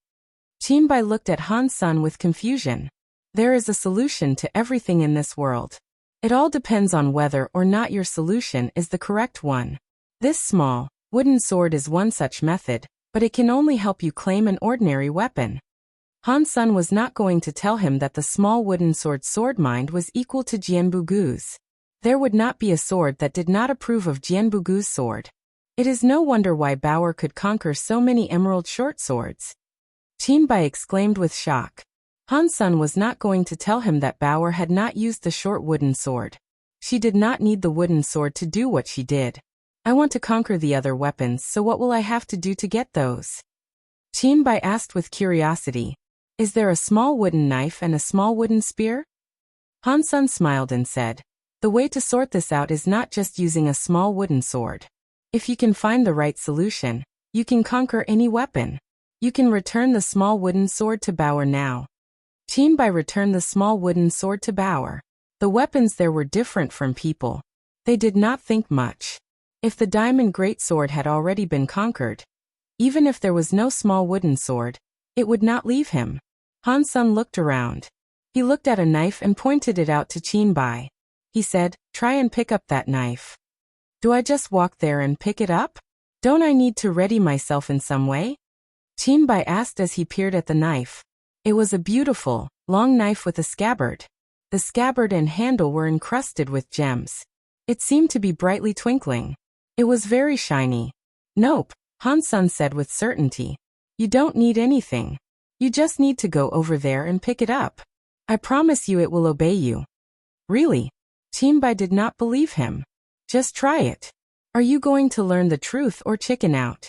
Bai looked at Han Sun with confusion. There is a solution to everything in this world. It all depends on whether or not your solution is the correct one. This small, wooden sword is one such method, but it can only help you claim an ordinary weapon. Han Sen was not going to tell him that the small wooden sword's sword mind was equal to Jianbugu's. There would not be a sword that did not approve of Jianbugu's sword. It is no wonder why Bauer could conquer so many emerald short swords. Qin Bai exclaimed with shock. Han Sen was not going to tell him that Bauer had not used the short wooden sword. She did not need the wooden sword to do what she did. I want to conquer the other weapons, so what will I have to do to get those? Qin Bai asked with curiosity. Is there a small wooden knife and a small wooden spear? Han Sen smiled and said, the way to sort this out is not just using a small wooden sword. If you can find the right solution, you can conquer any weapon. You can return the small wooden sword to Bauer now. Qin Bai returned the small wooden sword to Bauer. The weapons there were different from people. They did not think much. If the diamond greatsword had already been conquered, even if there was no small wooden sword, it would not leave him. Han Sen looked around. He looked at a knife and pointed it out to Qin Bai. He said, try and pick up that knife. Do I just walk there and pick it up? Don't I need to ready myself in some way? Qin Bai asked as he peered at the knife. It was a beautiful, long knife with a scabbard. The scabbard and handle were encrusted with gems. It seemed to be brightly twinkling. It was very shiny. Nope, Han Sen said with certainty. You don't need anything. You just need to go over there and pick it up. I promise you it will obey you. Really? Qin Bai did not believe him. Just try it. Are you going to learn the truth or chicken out?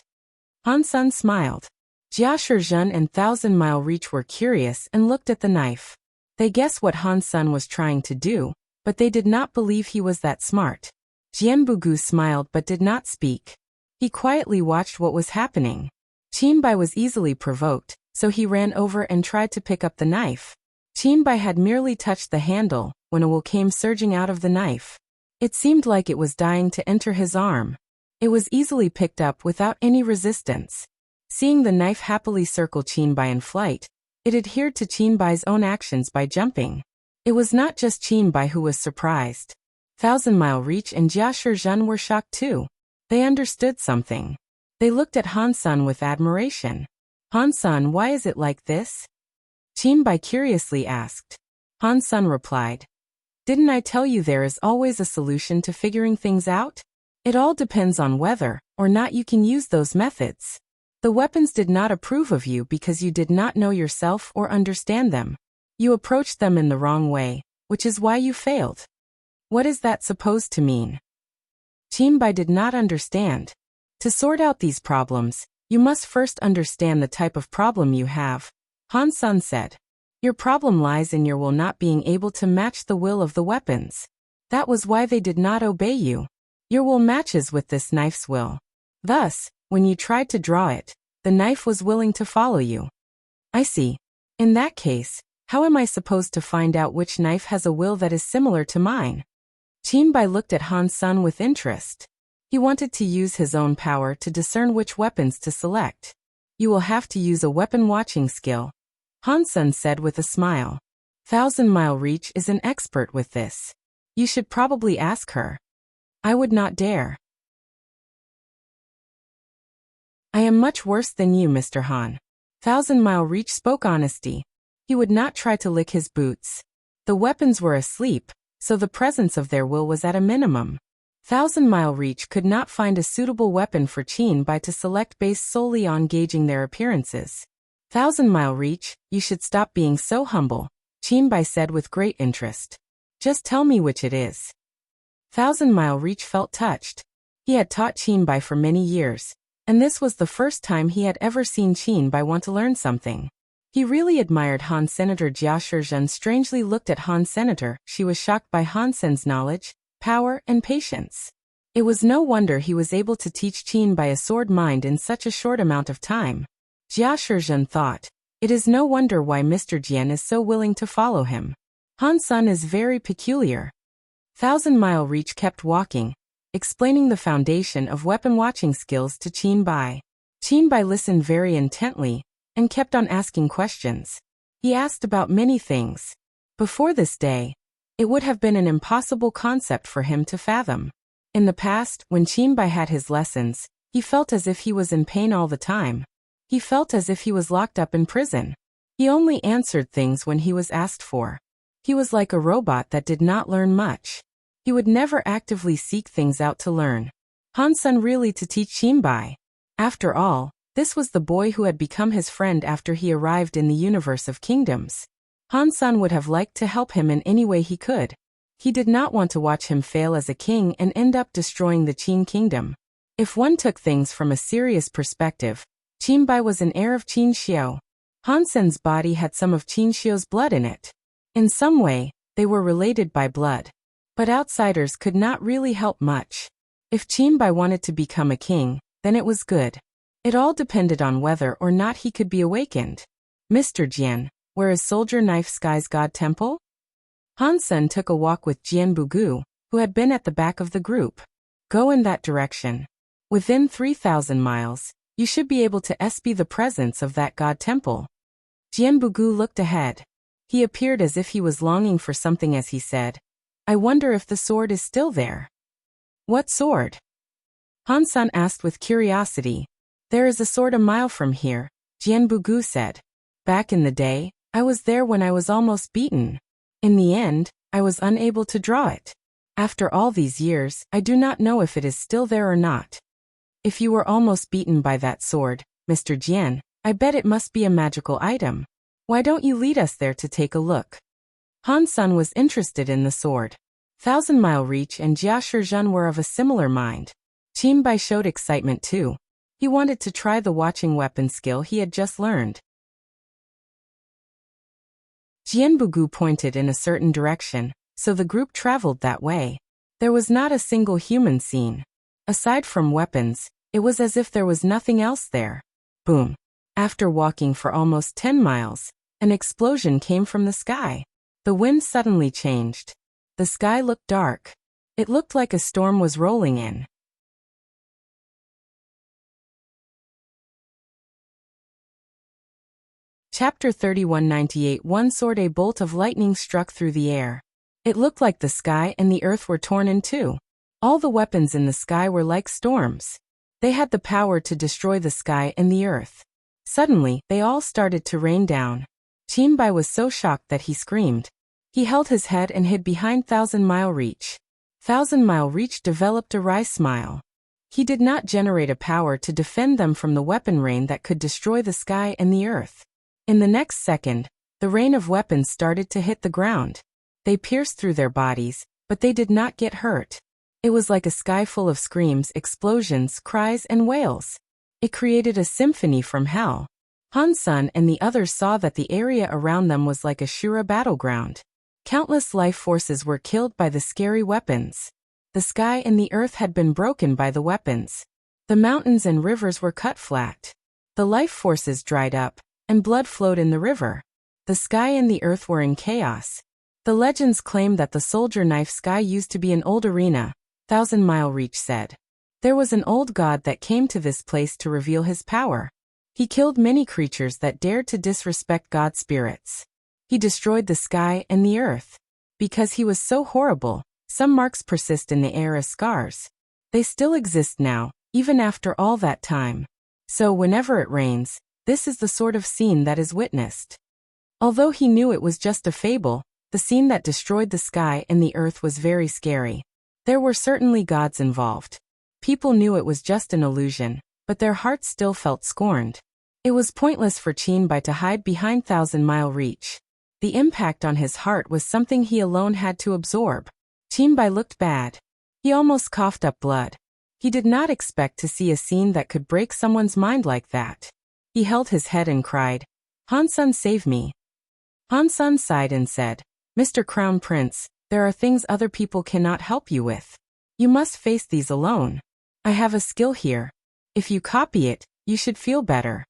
Han Sen smiled. Jia Shizhen and Thousand Mile Reach were curious and looked at the knife. They guessed what Han Sen was trying to do, but they did not believe he was that smart. Jianbugu smiled but did not speak. He quietly watched what was happening. Qin Bai was easily provoked, so he ran over and tried to pick up the knife. Qin Bai had merely touched the handle when a will came surging out of the knife. It seemed like it was dying to enter his arm. It was easily picked up without any resistance. Seeing the knife happily circle Qin Bai in flight, it adhered to Qin Bai's own actions by jumping. It was not just Qin Bai who was surprised. Thousand Mile Reach and Jia Shizhen were shocked too. They understood something. They looked at Han Sen with admiration. Han Sen, why is it like this? Qin Bai curiously asked. Han Sen replied. Didn't I tell you there is always a solution to figuring things out? It all depends on whether or not you can use those methods. The weapons did not approve of you because you did not know yourself or understand them. You approached them in the wrong way, which is why you failed. What is that supposed to mean? Qin Bai did not understand. To sort out these problems, you must first understand the type of problem you have. Han Sen said. Your problem lies in your will not being able to match the will of the weapons. That was why they did not obey you. Your will matches with this knife's will. Thus, when you tried to draw it, the knife was willing to follow you. I see. In that case, how am I supposed to find out which knife has a will that is similar to mine? Qin Bai looked at Han Sen with interest. He wanted to use his own power to discern which weapons to select. You will have to use a weapon watching skill, Han Sen said with a smile. Thousand Mile Reach is an expert with this. You should probably ask her. I would not dare. I am much worse than you, Mr. Han. Thousand Mile Reach spoke honesty. He would not try to lick his boots. The weapons were asleep, so the presence of their will was at a minimum. Thousand Mile Reach could not find a suitable weapon for Qin Bai to select based solely on gauging their appearances. Thousand Mile Reach, you should stop being so humble, Qin Bai said with great interest. Just tell me which it is. Thousand Mile Reach felt touched. He had taught Qin Bai for many years, and this was the first time he had ever seen Qin Bai want to learn something. He really admired Han Senator. Jia Shizhen strangely looked at Han Senator. She was shocked by Han Sen's knowledge, power, and patience. It was no wonder he was able to teach Qin Bai a sword mind in such a short amount of time. Jia Shizhen thought, it is no wonder why Mr. Jian is so willing to follow him. Han Sen is very peculiar. Thousand Mile Reach kept walking, explaining the foundation of weapon watching skills to Qin Bai. Qin Bai listened very intently, and kept on asking questions. He asked about many things. Before this day, it would have been an impossible concept for him to fathom. In the past, when Qinbai had his lessons, he felt as if he was in pain all the time. He felt as if he was locked up in prison. He only answered things when he was asked for. He was like a robot that did not learn much. He would never actively seek things out to learn. Han Sen really to teach Qinbai. After all, this was the boy who had become his friend after he arrived in the universe of kingdoms. Han Sen would have liked to help him in any way he could. He did not want to watch him fail as a king and end up destroying the Qin kingdom. If one took things from a serious perspective, Qinbai was an heir of Qin Xiao. Han Sen's body had some of Qin Xiao's blood in it. In some way, they were related by blood. But outsiders could not really help much. If Qinbai wanted to become a king, then it was good. It all depended on whether or not he could be awakened. Mr. Jian, where is Soldier Knife Sky's God Temple? Han Sen took a walk with Jian Bugu, who had been at the back of the group. Go in that direction. Within 3,000 miles, you should be able to see the presence of that God Temple. Jian Bugu looked ahead. He appeared as if he was longing for something as he said, I wonder if the sword is still there. What sword? Han Sen asked with curiosity. There is a sword a mile from here, Jian Bugu said. Back in the day, I was there when I was almost beaten. In the end, I was unable to draw it. After all these years, I do not know if it is still there or not. If you were almost beaten by that sword, Mr. Jian, I bet it must be a magical item. Why don't you lead us there to take a look? Han Sen was interested in the sword. 1,000 Mile Reach and Jia Shizhen were of a similar mind. Qinbai showed excitement too. He wanted to try the watching weapon skill he had just learned. Jian Bugu pointed in a certain direction, so the group traveled that way. There was not a single human seen. Aside from weapons, it was as if there was nothing else there. Boom. After walking for almost 10 miles, an explosion came from the sky. The wind suddenly changed. The sky looked dark. It looked like a storm was rolling in. Chapter 3198 One sword, a bolt of lightning struck through the air. It looked like the sky and the earth were torn in two. All the weapons in the sky were like storms. They had the power to destroy the sky and the earth. Suddenly, they all started to rain down. Qinbai was so shocked that he screamed. He held his head and hid behind 1,000 Mile Reach. 1,000 Mile Reach developed a wry smile. He did not generate a power to defend them from the weapon rain that could destroy the sky and the earth. In the next second, the rain of weapons started to hit the ground. They pierced through their bodies, but they did not get hurt. It was like a sky full of screams, explosions, cries, and wails. It created a symphony from hell. Han Sen and the others saw that the area around them was like a Shura battleground. Countless life forces were killed by the scary weapons. The sky and the earth had been broken by the weapons. The mountains and rivers were cut flat. The life forces dried up, and blood flowed in the river. The sky and the earth were in chaos. The legends claim that the Soldier Knife Sky used to be an old arena, 1,000 Mile Reach said. There was an old god that came to this place to reveal his power. He killed many creatures that dared to disrespect God spirits. He destroyed the sky and the earth. Because he was so horrible, some marks persist in the air as scars. They still exist now, even after all that time. So whenever it rains, this is the sort of scene that is witnessed. Although he knew it was just a fable, the scene that destroyed the sky and the earth was very scary. There were certainly gods involved. People knew it was just an illusion, but their hearts still felt scorned. It was pointless for Qinbai to hide behind 1,000 Mile Reach. The impact on his heart was something he alone had to absorb. Qinbai looked bad. He almost coughed up blood. He did not expect to see a scene that could break someone's mind like that. He held his head and cried, Han Sen, save me. Han Sen sighed and said, Mr. Crown Prince, there are things other people cannot help you with. You must face these alone. I have a skill here. If you copy it, you should feel better.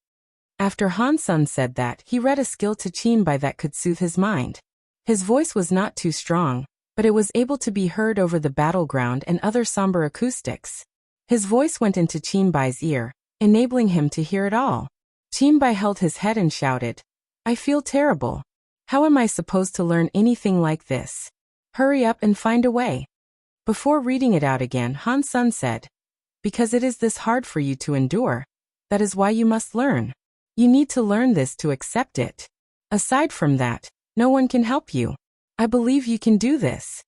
After Han Sen said that, he read a skill to Qinbai that could soothe his mind. His voice was not too strong, but it was able to be heard over the battleground and other somber acoustics. His voice went into Qinbai's ear, enabling him to hear it all. Qinbai held his head and shouted, I feel terrible. How am I supposed to learn anything like this? Hurry up and find a way. Before reading it out again, Han Sun said, because it is this hard for you to endure. That is why you must learn. You need to learn this to accept it. Aside from that, no one can help you. I believe you can do this.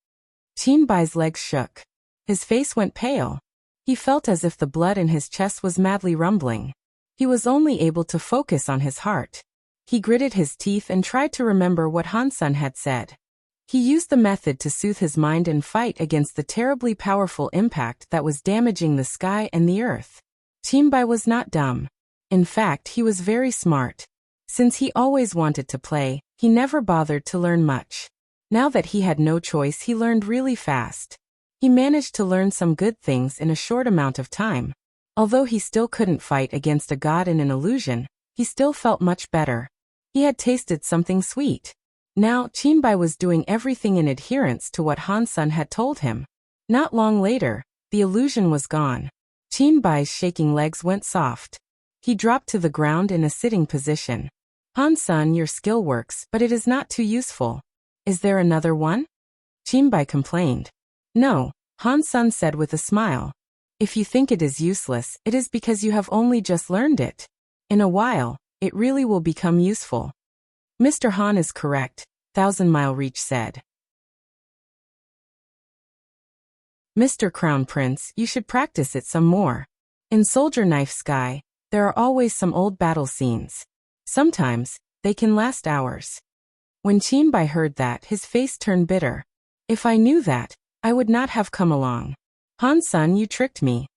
Qin Bai's legs shook. His face went pale. He felt as if the blood in his chest was madly rumbling. He was only able to focus on his heart. He gritted his teeth and tried to remember what Han Sun had said. He used the method to soothe his mind and fight against the terribly powerful impact that was damaging the sky and the earth. Qin Bai was not dumb. In fact, he was very smart. Since he always wanted to play, he never bothered to learn much. Now that he had no choice, he learned really fast. He managed to learn some good things in a short amount of time. Although he still couldn't fight against a god in an illusion, he still felt much better. He had tasted something sweet. Now, Qin Bai was doing everything in adherence to what Han Sun had told him. Not long later, the illusion was gone. Qin Bai's shaking legs went soft. He dropped to the ground in a sitting position. Han Sun, your skill works, but it is not too useful. Is there another one? Qin Bai complained. No, Han Sun said with a smile. If you think it is useless, it is because you have only just learned it. In a while, it really will become useful. Mr. Han is correct, Thousand Mile Reach said. Mr. Crown Prince, you should practice it some more. In Soldier Knife Sky, there are always some old battle scenes. Sometimes, they can last hours. When Qin Bai heard that, his face turned bitter. If I knew that, I would not have come along. Han Sun, you tricked me.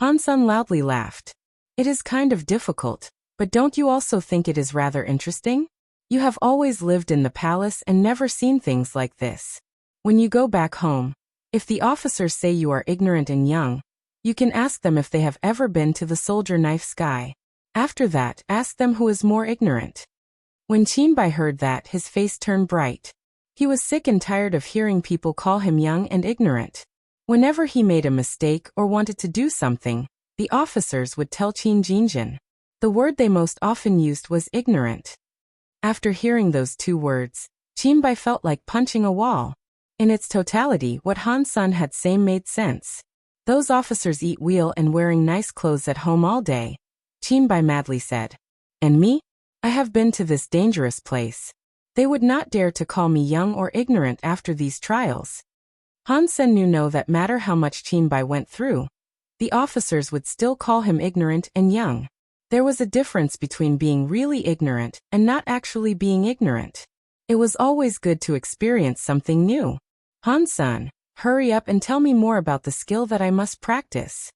Han Sun loudly laughed. It is kind of difficult, but don't you also think it is rather interesting? You have always lived in the palace and never seen things like this. When you go back home, if the officers say you are ignorant and young, you can ask them if they have ever been to the Soldier Knife Sky. After that, ask them who is more ignorant. When Qin Bai heard that, his face turned bright. He was sick and tired of hearing people call him young and ignorant. Whenever he made a mistake or wanted to do something, the officers would tell Qin Jinjin. The word they most often used was ignorant. After hearing those two words, Qin Bai felt like punching a wall. In its totality, what Han Sun had said made sense. Those officers eat well and wearing nice clothes at home all day. Qin Bai madly said. And me? I have been to this dangerous place. They would not dare to call me young or ignorant after these trials. Han Sen knew that matter how much Qin Bai went through, the officers would still call him ignorant and young. There was a difference between being really ignorant and not actually being ignorant. It was always good to experience something new. Han Sun, hurry up and tell me more about the skill that I must practice.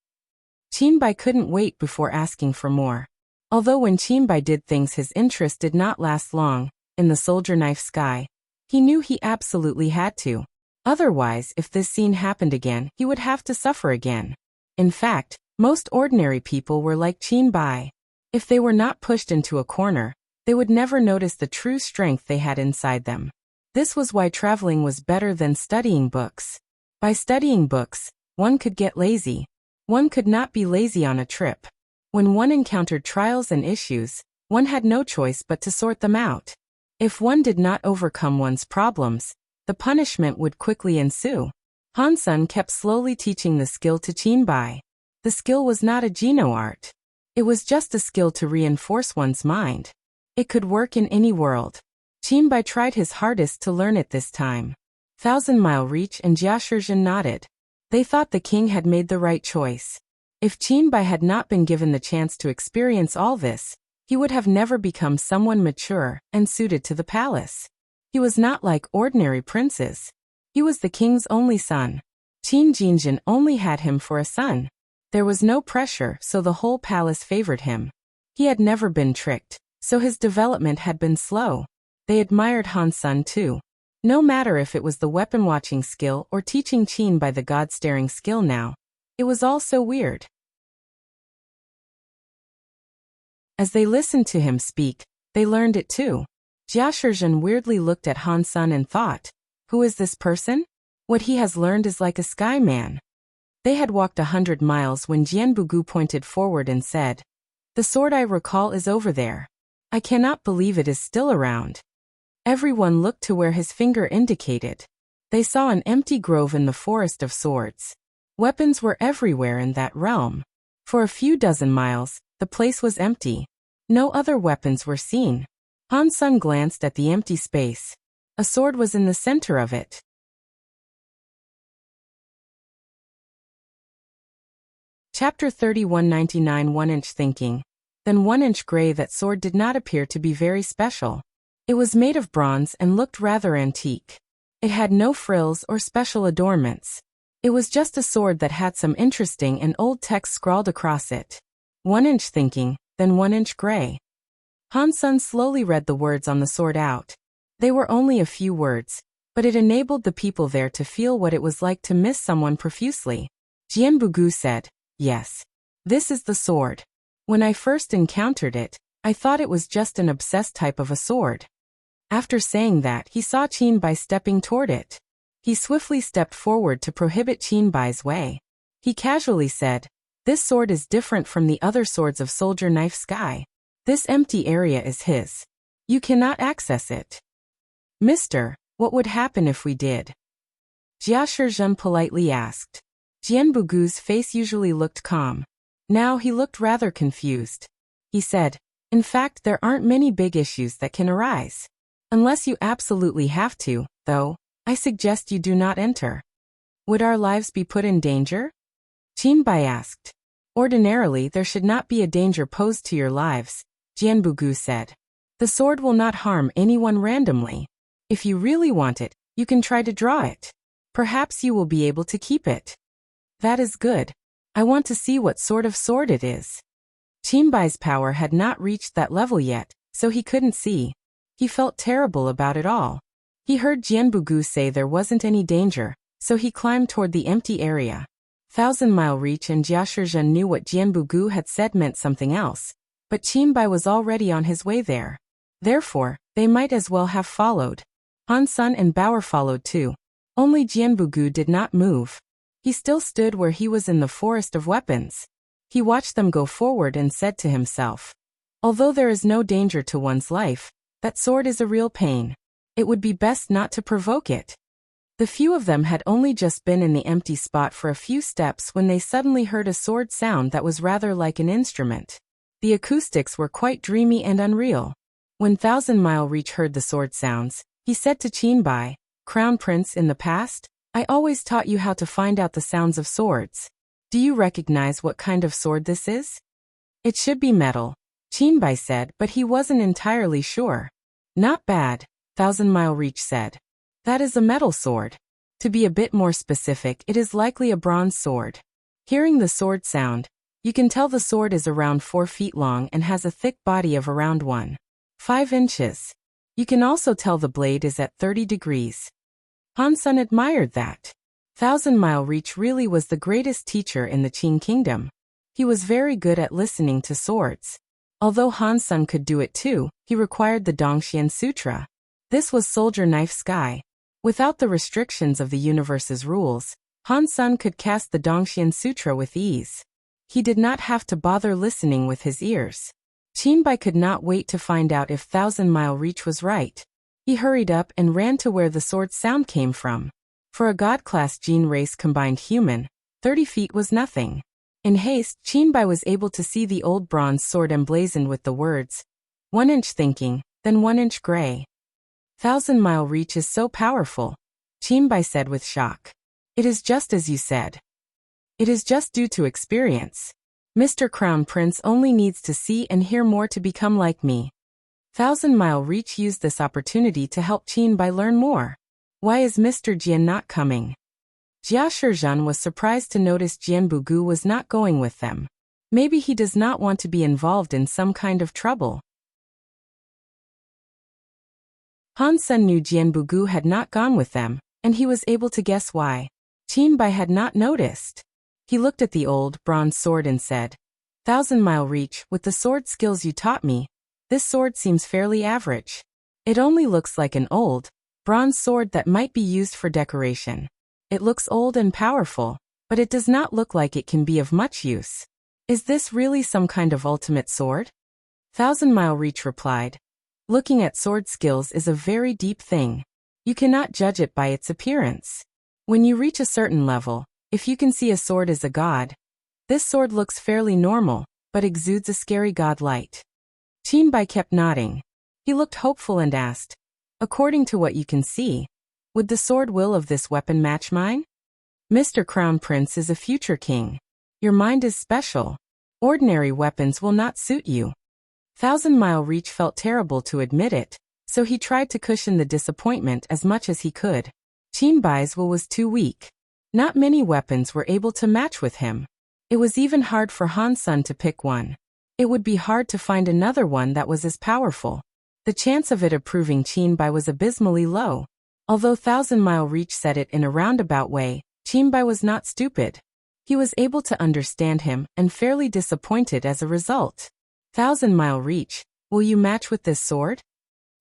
Qin Bai couldn't wait before asking for more. Although when Qin Bai did things his interest did not last long, in the Soldier Knife Sky, he knew he absolutely had to. Otherwise, if this scene happened again, he would have to suffer again. In fact, most ordinary people were like Qin Bai. If they were not pushed into a corner, they would never notice the true strength they had inside them. This was why traveling was better than studying books. By studying books, one could get lazy. One could not be lazy on a trip. When one encountered trials and issues, one had no choice but to sort them out. If one did not overcome one's problems, the punishment would quickly ensue. Han Sun kept slowly teaching the skill to Qin Bai. The skill was not a Geno art. It was just a skill to reinforce one's mind. It could work in any world. Qin Bai tried his hardest to learn it this time. Thousand Mile Reach and Jia Shizhen nodded. They thought the king had made the right choice. If Qin Bai had not been given the chance to experience all this, he would have never become someone mature and suited to the palace. He was not like ordinary princes. He was the king's only son. Qin Jinjin only had him for a son. There was no pressure, so the whole palace favored him. He had never been tricked, so his development had been slow. They admired Han Sun too. No matter if it was the weapon-watching skill or teaching Qin Bai the god-staring skill now. It was all so weird. As they listened to him speak, they learned it too. Jia Shizhen weirdly looked at Han Sun and thought, who is this person? What he has learned is like a sky man. They had walked 100 miles when Jian Bugu pointed forward and said, the sword I recall is over there. I cannot believe it is still around. Everyone looked to where his finger indicated. They saw an empty grove in the forest of swords. Weapons were everywhere in that realm. For a few dozen miles, the place was empty. No other weapons were seen. Han Sen glanced at the empty space. A sword was in the center of it. Chapter 3199 1-inch thinking. Then 1-inch gray. That sword did not appear to be very special. It was made of bronze and looked rather antique. It had no frills or special adornments. It was just a sword that had some interesting and old text scrawled across it. 1-inch thinking, then 1-inch gray. Han Sen slowly read the words on the sword out. They were only a few words, but it enabled the people there to feel what it was like to miss someone profusely. Jian Bugu said, "Yes. This is the sword. When I first encountered it, I thought it was just an obsessed type of a sword." After saying that, he saw Qin Bai stepping toward it. He swiftly stepped forward to prohibit Qin Bai's way. He casually said, "This sword is different from the other swords of Soldier Knife Sky. This empty area is his. You cannot access it." "Mister, what would happen if we did?" Jia Shizhen politely asked. Jian Bugu's face usually looked calm. Now he looked rather confused. He said, "In fact, there aren't many big issues that can arise. Unless you absolutely have to, though, I suggest you do not enter." "Would our lives be put in danger?" Qin Bai asked. "Ordinarily there should not be a danger posed to your lives," Jian Bugu said. "The sword will not harm anyone randomly. If you really want it, you can try to draw it. Perhaps you will be able to keep it." "That is good. I want to see what sort of sword it is." Qin Bai's power had not reached that level yet, so he couldn't see. He felt terrible about it all. He heard Jian Bugu say there wasn't any danger, so he climbed toward the empty area. 1,000-mile reach and Jia Shizhen knew what Jian Bugu had said meant something else, but Qin Bai was already on his way there. Therefore, they might as well have followed. Han Sen and Bauer followed too. Only Jian Bugu did not move. He still stood where he was in the forest of weapons. He watched them go forward and said to himself, "Although there is no danger to one's life, that sword is a real pain. It would be best not to provoke it." The few of them had only just been in the empty spot for a few steps when they suddenly heard a sword sound that was rather like an instrument. The acoustics were quite dreamy and unreal. When 1,000-mile reach heard the sword sounds, he said to Qin Bai, "Crown Prince, in the past, I always taught you how to find out the sounds of swords. Do you recognize what kind of sword this is?" "It should be metal," Qin Bai said, but he wasn't entirely sure. "Not bad," 1,000-mile reach said. "That is a metal sword. To be a bit more specific, it is likely a bronze sword." Hearing the sword sound, you can tell the sword is around 4 feet long and has a thick body of around 1.5 inches. You can also tell the blade is at 30 degrees. Han Sen admired that. 1,000-mile reach really was the greatest teacher in the Qin kingdom. He was very good at listening to swords. Although Han Sen could do it too, he required the Dongxian Sutra. This was Soldier Knife Sky. Without the restrictions of the universe's rules, Han Sen could cast the Dongxian Sutra with ease. He did not have to bother listening with his ears. Qin Bai could not wait to find out if 1,000-mile reach was right. He hurried up and ran to where the sword's sound came from. For a god-class gene race combined human, 30 feet was nothing. In haste, Qin Bai was able to see the old bronze sword emblazoned with the words, 1-inch thinking, then 1-inch gray. 1,000-mile reach is so powerful, Qin Bai said with shock. "It is just as you said. It is just due to experience. Mr. Crown Prince only needs to see and hear more to become like me." 1,000-mile reach used this opportunity to help Qin Bai learn more. "Why is Mr. Jian not coming?" Jia Shizhen was surprised to notice Jian Bugu was not going with them. Maybe he does not want to be involved in some kind of trouble. Han Sen knew Jian Bugu had not gone with them, and he was able to guess why. Qin Bai had not noticed. He looked at the old, bronze sword and said, 1,000-mile reach, with the sword skills you taught me, this sword seems fairly average. It only looks like an old, bronze sword that might be used for decoration. It looks old and powerful, but it does not look like it can be of much use. Is this really some kind of ultimate sword? 1,000-mile reach replied. Looking at sword skills is a very deep thing. You cannot judge it by its appearance. When you reach a certain level, if you can see a sword as a god, this sword looks fairly normal, but exudes a scary god light. Qinbai kept nodding. He looked hopeful and asked, according to what you can see, would the sword will of this weapon match mine? Mr. Crown Prince is a future king. Your mind is special. Ordinary weapons will not suit you. Thousand Mile Reach felt terrible to admit it, so he tried to cushion the disappointment as much as he could. Qinbai's will was too weak. Not many weapons were able to match with him. It was even hard for Han Sun to pick one. It would be hard to find another one that was as powerful. The chance of it approving Qinbai was abysmally low. Although Thousand Mile Reach said it in a roundabout way, Qinbai was not stupid. He was able to understand him and fairly disappointed as a result. Thousand Mile Reach, will you match with this sword?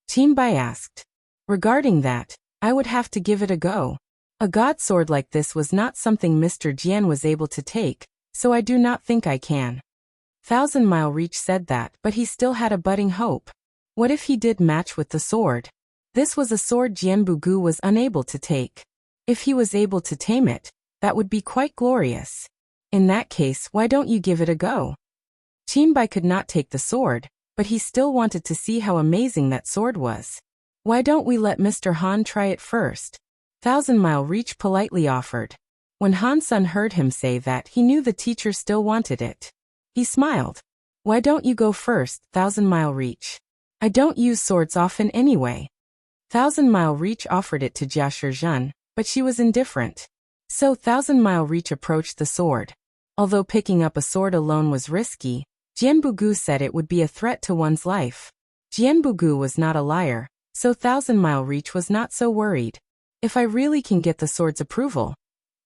Qinbai asked. Regarding that, I would have to give it a go. A god sword like this was not something Mr. Jian was able to take, so I do not think I can. Thousand Mile Reach said that, but he still had a budding hope. What if he did match with the sword? This was a sword Jianbugu was unable to take. If he was able to tame it, that would be quite glorious. In that case, why don't you give it a go? Qinbai could not take the sword, but he still wanted to see how amazing that sword was. Why don't we let Mr. Han try it first? Thousand Mile Reach politely offered. When Han Sun heard him say that, he knew the teacher still wanted it. He smiled. Why don't you go first, Thousand Mile Reach? I don't use swords often anyway. Thousand Mile Reach offered it to Jia Shizhen, but she was indifferent. So Thousand Mile Reach approached the sword. Although picking up a sword alone was risky, Jianbugu said it would be a threat to one's life. Jianbugu was not a liar, so Thousand Mile Reach was not so worried. If I really can get the sword's approval.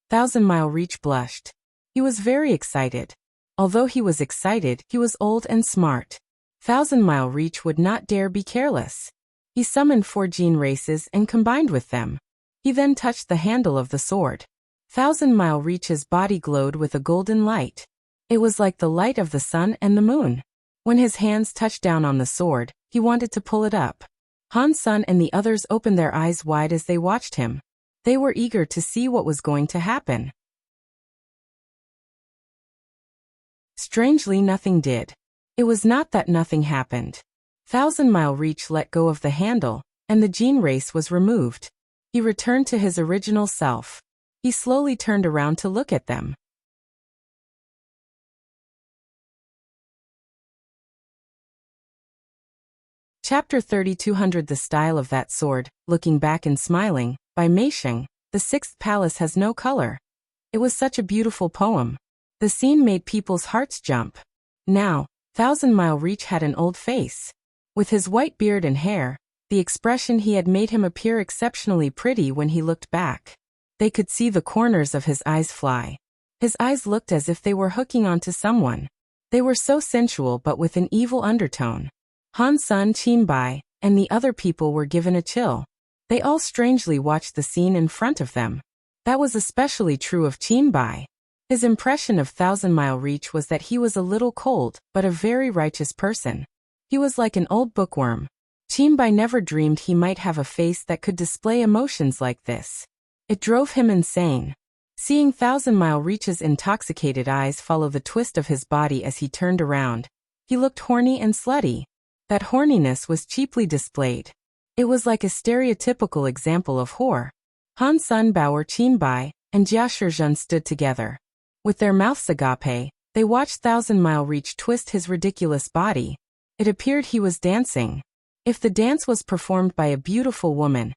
Thousand Mile Reach blushed. He was very excited. Although he was excited, he was old and smart. Thousand Mile Reach would not dare be careless. He summoned 4 gene races and combined with them. He then touched the handle of the sword. Thousand Mile Reach's body glowed with a golden light. It was like the light of the sun and the moon. When his hands touched down on the sword, he wanted to pull it up. Han Sun and the others opened their eyes wide as they watched him. They were eager to see what was going to happen. Strangely, nothing did. It was not that nothing happened. Thousand Mile Reach let go of the handle, and the gene race was removed. He returned to his original self. He slowly turned around to look at them. Chapter 3200 The Style of That Sword, Looking Back and Smiling, by Meisheng. The Sixth Palace Has No Color. It was such a beautiful poem. The scene made people's hearts jump. Now, Thousand Mile Reach had an old face. With his white beard and hair, the expression he had made him appear exceptionally pretty when he looked back. They could see the corners of his eyes fly. His eyes looked as if they were hooking onto someone. They were so sensual but with an evil undertone. Han Sun, Qinbai, and the other people were given a chill. They all strangely watched the scene in front of them. That was especially true of Qinbai. His impression of Thousand Mile Reach was that he was a little cold, but a very righteous person. He was like an old bookworm. Qinbai never dreamed he might have a face that could display emotions like this. It drove him insane. Seeing Thousand Mile Reach's intoxicated eyes follow the twist of his body as he turned around, he looked horny and slutty. That horniness was cheaply displayed. It was like a stereotypical example of whore. Han Sun, Bauer, Qinbai, and Jia Shizhen stood together. With their mouths agape, they watched Thousand Mile Reach twist his ridiculous body. It appeared he was dancing. If the dance was performed by a beautiful woman,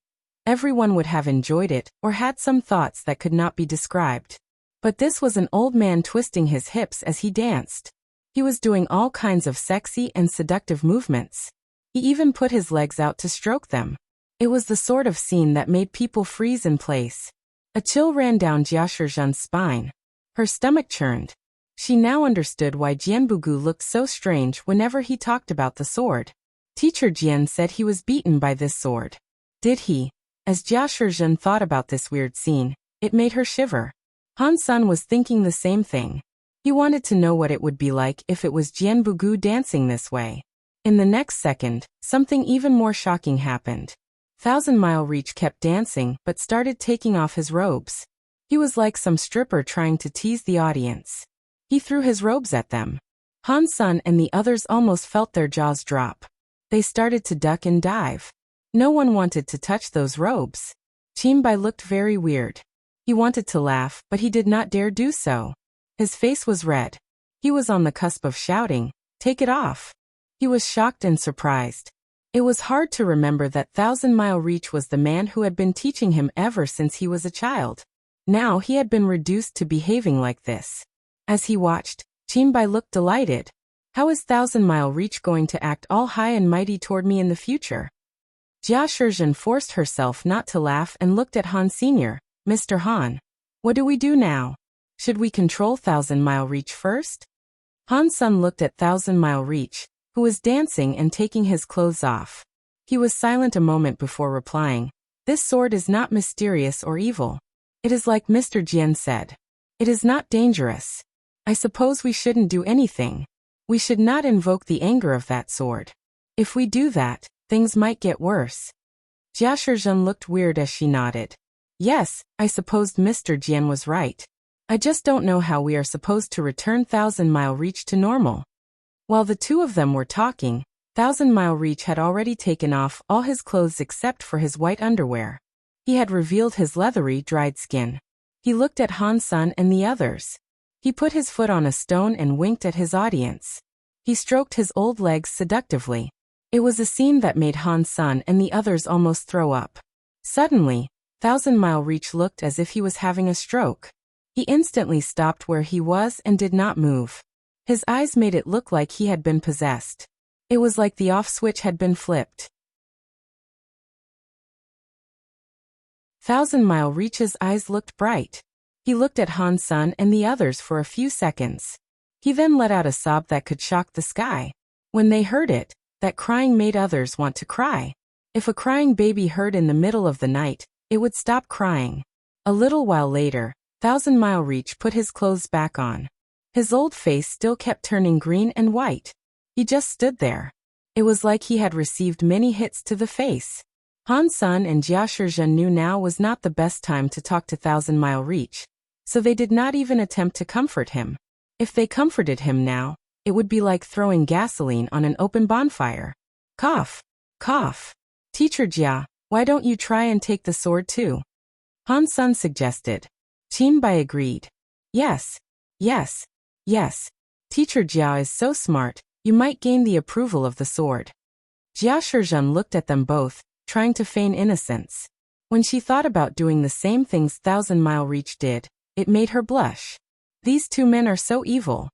everyone would have enjoyed it or had some thoughts that could not be described. But this was an old man twisting his hips as he danced. He was doing all kinds of sexy and seductive movements. He even put his legs out to stroke them. It was the sort of scene that made people freeze in place. A chill ran down Jia Shizhen's spine. Her stomach churned. She now understood why Jianbugu looked so strange whenever he talked about the sword. Teacher Jian said he was beaten by this sword. Did he? As Jia Shizhen thought about this weird scene, it made her shiver. Han Sun was thinking the same thing. He wanted to know what it would be like if it was Jianbugu dancing this way. In the next second, something even more shocking happened. Thousand Mile Reach kept dancing but started taking off his robes. He was like some stripper trying to tease the audience. He threw his robes at them. Han Sun and the others almost felt their jaws drop. They started to duck and dive. No one wanted to touch those robes. Bai looked very weird. He wanted to laugh, but he did not dare do so. His face was red. He was on the cusp of shouting, "Take it off!" He was shocked and surprised. It was hard to remember that Thousand Mile Reach was the man who had been teaching him ever since he was a child. Now he had been reduced to behaving like this. As he watched, Bai looked delighted. How is Thousand Mile Reach going to act all high and mighty toward me in the future? Jia Shizhen forced herself not to laugh and looked at Han Sr. "Mr. Han, what do we do now? Should we control Thousand Mile Reach first?" Han Sun looked at Thousand Mile Reach, who was dancing and taking his clothes off. He was silent a moment before replying, "This sword is not mysterious or evil. It is like Mr. Jian said. It is not dangerous. I suppose we shouldn't do anything. We should not invoke the anger of that sword. If we do that, things might get worse." Jia Shizhen looked weird as she nodded. "Yes, I supposed Mr. Jian was right. I just don't know how we are supposed to return Thousand Mile Reach to normal." While the two of them were talking, Thousand Mile Reach had already taken off all his clothes except for his white underwear. He had revealed his leathery, dried skin. He looked at Han Sun and the others. He put his foot on a stone and winked at his audience. He stroked his old legs seductively. It was a scene that made Han Sun and the others almost throw up. Suddenly, Thousand Mile Reach looked as if he was having a stroke. He instantly stopped where he was and did not move. His eyes made it look like he had been possessed. It was like the off switch had been flipped. Thousand Mile Reach's eyes looked bright. He looked at Han Sun and the others for a few seconds. He then let out a sob that could shock the sky. When they heard it, that crying made others want to cry. If a crying baby heard in the middle of the night, it would stop crying. A little while later, Thousand Mile Reach put his clothes back on. His old face still kept turning green and white. He just stood there. It was like he had received many hits to the face. Han Sun and Jia Shizhen knew now was not the best time to talk to Thousand Mile Reach, so they did not even attempt to comfort him. If they comforted him now, it would be like throwing gasoline on an open bonfire. Cough. Cough. "Teacher Jia, why don't you try and take the sword too?" Han Sun suggested. Bai agreed. Yes. Yes. Yes. Teacher Jia is so smart, you might gain the approval of the sword. Jia Shizhen looked at them both, trying to feign innocence. When she thought about doing the same things Thousand Mile Reach did, it made her blush. These two men are so evil.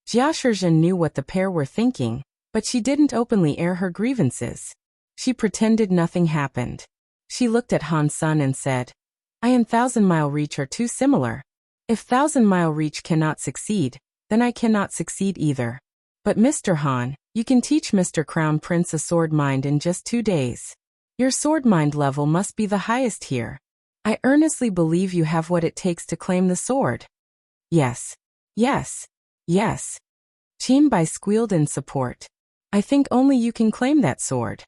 Jia Shizhen knew what the pair were thinking, but she didn't openly air her grievances. She pretended nothing happened. She looked at Han Sun and said, "I and Thousand Mile Reach are too similar. If Thousand Mile Reach cannot succeed, then I cannot succeed either. But Mr. Han, you can teach Mr. Crown Prince a sword mind in just 2 days. Your sword mind level must be the highest here. I earnestly believe you have what it takes to claim the sword." Yes. Yes. Yes. Bai squealed in support. "I think only you can claim that sword."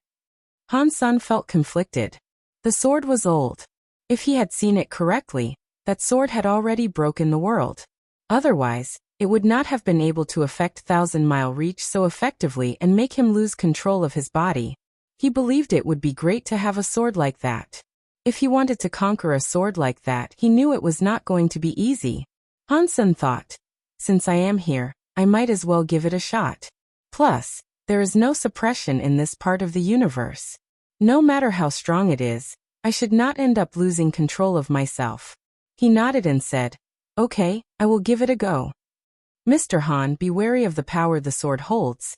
Han Sun felt conflicted. The sword was old. If he had seen it correctly, that sword had already broken the world. Otherwise, it would not have been able to affect Thousand Mile Reach so effectively and make him lose control of his body. He believed it would be great to have a sword like that. If he wanted to conquer a sword like that, he knew it was not going to be easy. Han Sun thought, "Since I am here, I might as well give it a shot. Plus, there is no suppression in this part of the universe. No matter how strong it is, I should not end up losing control of myself." He nodded and said, "Okay, I will give it a go." "Mr. Han, be wary of the power the sword holds,"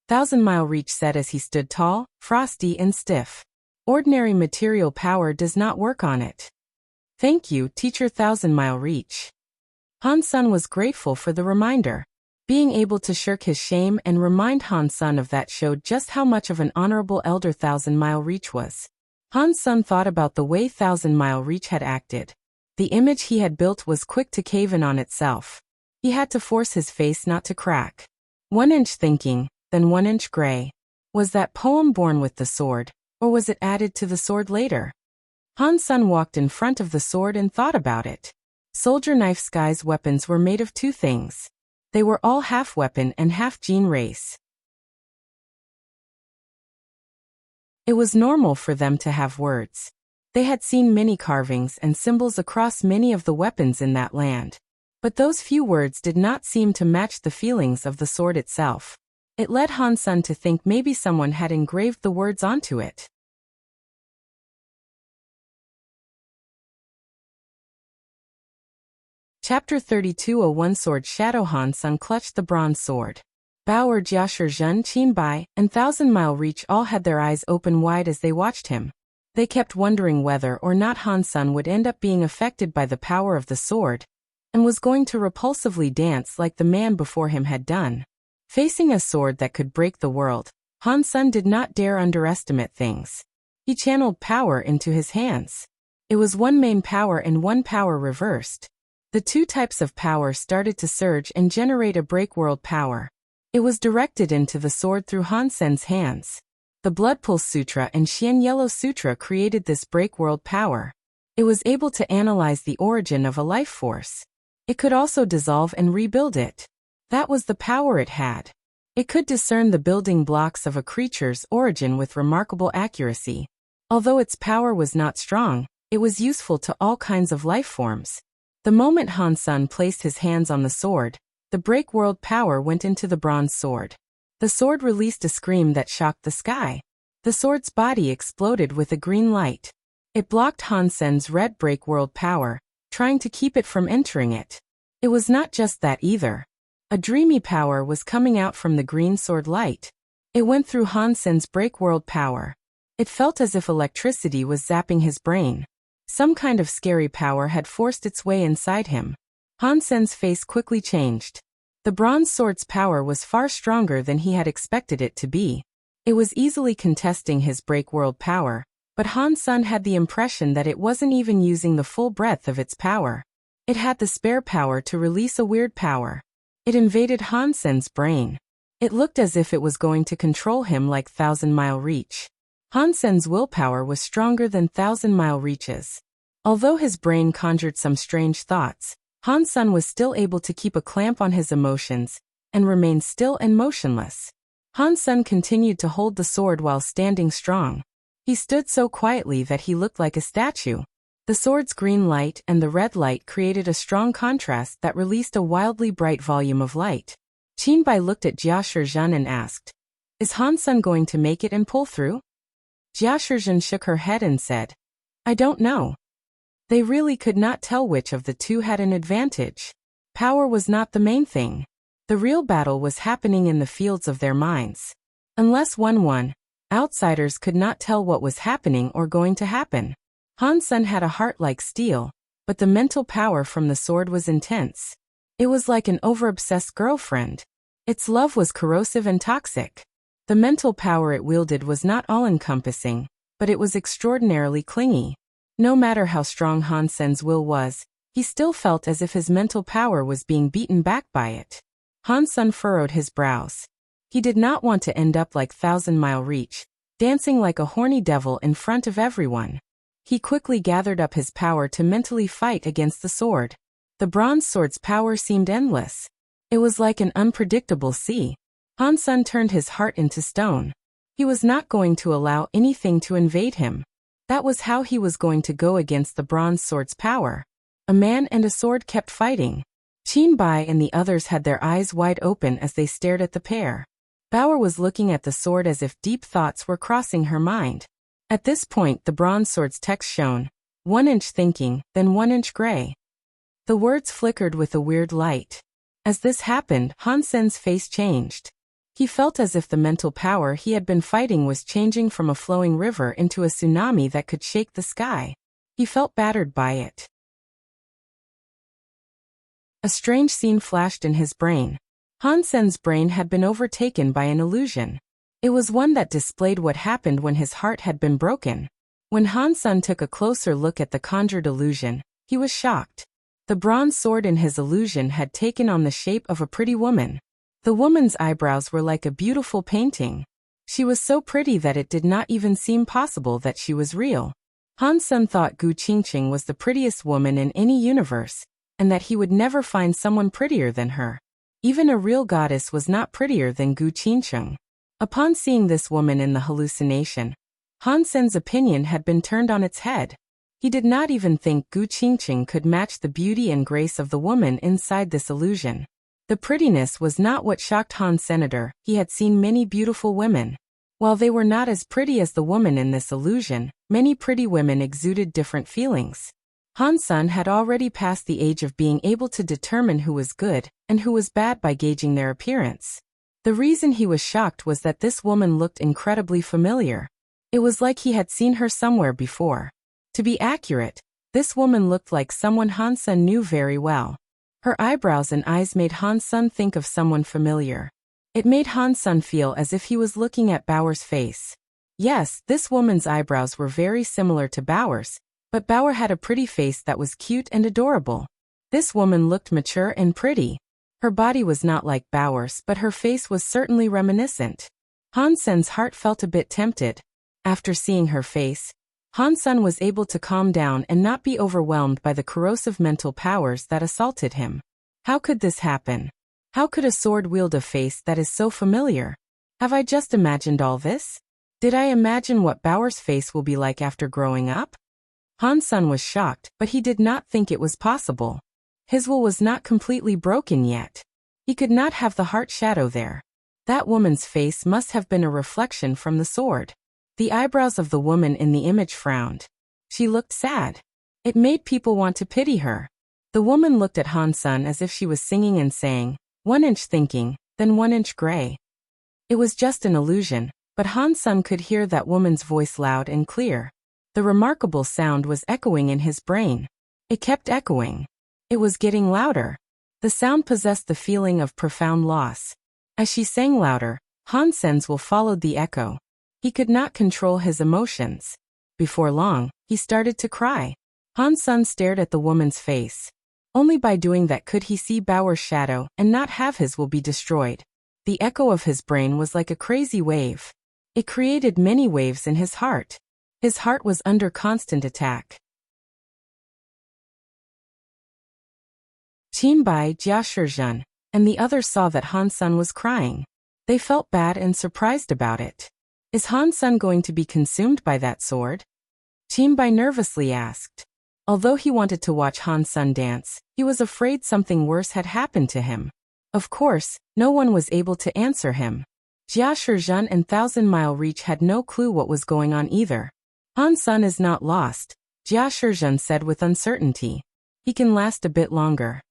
Thousand Mile Reach said as he stood tall, frosty and stiff. "Ordinary material power does not work on it." "Thank you, Teacher Thousand Mile Reach." Han Sun was grateful for the reminder. Being able to shirk his shame and remind Han Sun of that showed just how much of an honorable elder Thousand Mile Reach was. Han Sun thought about the way Thousand Mile Reach had acted. The image he had built was quick to cave in on itself. He had to force his face not to crack. 1 inch thinking, then 1 inch gray. Was that poem born with the sword, or was it added to the sword later? Han Sen walked in front of the sword and thought about it. Soldier knife Sky's weapons were made of two things. They were all half weapon and half gene race. It was normal for them to have words. They had seen many carvings and symbols across many of the weapons in that land. But those few words did not seem to match the feelings of the sword itself. It led Han Sen to think maybe someone had engraved the words onto it. Chapter 32. A one-sword shadow. Han Sen clutched the bronze sword. Bao Jiashi Zhen, Qin Bai, and Thousand Mile Reach all had their eyes open wide as they watched him. They kept wondering whether or not Han Sen would end up being affected by the power of the sword, and was going to repulsively dance like the man before him had done. Facing a sword that could break the world, Han Sen did not dare underestimate things. He channeled power into his hands. It was one main power and one power reversed. The two types of power started to surge and generate a break-world power. It was directed into the sword through Han Sen's hands. The Blood Pulse Sutra and Xian Yellow Sutra created this break-world power. It was able to analyze the origin of a life force. It could also dissolve and rebuild it. That was the power it had. It could discern the building blocks of a creature's origin with remarkable accuracy. Although its power was not strong, it was useful to all kinds of life forms. The moment Han Sen placed his hands on the sword, the break-world power went into the bronze sword. The sword released a scream that shocked the sky. The sword's body exploded with a green light. It blocked Han Sen's red break-world power, trying to keep it from entering it. It was not just that either. A dreamy power was coming out from the green sword light. It went through Han Sen's break-world power. It felt as if electricity was zapping his brain. Some kind of scary power had forced its way inside him. Han Sen's face quickly changed. The bronze sword's power was far stronger than he had expected it to be. It was easily contesting his break-world power, but Han Sen had the impression that it wasn't even using the full breadth of its power. It had the spare power to release a weird power. It invaded Han Sen's brain. It looked as if it was going to control him like Thousand Mile Reach. Han Sen's willpower was stronger than Thousand Mile Reach's. Although his brain conjured some strange thoughts, Han Sen was still able to keep a clamp on his emotions and remain still and motionless. Han Sen continued to hold the sword while standing strong. He stood so quietly that he looked like a statue. The sword's green light and the red light created a strong contrast that released a wildly bright volume of light. Qin Bai looked at Jiashi Zhen and asked, "Is Han Sen going to make it and pull through?" Jiashi Zhen shook her head and said, "I don't know." They really could not tell which of the two had an advantage. Power was not the main thing. The real battle was happening in the fields of their minds. Unless one won, outsiders could not tell what was happening or going to happen. Han Sen had a heart like steel, but the mental power from the sword was intense. It was like an over-obsessed girlfriend. Its love was corrosive and toxic. The mental power it wielded was not all-encompassing, but it was extraordinarily clingy. No matter how strong Han Sen's will was, he still felt as if his mental power was being beaten back by it. Han Sen furrowed his brows. He did not want to end up like Thousand Mile Reach, dancing like a horny devil in front of everyone. He quickly gathered up his power to mentally fight against the sword. The bronze sword's power seemed endless. It was like an unpredictable sea. Han Sen turned his heart into stone. He was not going to allow anything to invade him. That was how he was going to go against the bronze sword's power. A man and a sword kept fighting. Qin Bai and the others had their eyes wide open as they stared at the pair. Bauer was looking at the sword as if deep thoughts were crossing her mind. At this point the bronze sword's text shone, 1 inch thinking, then 1 inch gray. The words flickered with a weird light. As this happened, Han Sen's face changed. He felt as if the mental power he had been fighting was changing from a flowing river into a tsunami that could shake the sky. He felt battered by it. A strange scene flashed in his brain. Han Sen's brain had been overtaken by an illusion. It was one that displayed what happened when his heart had been broken. When Han Sen took a closer look at the conjured illusion, he was shocked. The bronze sword in his illusion had taken on the shape of a pretty woman. The woman's eyebrows were like a beautiful painting. She was so pretty that it did not even seem possible that she was real. Han Sen thought Gu Qingqing was the prettiest woman in any universe, and that he would never find someone prettier than her. Even a real goddess was not prettier than Gu Qingqing. Upon seeing this woman in the hallucination, Han Sen's opinion had been turned on its head. He did not even think Gu Qingqing could match the beauty and grace of the woman inside this illusion. The prettiness was not what shocked Han Senator. He had seen many beautiful women. While they were not as pretty as the woman in this illusion, many pretty women exuded different feelings. Han Sen had already passed the age of being able to determine who was good and who was bad by gauging their appearance. The reason he was shocked was that this woman looked incredibly familiar. It was like he had seen her somewhere before. To be accurate, this woman looked like someone Han Sen knew very well. Her eyebrows and eyes made Han Sen think of someone familiar. It made Han Sen feel as if he was looking at Bauer's face. Yes, this woman's eyebrows were very similar to Bauer's, but Bauer had a pretty face that was cute and adorable. This woman looked mature and pretty. Her body was not like Bauer's, but her face was certainly reminiscent. Han Sen's heart felt a bit tempted. After seeing her face, Han Sen was able to calm down and not be overwhelmed by the corrosive mental powers that assaulted him. How could this happen? How could a sword wield a face that is so familiar? Have I just imagined all this? Did I imagine what Bauer's face will be like after growing up? Han Sen was shocked, but he did not think it was possible. His will was not completely broken yet. He could not have the heart shadow there. That woman's face must have been a reflection from the sword. The eyebrows of the woman in the image frowned. She looked sad. It made people want to pity her. The woman looked at Han Sen as if she was singing and saying, 1 inch thinking, then 1 inch gray. It was just an illusion, but Han Sen could hear that woman's voice loud and clear. The remarkable sound was echoing in his brain. It kept echoing. It was getting louder. The sound possessed the feeling of profound loss. As she sang louder, Han Sen's will followed the echo. He could not control his emotions. Before long, he started to cry. Han Sen stared at the woman's face. Only by doing that could he see Bauer's shadow and not have his will be destroyed. The echo of his brain was like a crazy wave. It created many waves in his heart. His heart was under constant attack. Qin Bai, Jia Shizhen, and the others saw that Han Sen was crying. They felt bad and surprised about it. Is Han Sen going to be consumed by that sword? Qin Bai nervously asked. Although he wanted to watch Han Sen dance, he was afraid something worse had happened to him. Of course, no one was able to answer him. Jia Shizhen and Thousand Mile Reach had no clue what was going on either. Han Sen is not lost, Jia Shizhen said with uncertainty. He can last a bit longer.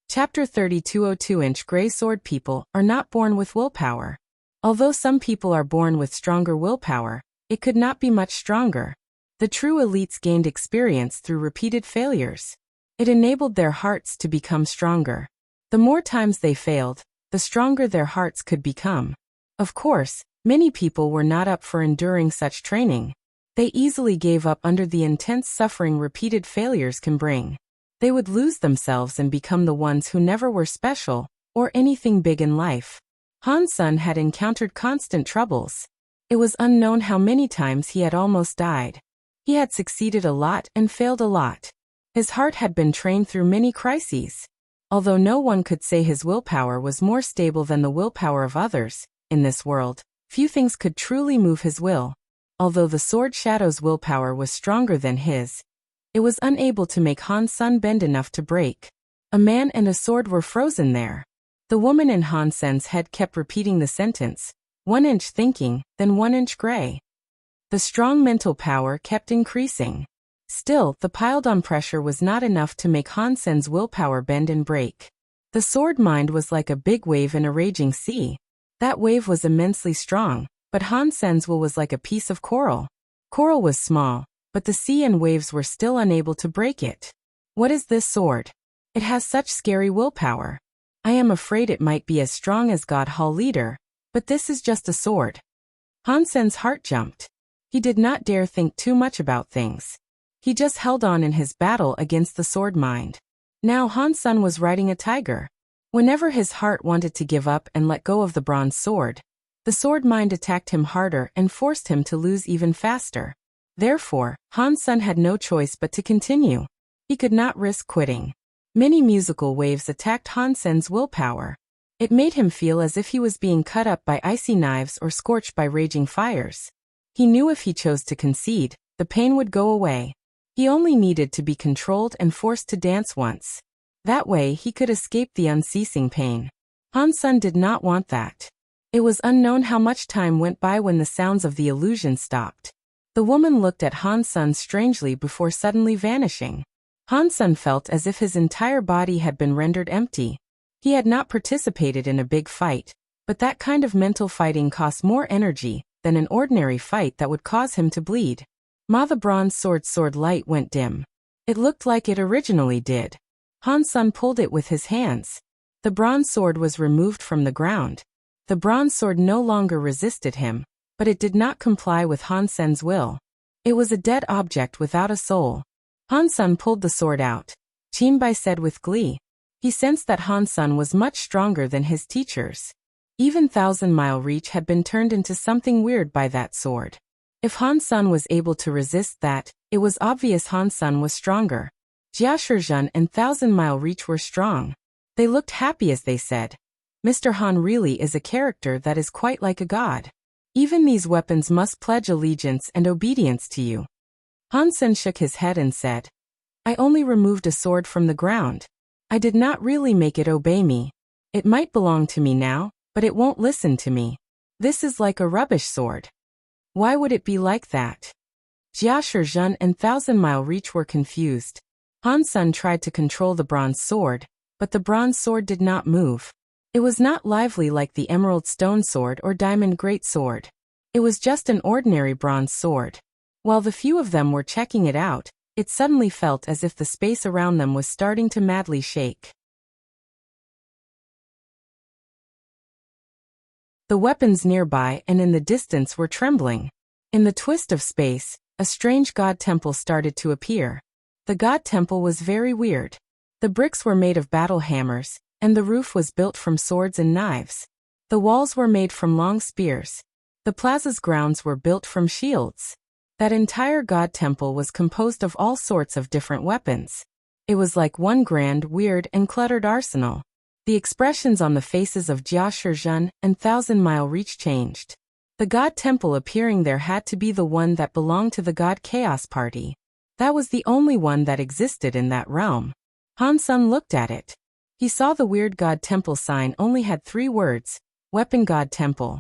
Chapter 3202-inch Gray Sword. People are not born with willpower. Although some people are born with stronger willpower, it could not be much stronger. The true elites gained experience through repeated failures. It enabled their hearts to become stronger. The more times they failed, the stronger their hearts could become. Of course, many people were not up for enduring such training. They easily gave up under the intense suffering repeated failures can bring. They would lose themselves and become the ones who never were special, or anything big in life. Han Sen had encountered constant troubles. It was unknown how many times he had almost died. He had succeeded a lot and failed a lot. His heart had been trained through many crises. Although no one could say his willpower was more stable than the willpower of others, in this world, few things could truly move his will. Although the Sword Shadow's willpower was stronger than his, it was unable to make Han Sen bend enough to break. A man and a sword were frozen there. The woman in Han Sen's head kept repeating the sentence, 1 inch thinking, then 1 inch gray. The strong mental power kept increasing. Still, the piled-on pressure was not enough to make Han Sen's willpower bend and break. The sword mind was like a big wave in a raging sea. That wave was immensely strong, but Han Sen's will was like a piece of coral. Coral was small, but the sea and waves were still unable to break it. What is this sword? It has such scary willpower. I am afraid it might be as strong as God Hall Leader, but this is just a sword. Han Sen's heart jumped. He did not dare think too much about things. He just held on in his battle against the sword mind. Now Han Sen was riding a tiger. Whenever his heart wanted to give up and let go of the bronze sword, the sword mind attacked him harder and forced him to lose even faster. Therefore, Han Sen had no choice but to continue. He could not risk quitting. Many musical waves attacked Han Sen's willpower. It made him feel as if he was being cut up by icy knives or scorched by raging fires. He knew if he chose to concede, the pain would go away. He only needed to be controlled and forced to dance once. That way he could escape the unceasing pain. Han Sen did not want that. It was unknown how much time went by when the sounds of the illusion stopped. The woman looked at Han Sen strangely before suddenly vanishing. Han Sen felt as if his entire body had been rendered empty. He had not participated in a big fight, but that kind of mental fighting costs more energy than an ordinary fight that would cause him to bleed. The bronze sword light went dim. It looked like it originally did. Han Sen pulled it with his hands. The bronze sword was removed from the ground. The bronze sword no longer resisted him, but it did not comply with Han Sen's will. It was a dead object without a soul. Han Sen pulled the sword out. Qinbai said with glee. He sensed that Han Sen was much stronger than his teachers. Even Thousand-Mile Reach had been turned into something weird by that sword. If Han Sen was able to resist that, it was obvious Han Sen was stronger. Jia Shizhen and Thousand-Mile Reach were strong. They looked happy as they said, "Mr. Han really is a character that is quite like a god. Even these weapons must pledge allegiance and obedience to you." Han Sen shook his head and said, "I only removed a sword from the ground. I did not really make it obey me. It might belong to me now, but it won't listen to me. This is like a rubbish sword." "Why would it be like that?" Jia Shizhen and Thousand-Mile Reach were confused. Han Sen tried to control the bronze sword, but the bronze sword did not move. It was not lively like the emerald stone sword or diamond great sword. It was just an ordinary bronze sword. While the few of them were checking it out, it suddenly felt as if the space around them was starting to madly shake. The weapons nearby and in the distance were trembling. In the twist of space, a strange god temple started to appear. The god temple was very weird. The bricks were made of battle hammers, and the roof was built from swords and knives. The walls were made from long spears. The plaza's grounds were built from shields. That entire god temple was composed of all sorts of different weapons. It was like one grand, weird, and cluttered arsenal. The expressions on the faces of Jia Shizhen and Thousand-Mile Reach changed. The god temple appearing there had to be the one that belonged to the god Chaos Party. That was the only one that existed in that realm. Han Sen looked at it. He saw the weird god temple sign only had 3 words, Weapon God Temple.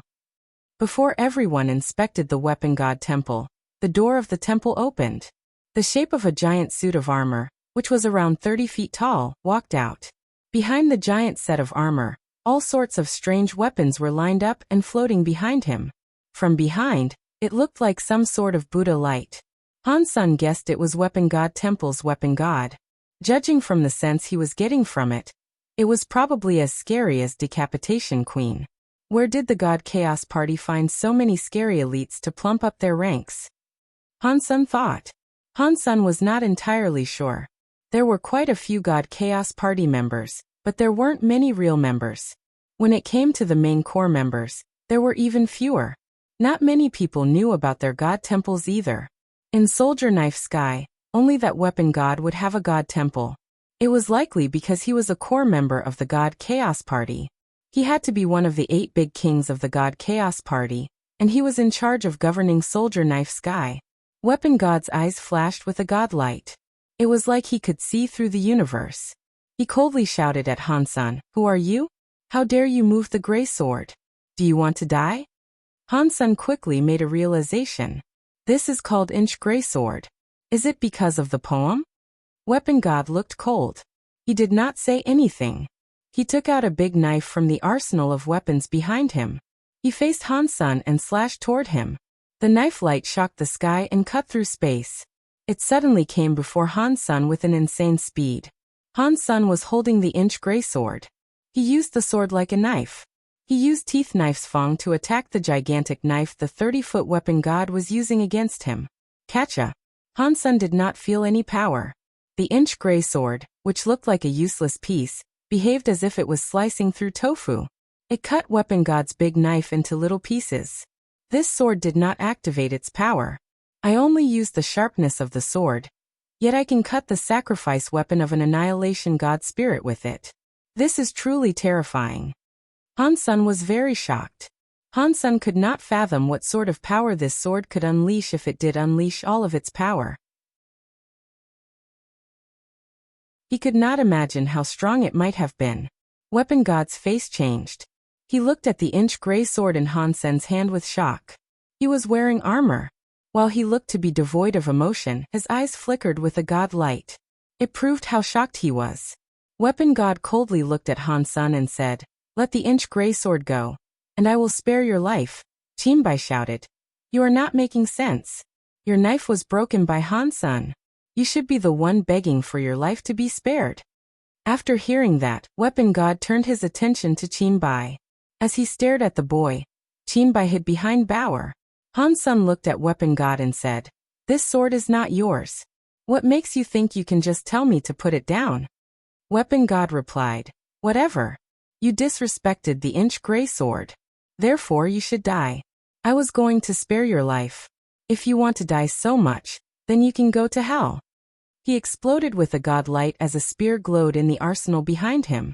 Before everyone inspected the Weapon God Temple, the door of the temple opened. The shape of a giant suit of armor, which was around 30 feet tall, walked out. Behind the giant set of armor, all sorts of strange weapons were lined up and floating behind him. From behind, it looked like some sort of Buddha light. Han Sen guessed it was Weapon God Temple's weapon god. Judging from the sense he was getting from it, it was probably as scary as Decapitation Queen. Where did the god Chaos Party find so many scary elites to plump up their ranks? Han Sen thought. Han Sen was not entirely sure. There were quite a few god Chaos Party members, but there weren't many real members. When it came to the main core members, there were even fewer. Not many people knew about their god temples either. In Soldier Knife Sky, only that weapon god would have a god temple. It was likely because he was a core member of the god Chaos Party. He had to be one of the 8 big kings of the god Chaos Party, and he was in charge of governing Soldier Knife Sky. Weapon God's eyes flashed with a godlight. It was like he could see through the universe. He coldly shouted at Han Sen, "Who are you? How dare you move the gray sword? Do you want to die?" Han Sen quickly made a realization. This is called Inch Gray Sword. Is it because of the poem? Weapon God looked cold. He did not say anything. He took out a big knife from the arsenal of weapons behind him. He faced Han Sen and slashed toward him. The knife light shocked the sky and cut through space. It suddenly came before Han Sen with an insane speed. Han Sen was holding the Inch Gray Sword. He used the sword like a knife. He used Teeth Knife's Fong to attack the gigantic knife the 30-foot weapon god was using against him. Catcha! Han Sen did not feel any power. The Inch Gray Sword, which looked like a useless piece, behaved as if it was slicing through tofu. It cut Weapon God's big knife into little pieces. This sword did not activate its power. I only used the sharpness of the sword. Yet I can cut the sacrifice weapon of an annihilation god spirit with it. This is truly terrifying. Han Sun was very shocked. Han Sun could not fathom what sort of power this sword could unleash if it did unleash all of its power. He could not imagine how strong it might have been. Weapon God's face changed. He looked at the inch-gray sword in Han Sen's hand with shock. He was wearing armor. While he looked to be devoid of emotion, his eyes flickered with a god light. It proved how shocked he was. Weapon God coldly looked at Han Sun and said, "Let the inch-gray sword go, and I will spare your life." Jinbai shouted. "You are not making sense. Your knife was broken by Han Sun. You should be the one begging for your life to be spared." After hearing that, Weapon God turned his attention to Jinbai. As he stared at the boy, Jinbai hid behind Bauer. Han Sun looked at Weapon God and said, "This sword is not yours. What makes you think you can just tell me to put it down?" Weapon God replied, "Whatever. You disrespected the inch-gray sword. Therefore you should die. I was going to spare your life. If you want to die so much, then you can go to hell." He exploded with a god light as a spear glowed in the arsenal behind him.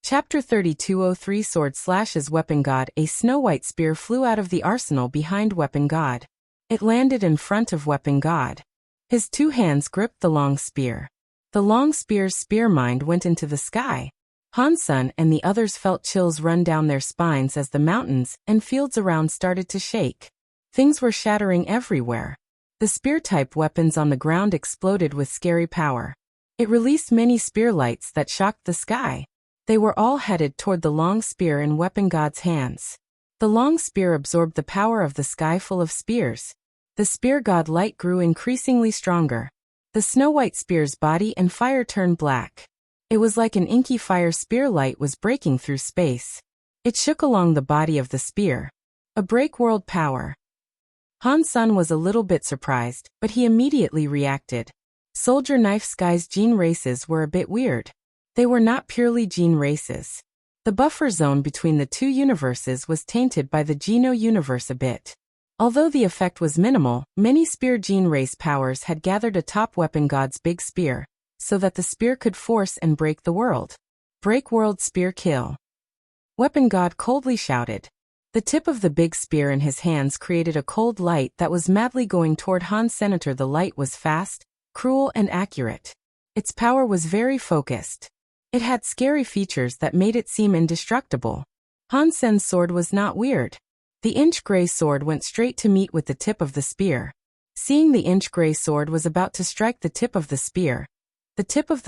Chapter 3203 Sword Slashes Weapon God. A snow-white spear flew out of the arsenal behind Weapon God. It landed in front of Weapon God. His two hands gripped the long spear. The long spear's spear mind went into the sky. Han Sun and the others felt chills run down their spines as the mountains and fields around started to shake. Things were shattering everywhere. The spear-type weapons on the ground exploded with scary power. It released many spear lights that shocked the sky. They were all headed toward the long spear in Weapon God's hands. The long spear absorbed the power of the sky full of spears. The spear god light grew increasingly stronger. The snow-white spear's body and fire turned black. It was like an inky fire spear light was breaking through space. It shook along the body of the spear. A break-world power. Han Sun was a little bit surprised, but he immediately reacted. Soldier Knife Sky's gene races were a bit weird. They were not purely gene races. The buffer zone between the two universes was tainted by the Geno universe a bit. Although the effect was minimal, many spear gene race powers had gathered atop Weapon God's big spear, so that the spear could force and break the world. Break world spear kill. Weapon God coldly shouted. The tip of the big spear in his hands created a cold light that was madly going toward Han Senator. The light was fast, cruel and accurate. Its power was very focused. It had scary features that made it seem indestructible. Han Sen's sword was not weird. The inch-gray sword went straight to meet with the tip of the spear. Seeing the inch-gray sword was about to strike the tip of the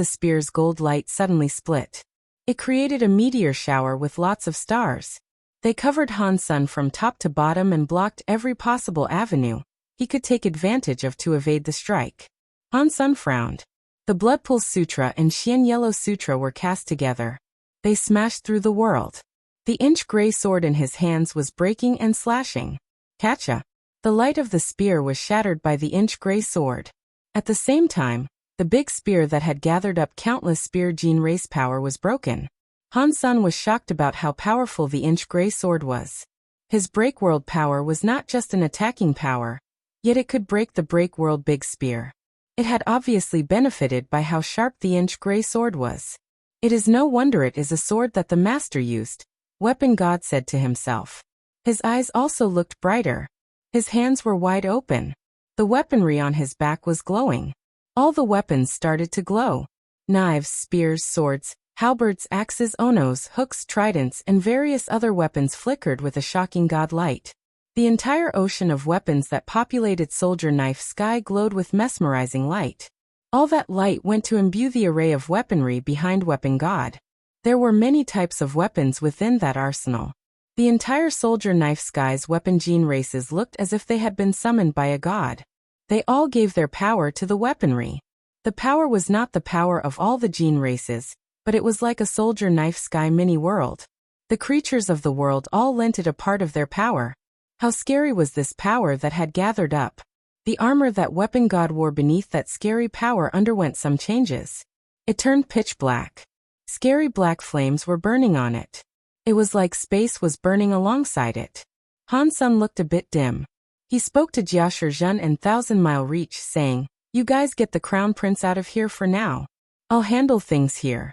spear's gold light suddenly split. It created a meteor shower with lots of stars. They covered Han Sun from top to bottom and blocked every possible avenue he could take advantage of to evade the strike. Han Sun frowned. The Blood Pulse Sutra and Xian Yellow Sutra were cast together. They smashed through the world. The inch-gray sword in his hands was breaking and slashing. Catcha! The light of the spear was shattered by the inch-gray sword. At the same time, the big spear that had gathered up countless spear gene race power was broken. Han Sun was shocked about how powerful the inch-gray sword was. His break-world power was not just an attacking power, yet it could break the break-world big spear. It had obviously benefited by how sharp the inch-gray sword was. It is no wonder it is a sword that the master used, Weapon God said to himself. His eyes also looked brighter. His hands were wide open. The weaponry on his back was glowing. All the weapons started to glow. Knives, spears, swords, halberds, axes, onos, hooks, tridents, and various other weapons flickered with a shocking god light. The entire ocean of weapons that populated Soldier Knife Sky glowed with mesmerizing light. All that light went to imbue the array of weaponry behind Weapon God. There were many types of weapons within that arsenal. The entire Soldier Knife Sky's weapon gene races looked as if they had been summoned by a god. They all gave their power to the weaponry. The power was not the power of all the gene races, but it was like a Soldier Knife Sky mini-world. The creatures of the world all lent it a part of their power. How scary was this power that had gathered up? The armor that Weapon God wore beneath that scary power underwent some changes. It turned pitch black. Scary black flames were burning on it. It was like space was burning alongside it. Han Sen looked a bit dim. He spoke to Jia Shizhen and Thousand Mile Reach, saying, "You guys get the Crown Prince out of here for now. I'll handle things here."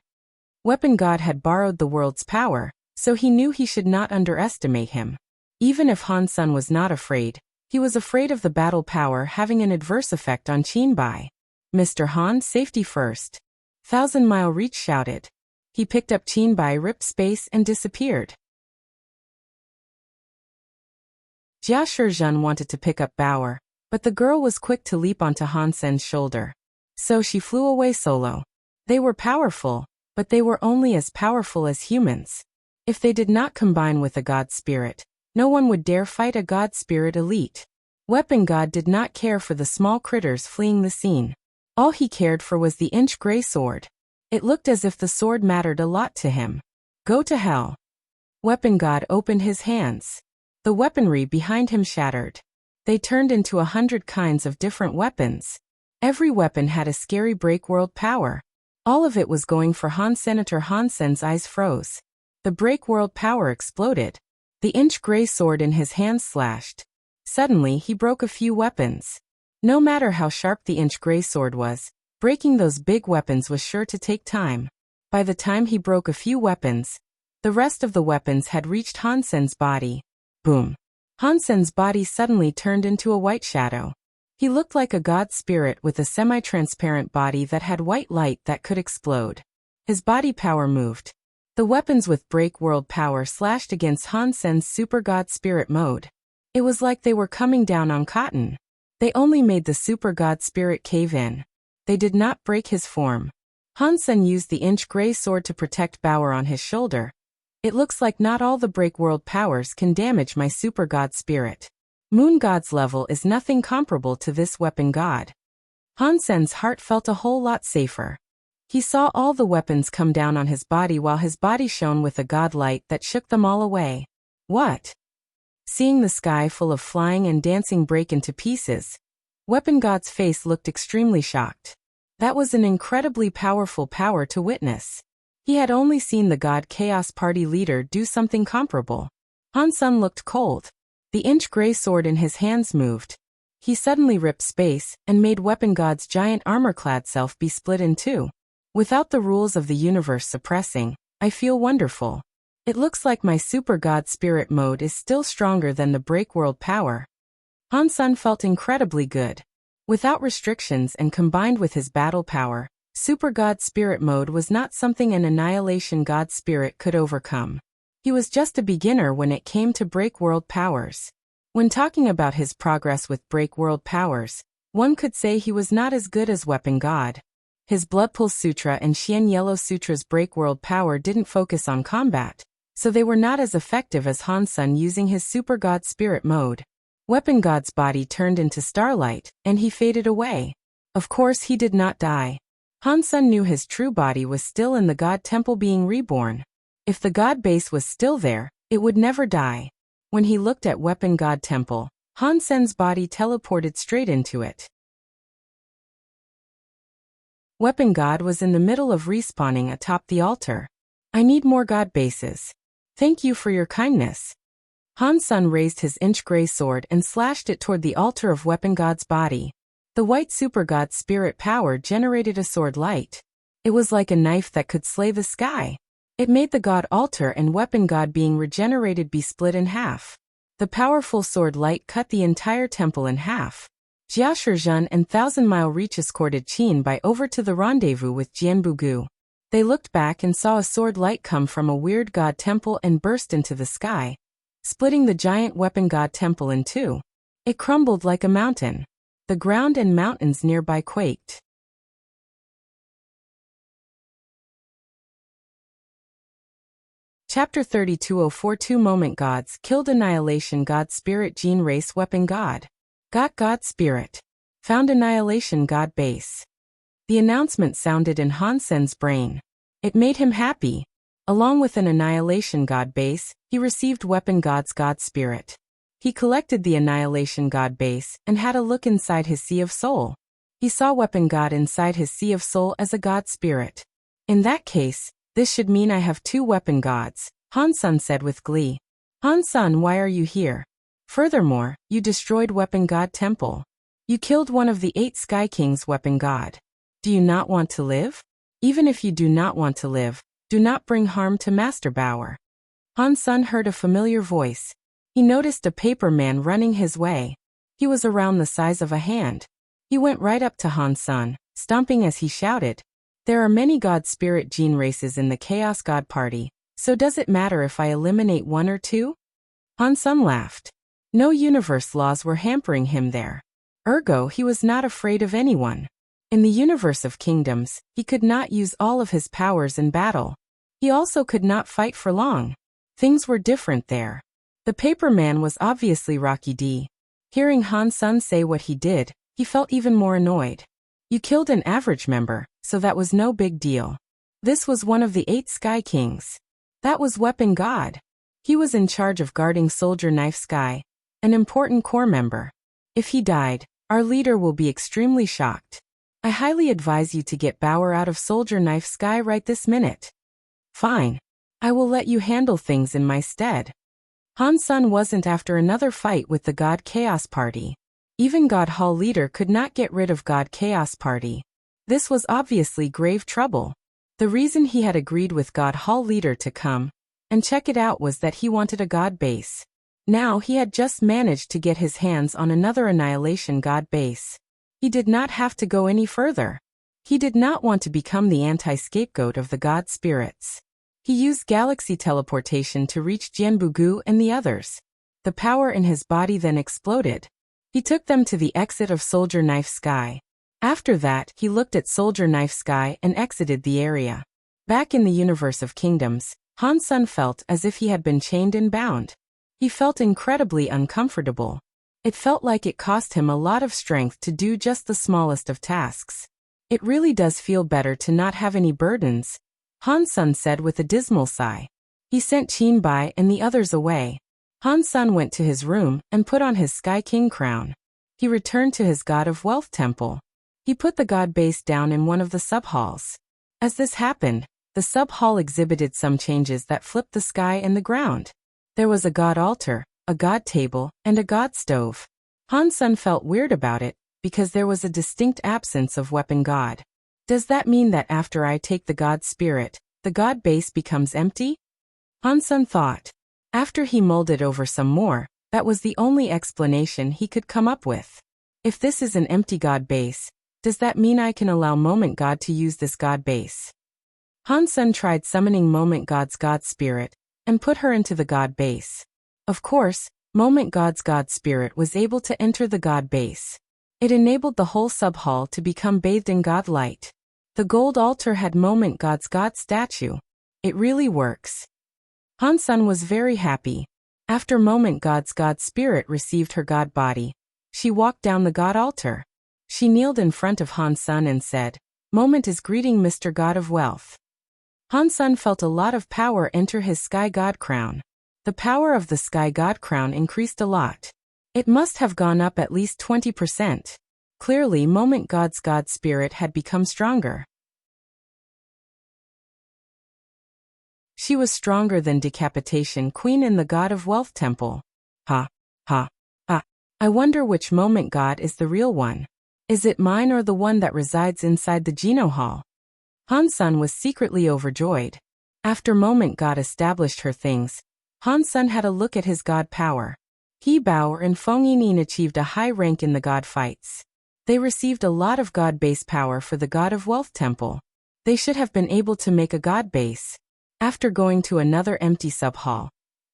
Weapon God had borrowed the world's power, so he knew he should not underestimate him. Even if Han Sen was not afraid, he was afraid of the battle power having an adverse effect on Qin Bai. "Mr. Han, safety first," Thousand Mile Reach shouted. He picked up Qin Bai, ripped space, and disappeared. Jia Shizhen wanted to pick up Bauer, but the girl was quick to leap onto Han Sen's shoulder. So she flew away solo. They were powerful, but they were only as powerful as humans. If they did not combine with a god spirit, no one would dare fight a god spirit elite. Weapon God did not care for the small critters fleeing the scene. All he cared for was the inch gray sword. It looked as if the sword mattered a lot to him. "Go to hell." Weapon God opened his hands. The weaponry behind him shattered. They turned into 100 kinds of different weapons. Every weapon had a scary break world power. All of it was going for Han. Senator Han Sen's eyes froze. The break world power exploded. The inch gray sword in his hand slashed. Suddenly he broke a few weapons. No matter how sharp the inch gray sword was, breaking those big weapons was sure to take time. By the time he broke a few weapons, the rest of the weapons had reached Han Sen's body. Boom. Han Sen's body suddenly turned into a white shadow. He looked like a god spirit with a semi-transparent body that had white light that could explode. His body power moved. The weapons with break world power slashed against Han Sen's super god spirit mode. It was like they were coming down on cotton. They only made the super god spirit cave in. They did not break his form. Han Sen used the inch gray sword to protect Bauer on his shoulder. "It looks like not all the break world powers can damage my super god spirit. Moon God's level is nothing comparable to this weapon god." Han Sen's heart felt a whole lot safer. He saw all the weapons come down on his body while his body shone with a god light that shook them all away. What? Seeing the sky full of flying and dancing break into pieces, Weapon God's face looked extremely shocked. That was an incredibly powerful power to witness. He had only seen the God Chaos Party leader do something comparable. Han Sen looked cold. The inch gray sword in his hands moved. He suddenly ripped space and made Weapon God's giant armor-clad self be split in two. "Without the rules of the universe suppressing, I feel wonderful. It looks like my super god spirit mode is still stronger than the break world power." Han Sen felt incredibly good. Without restrictions and combined with his battle power, super god spirit mode was not something an annihilation god spirit could overcome. He was just a beginner when it came to break world powers. When talking about his progress with break world powers, one could say he was not as good as Weapon God. His Blood Pulse Sutra and Xian Yellow Sutra's break world power didn't focus on combat, so they were not as effective as Han Sen using his super god spirit mode. Weapon God's body turned into starlight, and he faded away. Of course he did not die. Han Sen knew his true body was still in the God Temple being reborn. If the God base was still there, it would never die. When he looked at Weapon God Temple, Han Sen's body teleported straight into it. Weapon God was in the middle of respawning atop the altar. "I need more God bases. Thank you for your kindness." Han Sen raised his inch gray sword and slashed it toward the altar of Weapon God's body. The white super god spirit power generated a sword light. It was like a knife that could slay the sky. It made the god altar and Weapon God being regenerated be split in half. The powerful sword light cut the entire temple in half. Jia Shizhen and Thousand Mile Reach escorted Qin Bai over to the rendezvous with Jianbugu. They looked back and saw a sword light come from a weird god temple and burst into the sky, splitting the giant Weapon God temple in two. It crumbled like a mountain. The ground and mountains nearby quaked. Chapter 32042 Moment Gods killed Annihilation God Spirit Gene Race Weapon God. Got God Spirit. Found Annihilation God Base. The announcement sounded in Han Sen's brain. It made him happy. Along with an Annihilation God Base, he received Weapon God's God Spirit. He collected the Annihilation God base and had a look inside his Sea of Soul. He saw Weapon God inside his Sea of Soul as a God spirit. In that case, this should mean I have 2 weapon gods, Han-sun said with glee. Han-sun, why are you here? Furthermore, you destroyed Weapon God Temple. You killed one of the 8 Sky Kings' Weapon God. Do you not want to live? Even if you do not want to live, do not bring harm to Master Bauer. Han-sun heard a familiar voice. He noticed a paper man running his way. He was around the size of a hand. He went right up to Han-sun, stomping as he shouted, "There are many God spirit gene races in the Chaos God Party, so does it matter if I eliminate 1 or 2? Han-sun laughed. No universe laws were hampering him there. Ergo, he was not afraid of anyone. In the universe of kingdoms, he could not use all of his powers in battle. He also could not fight for long. Things were different there. The paper man was obviously Rocky D. Hearing Han-sun say what he did, he felt even more annoyed. You killed an average member, so that was no big deal. This was one of the 8 Sky Kings. That was Weapon God. He was in charge of guarding Soldier Knife Sky, an important core member. If he died, our leader will be extremely shocked. I highly advise you to get Bauer out of Soldier Knife Sky right this minute. Fine. I will let you handle things in my stead. Han-sun wasn't after another fight with the God Chaos Party. Even God Hall leader could not get rid of God Chaos Party. This was obviously grave trouble. The reason he had agreed with God Hall leader to come and check it out was that he wanted a God base. Now he had just managed to get his hands on another Annihilation God base. He did not have to go any further. He did not want to become the anti-scapegoat of the God spirits. He used galaxy teleportation to reach Jianbugu and the others. The power in his body then exploded. He took them to the exit of Soldier Knife Sky. After that, he looked at Soldier Knife Sky and exited the area. Back in the universe of kingdoms, Han-sun felt as if he had been chained and bound. He felt incredibly uncomfortable. It felt like it cost him a lot of strength to do just the smallest of tasks. It really does feel better to not have any burdens, Han-sun said with a dismal sigh. He sent Qin-bai and the others away. Han-sun went to his room and put on his Sky King crown. He returned to his God of Wealth temple. He put the God base down in one of the sub-halls. As this happened, the sub-hall exhibited some changes that flipped the sky and the ground. There was a God altar, a God table, and a God stove. Han-sun felt weird about it, because there was a distinct absence of Weapon God. Does that mean that after I take the God spirit, the God base becomes empty? Han-sun thought. After he mulled it over some more, that was the only explanation he could come up with. If this is an empty God base, does that mean I can allow Moment God to use this God base? Han-sun tried summoning Moment God's God spirit, and put her into the God base. Of course, Moment God's God spirit was able to enter the God base. It enabled the whole sub-hall to become bathed in God light. The gold altar had Moment God's God statue. It really works. Han-sun was very happy. After Moment God's God spirit received her God body, she walked down the God altar. She kneeled in front of Han-sun and said, "Moment is greeting Mr. God of Wealth." Han-sun felt a lot of power enter his Sky God crown. The power of the Sky God crown increased a lot. It must have gone up at least 20%. Clearly, Moment God's God spirit had become stronger. She was stronger than Decapitation Queen in the God of Wealth temple. Ha, ha, ha. I wonder which Moment God is the real one. Is it mine or the one that resides inside the Geno Hall? Han-sun was secretly overjoyed. After Moment God established her things, Han-sun had a look at his God power. He, Bauer, and Feng Yinyin achieved a high rank in the God fights. They received a lot of God base power for the God of Wealth temple. They should have been able to make a God base. After going to another empty sub-hall,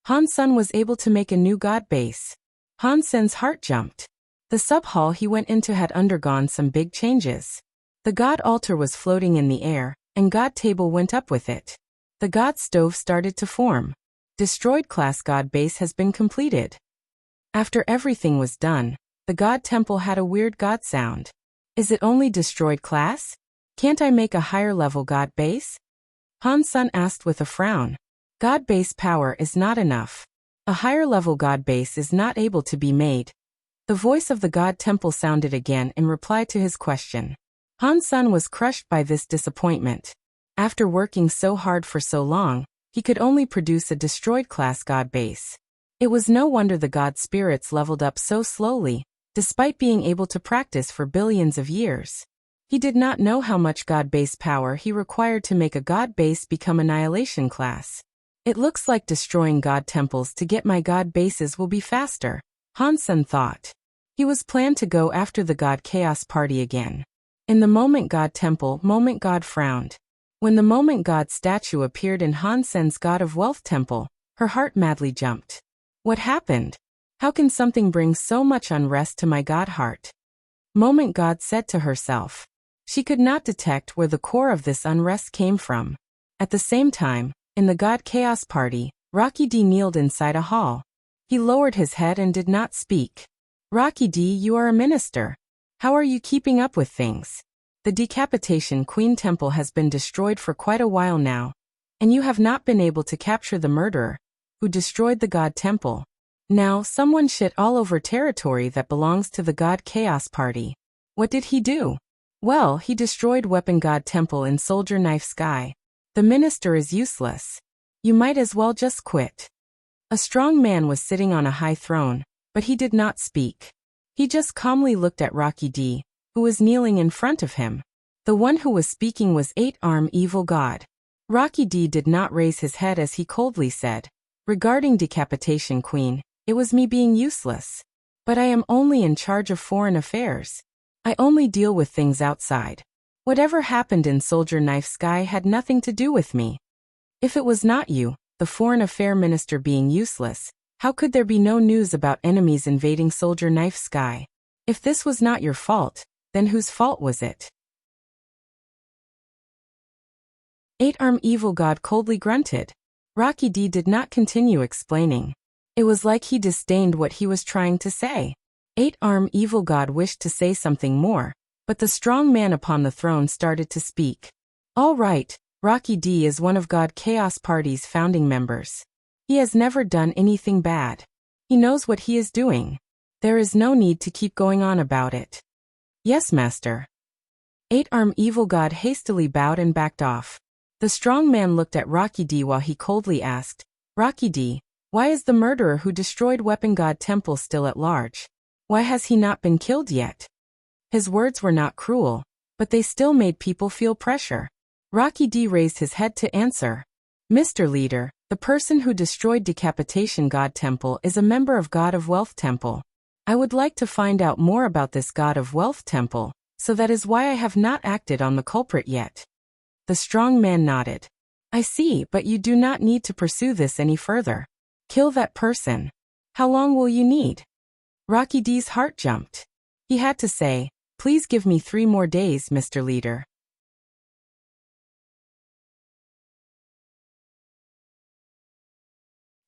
Han-sun was able to make a new God base. Han-sun's heart jumped. The sub-hall he went into had undergone some big changes. The God altar was floating in the air, and God table went up with it. The God stove started to form. Destroyed class God base has been completed. After everything was done, the God temple had a weird God sound. Is it only destroyed class? Can't I make a higher level God base? Han-sun asked with a frown. God base power is not enough. A higher-level god base is not able to be made. The voice of the god temple sounded again in reply to his question. Han Sen was crushed by this disappointment. After working so hard for so long, he could only produce a destroyed-class god base. It was no wonder the god spirits leveled up so slowly, despite being able to practice for billions of years. He did not know how much god base power he required to make a god base become annihilation class. It looks like destroying god temples to get my god bases will be faster, Han Sen thought. He was planned to go after the god chaos party again. In the moment god temple, moment god frowned. When the moment god statue appeared in Han Sen's god of wealth temple, her heart madly jumped. What happened? How can something bring so much unrest to my god heart? Moment god said to herself. She could not detect where the core of this unrest came from. At the same time, in the god chaos party, Rocky D kneeled inside a hall. He lowered his head and did not speak. Rocky D, you are a minister. How are you keeping up with things? The Decapitation Queen Temple has been destroyed for quite a while now, and you have not been able to capture the murderer who destroyed the God Temple. Now, someone shit all over territory that belongs to the God Chaos Party. What did he do? Well, he destroyed Weapon God Temple in Soldier Knife Sky. The minister is useless. You might as well just quit. A strong man was sitting on a high throne, but he did not speak. He just calmly looked at Rocky D, who was kneeling in front of him. The one who was speaking was Eight-Arm Evil God. Rocky D did not raise his head as he coldly said, regarding Decapitation Queen, it was me being useless. But I am only in charge of foreign affairs. I only deal with things outside. Whatever happened in Soldier Knife Sky had nothing to do with me. If it was not you, the foreign affair minister being useless, how could there be no news about enemies invading Soldier Knife Sky? If this was not your fault, then whose fault was it? Eight-Arm Evil God coldly grunted. Rocky D did not continue explaining. It was like he disdained what he was trying to say. Eight-Arm Evil God wished to say something more, but the strong man upon the throne started to speak. All right, Rocky D is one of God Chaos Party's founding members. He has never done anything bad. He knows what he is doing. There is no need to keep going on about it. Yes, Master. Eight-Arm Evil God hastily bowed and backed off. The strong man looked at Rocky D while he coldly asked, Rocky D, why is the murderer who destroyed Weapon God Temple still at large? Why has he not been killed yet? His words were not cruel, but they still made people feel pressure. Rocky D raised his head to answer. Mr. Leader, the person who destroyed Decapitation God Temple is a member of God of Wealth Temple. I would like to find out more about this God of Wealth Temple, so that is why I have not acted on the culprit yet. The strong man nodded. I see, but you do not need to pursue this any further. Kill that person. How long will you need? Rocky D's heart jumped. He had to say, please give me 3 more days, Mr. Leader.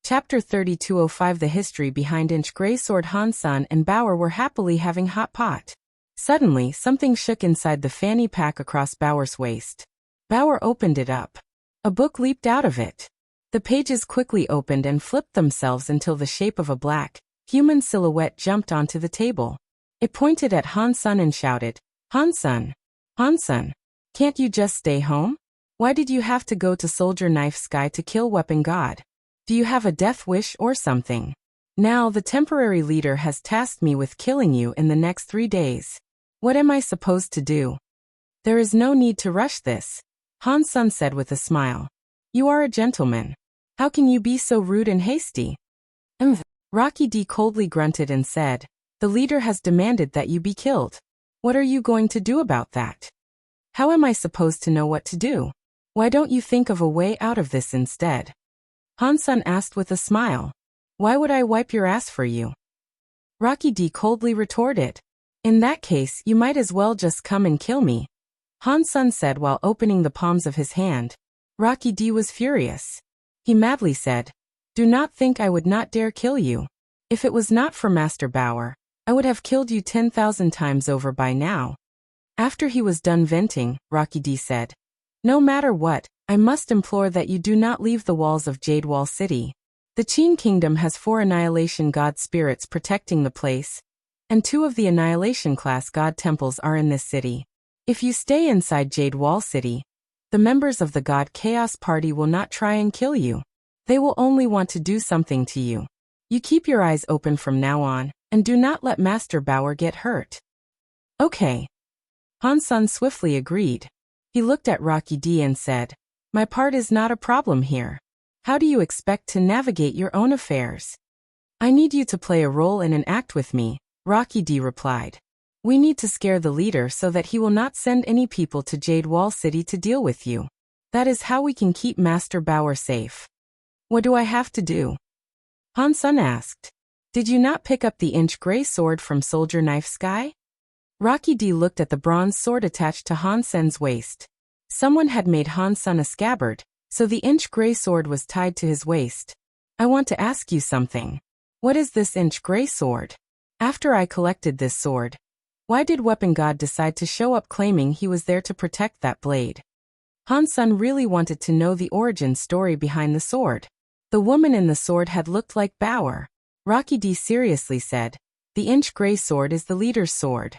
Chapter 3205 The history behind Inch Greysword. Han Sen and Bauer were happily having hot pot. Suddenly, something shook inside the fanny pack across Bauer's waist. Bauer opened it up. A book leaped out of it. The pages quickly opened and flipped themselves until the shape of a black, human silhouette jumped onto the table. It pointed at Han Sen and shouted, Han Sen, can't you just stay home? Why did you have to go to Soldier Knife Sky to kill Weapon God? Do you have a death wish or something? Now the temporary leader has tasked me with killing you in the next 3 days. What am I supposed to do? There is no need to rush this, Han Sen said with a smile. You are a gentleman. How can you be so rude and hasty? Rocky D coldly grunted and said, the leader has demanded that you be killed. What are you going to do about that? How am I supposed to know what to do? Why don't you think of a way out of this instead? Han Sen asked with a smile. Why would I wipe your ass for you? Rocky D coldly retorted. In that case, you might as well just come and kill me, Han Sen said while opening the palms of his hand. Rocky D was furious. He madly said, do not think I would not dare kill you. If it was not for Master Bauer, I would have killed you 10,000 times over by now. After he was done venting, Rocky D said, no matter what, I must implore that you do not leave the walls of Jade Wall City. The Qin Kingdom has 4 Annihilation God spirits protecting the place, and 2 of the Annihilation class God temples are in this city. If you stay inside Jade Wall City, the members of the God Chaos Party will not try and kill you. They will only want to do something to you. You keep your eyes open from now on, and do not let Master Bauer get hurt. Okay. Han Sun swiftly agreed. He looked at Rocky D and said, "My part is not a problem here. How do you expect to navigate your own affairs?" "I need you to play a role in an act with me," Rocky D replied. "We need to scare the leader so that he will not send any people to Jade Wall City to deal with you. That is how we can keep Master Bauer safe." "What do I have to do?" Han Sun asked. "Did you not pick up the inch gray sword from Soldier Knife Sky?" Rocky D looked at the bronze sword attached to Han Sen's waist. Someone had made Han Sun a scabbard, so the inch gray sword was tied to his waist. "I want to ask you something. What is this inch gray sword? After I collected this sword, why did Weapon God decide to show up claiming he was there to protect that blade?" Han Sun really wanted to know the origin story behind the sword. The woman in the sword had looked like Bauer. Rocky D seriously said, "The inch gray sword is the leader's sword."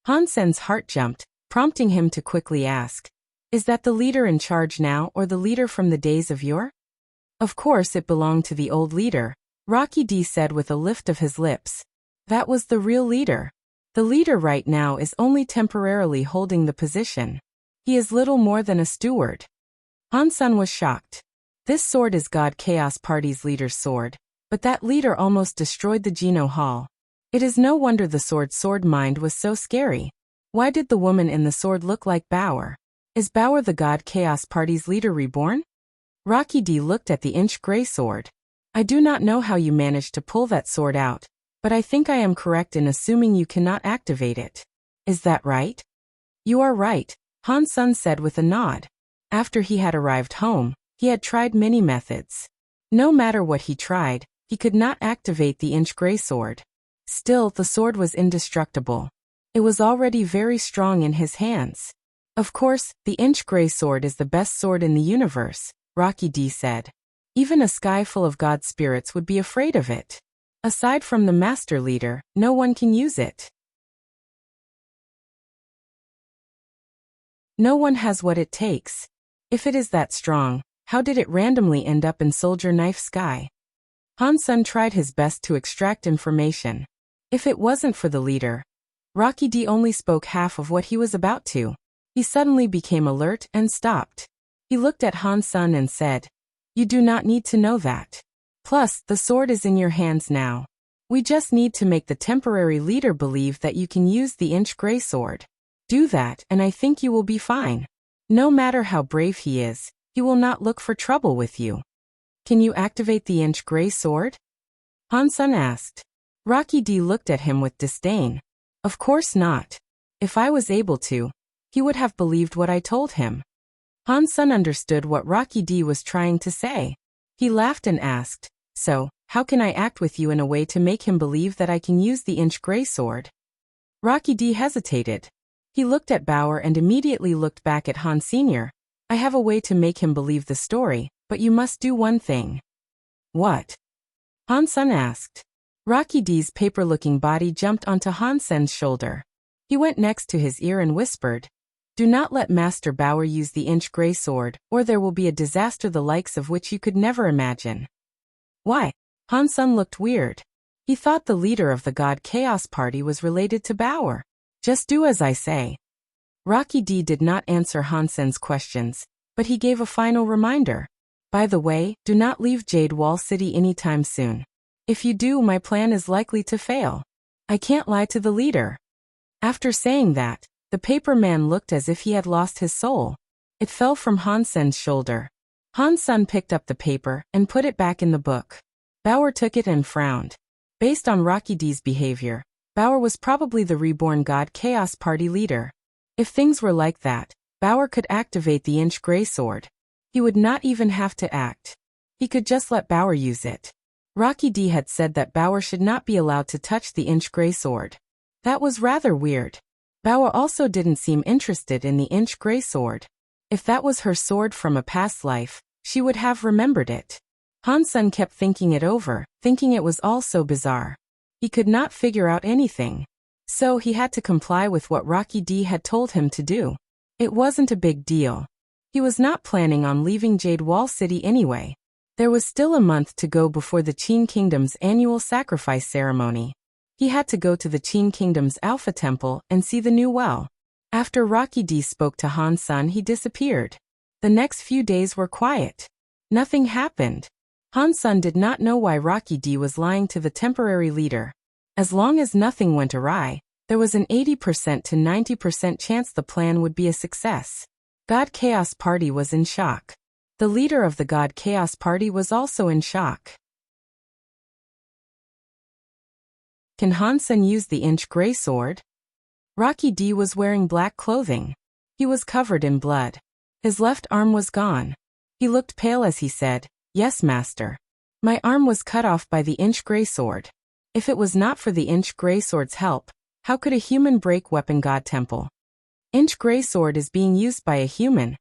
Han Sen's heart jumped, prompting him to quickly ask, "Is that the leader in charge now or the leader from the days of yore?" "Of course it belonged to the old leader," Rocky D said with a lift of his lips. "That was the real leader. The leader right now is only temporarily holding the position. He is little more than a steward." Han Sun was shocked. This sword is God Chaos Party's leader's sword, but that leader almost destroyed the Geno Hall. It is no wonder the sword mind was so scary. Why did the woman in the sword look like Bauer? Is Bauer the God Chaos Party's leader reborn? Rocky D looked at the inch gray sword. "I do not know how you managed to pull that sword out, but I think I am correct in assuming you cannot activate it. Is that right?" "You are right," Han Sun said with a nod. After he had arrived home, he had tried many methods. No matter what he tried, he could not activate the inch gray sword. Still, the sword was indestructible. It was already very strong in his hands. "Of course, the inch gray sword is the best sword in the universe," Rocky D said. "Even a sky full of god spirits would be afraid of it. Aside from the master leader, no one can use it. No one has what it takes. If it is that strong, how did it randomly end up in Soldier Knife Sky?" Han Sun tried his best to extract information. If it wasn't for the leader, Rocky D only spoke half of what he was about to. He suddenly became alert and stopped. He looked at Han Sun and said, "You do not need to know that. Plus, the sword is in your hands now. We just need to make the temporary leader believe that you can use the inch gray sword. Do that and I think you will be fine. No matter how brave he is, he will not look for trouble with you." "Can you activate the inch gray sword?" Han Sun asked. Rocky D looked at him with disdain. "Of course not. If I was able to, he would have believed what I told him." Han Sun understood what Rocky D was trying to say. He laughed and asked, "So, how can I act with you in a way to make him believe that I can use the inch gray sword?" Rocky D hesitated. He looked at Bauer and immediately looked back at Han Sr. "I have a way to make him believe the story, but you must do one thing." "What?" Han Sun asked. Rocky D's paper-looking body jumped onto Han Sen's shoulder. He went next to his ear and whispered, "Do not let Master Bauer use the inch gray sword, or there will be a disaster the likes of which you could never imagine." "Why?" Han Sun looked weird. He thought the leader of the God Chaos Party was related to Bauer. "Just do as I say." Rocky D did not answer Han Sen's questions, but he gave a final reminder. "By the way, do not leave Jade Wall City anytime soon. If you do, my plan is likely to fail. I can't lie to the leader." After saying that, the paper man looked as if he had lost his soul. It fell from Han Sen's shoulder. Han Sun picked up the paper and put it back in the book. Bauer took it and frowned. Based on Rocky D's behavior, Bauer was probably the reborn God Chaos Party leader. If things were like that, Bauer could activate the inch gray sword. He would not even have to act. He could just let Bauer use it. Rocky D had said that Bauer should not be allowed to touch the inch gray sword. That was rather weird. Bauer also didn't seem interested in the inch gray sword. If that was her sword from a past life, she would have remembered it. Han Sen kept thinking it over, thinking it was all so bizarre. He could not figure out anything. So he had to comply with what Rocky D had told him to do. It wasn't a big deal. He was not planning on leaving Jade Wall City anyway. There was still a month to go before the Qin Kingdom's annual sacrifice ceremony. He had to go to the Qin Kingdom's Alpha Temple and see the new well. After Rocky D spoke to Han Sen, he disappeared. The next few days were quiet. Nothing happened. Han Sen did not know why Rocky D was lying to the temporary leader. As long as nothing went awry, there was an 80% to 90% chance the plan would be a success. God Chaos Party was in shock. The leader of the God Chaos Party was also in shock. Can Han Sen use the inch gray sword? Rocky D was wearing black clothing. He was covered in blood. His left arm was gone. He looked pale as he said, "Yes, master. My arm was cut off by the inch gray sword. If it was not for the inch gray sword's help, how could a human break Weapon God Temple?" Inch gray sword is being used by a human,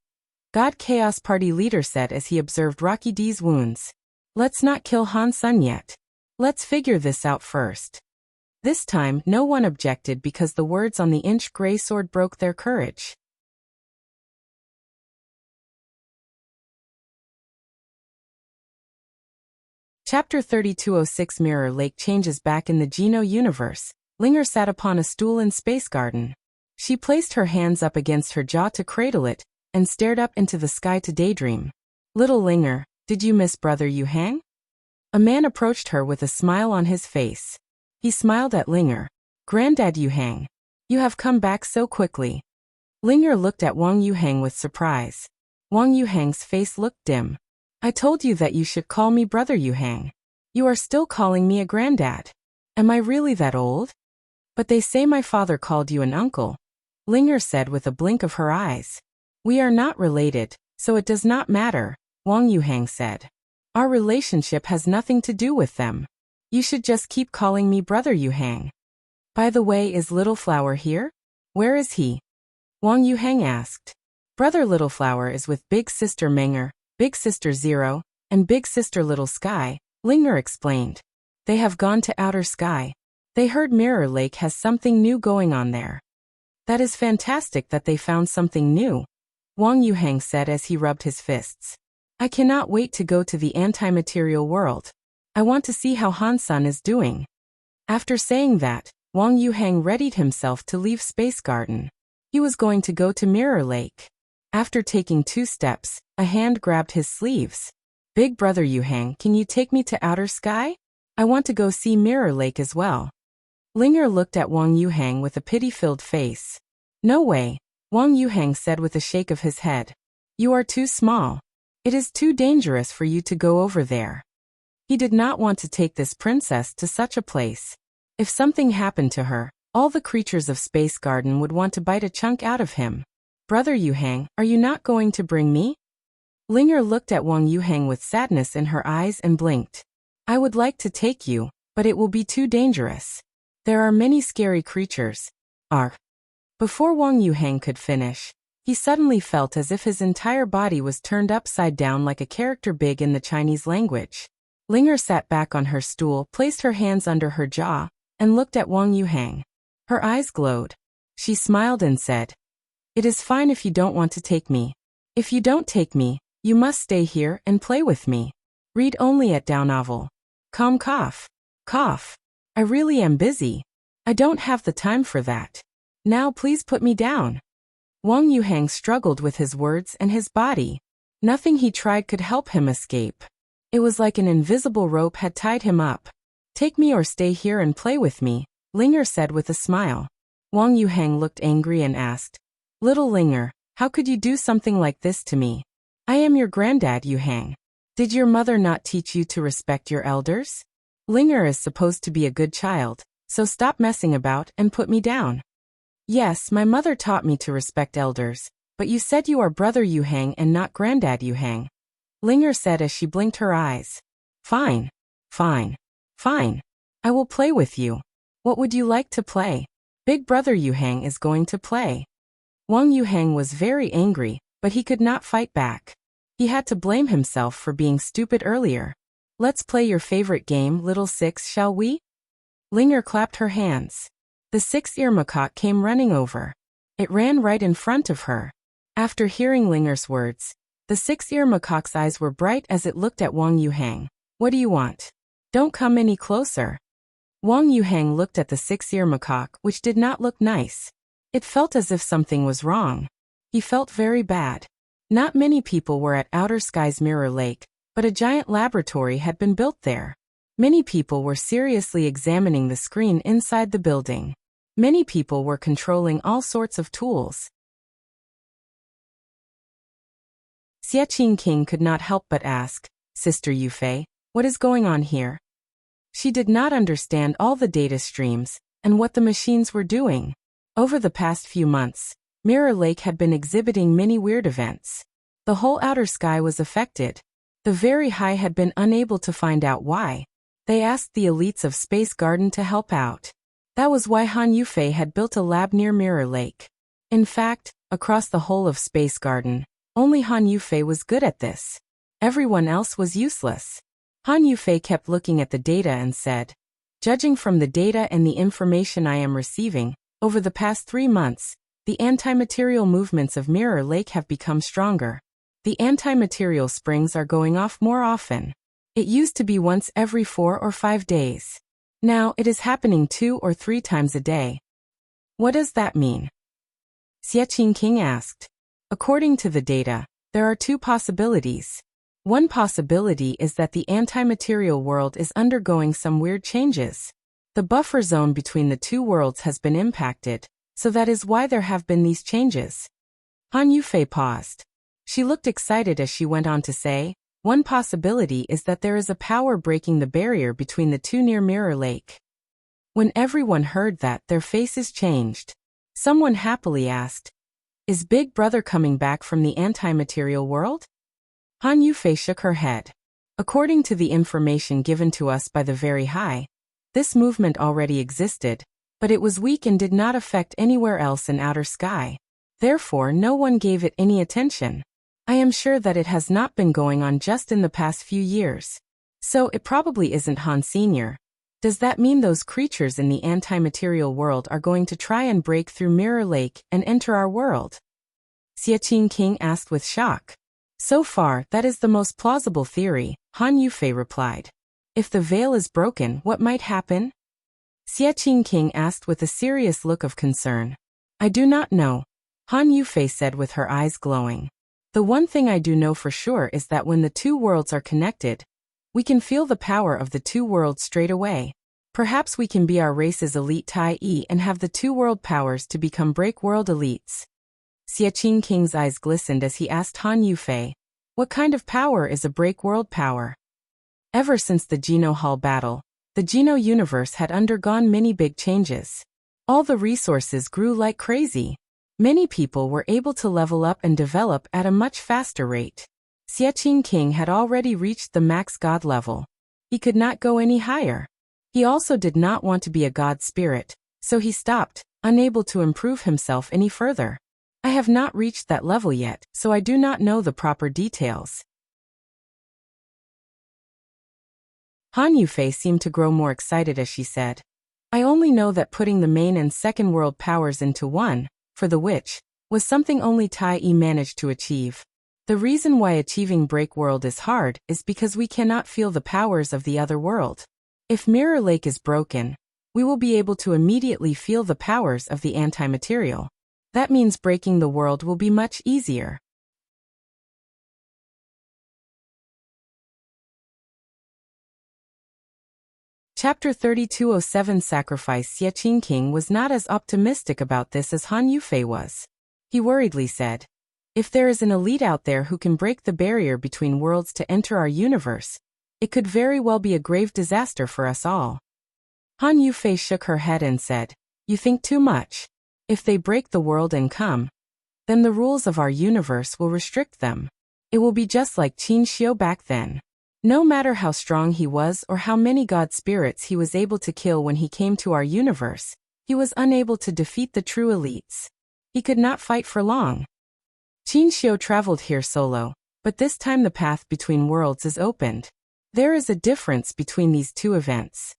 God Chaos Party leader said as he observed Rocky D's wounds. Let's not kill Han Sen yet. Let's figure this out first. This time, no one objected because the words on the inch gray sword broke their courage. Chapter 3206 Mirror Lake changes back in the Geno universe. Linger sat upon a stool in Space Garden. She placed her hands up against her jaw to cradle it, and stared up into the sky to daydream. Little Linger, did you miss Brother Yu Hang? A man approached her with a smile on his face. He smiled at Linger. Granddad Yu Hang, you have come back so quickly. Linger looked at Wang Yu Hang with surprise. Wang Yu Hang's face looked dim. I told you that you should call me Brother Yu Hang. You are still calling me a granddad. Am I really that old? But they say my father called you an uncle, Linger said with a blink of her eyes. We are not related, so it does not matter, Wang Yu Hang said. Our relationship has nothing to do with them. You should just keep calling me Brother Yu Hang. By the way, is Little Flower here? Where is he? Wang Yu Hang asked. Brother Little Flower is with Big Sister Menger, Big Sister Zero, and Big Sister Little Sky, Linger explained. They have gone to outer sky. They heard Mirror Lake has something new going on there. That is fantastic that they found something new, Wang Yu Hang said as he rubbed his fists. I cannot wait to go to the anti-material world. I want to see how Han Sen is doing. After saying that, Wang Yu Hang readied himself to leave Space Garden. He was going to go to Mirror Lake. After taking 2 steps, a hand grabbed his sleeves. Big Brother Yu Hang, can you take me to outer sky? I want to go see Mirror Lake as well. Linger looked at Wang Yu Hang with a pity-filled face. No way, Wang Yu Hang said with a shake of his head. You are too small. It is too dangerous for you to go over there. He did not want to take this princess to such a place. If something happened to her, all the creatures of Space Garden would want to bite a chunk out of him. Brother Yu Hang, are you not going to bring me? Linger looked at Wang Yu Hang with sadness in her eyes and blinked. I would like to take you, but it will be too dangerous. There are many scary creatures. Before Wang Yu Hang could finish, he suddenly felt as if his entire body was turned upside down like a character big in the Chinese language. Linger sat back on her stool, placed her hands under her jaw, and looked at Wang Yu Hang. Her eyes glowed. She smiled and said, It is fine if you don't want to take me. If you don't take me, you must stay here and play with me. Read only at Downnovel. Cough. Cough. I really am busy. I don't have the time for that. Now please put me down. Wang Yu Hang struggled with his words and his body. Nothing he tried could help him escape. It was like an invisible rope had tied him up. Take me or stay here and play with me, Linger said with a smile. Wang Yu Hang looked angry and asked, Little Linger, how could you do something like this to me? I am your granddad, Yu Hang. Did your mother not teach you to respect your elders? Linger is supposed to be a good child, so stop messing about and put me down. Yes, my mother taught me to respect elders, but you said you are Brother Yu Hang and not Granddad Yu Hang. Linger said as she blinked her eyes. Fine. Fine. Fine. I will play with you. What would you like to play? Big Brother Yu Hang is going to play. Wang Yu Hang was very angry, but he could not fight back. He had to blame himself for being stupid earlier. Let's play your favorite game, little six, shall we? Linger clapped her hands. The six-ear macaque came running over. It ran right in front of her. After hearing Linger's words, the six-ear macaque's eyes were bright as it looked at Wang Yuhang. What do you want? Don't come any closer. Wang Yuhang looked at the six-ear macaque, which did not look nice. It felt as if something was wrong. He felt very bad. Not many people were at Outer Sky's Mirror Lake, but a giant laboratory had been built there. Many people were seriously examining the screen inside the building. Many people were controlling all sorts of tools. Xiaqing King could not help but ask, Sister Yufei, what is going on here? She did not understand all the data streams and what the machines were doing. Over the past few months, Mirror Lake had been exhibiting many weird events. The whole outer sky was affected. The Very High had been unable to find out why. They asked the elites of Space Garden to help out. That was why Han Yufei had built a lab near Mirror Lake. In fact, across the whole of Space Garden, only Han Yufei was good at this. Everyone else was useless. Han Yufei kept looking at the data and said, judging from the data and the information I am receiving, over the past 3 months, the anti-material movements of Mirror Lake have become stronger. The anti-material springs are going off more often. It used to be once every 4 or 5 days. Now it is happening 2 or 3 times a day. What does that mean? Xiaqing King asked. According to the data, there are 2 possibilities. One possibility is that the anti-material world is undergoing some weird changes. The buffer zone between the 2 worlds has been impacted, so that is why there have been these changes. Han Yufei paused. She looked excited as she went on to say, one possibility is that there is a power breaking the barrier between the 2 near Mirror Lake. When everyone heard that, their faces changed. Someone happily asked, is Big Brother coming back from the anti-material world? Han Yufei shook her head. According to the information given to us by the Very High, this movement already existed, but it was weak and did not affect anywhere else in outer sky. Therefore, no one gave it any attention. I am sure that it has not been going on just in the past few years. So it probably isn't Han Sr. Does that mean those creatures in the anti-material world are going to try and break through Mirror Lake and enter our world? Xiaqing King asked with shock. So far, that is the most plausible theory, Han Yufei replied. If the veil is broken, what might happen? Xiaqing King asked with a serious look of concern. I do not know, Han Yufei said with her eyes glowing. The one thing I do know for sure is that when the 2 worlds are connected, we can feel the power of the 2 worlds straight away. Perhaps we can be our race's elite Tai Yi and have the 2 world powers to become break world elites. Xiaqing King's eyes glistened as he asked Han Yufei, what kind of power is a break world power? Ever since the Geno Hall battle, the Geno universe had undergone many big changes. All the resources grew like crazy. Many people were able to level up and develop at a much faster rate. Xiaqing King had already reached the max god level. He could not go any higher. He also did not want to be a god spirit, so he stopped, unable to improve himself any further. I have not reached that level yet, so I do not know the proper details. Han Yufei seemed to grow more excited as she said, I only know that putting the main and second world powers into one, for the witch, was something only Tai Yi managed to achieve. The reason why achieving break world is hard is because we cannot feel the powers of the other world. If Mirror Lake is broken, we will be able to immediately feel the powers of the anti-material. That means breaking the world will be much easier. Chapter 3207 Sacrifice. Xiaqing King was not as optimistic about this as Han Yufei was. He worriedly said, if there is an elite out there who can break the barrier between worlds to enter our universe, it could very well be a grave disaster for us all. Han Yufei shook her head and said, you think too much. If they break the world and come, then the rules of our universe will restrict them. It will be just like Qin Xiu back then. No matter how strong he was or how many god spirits he was able to kill when he came to our universe, he was unable to defeat the true elites. He could not fight for long. Qin Xiu traveled here solo, but this time the path between worlds is opened. There is a difference between these two events.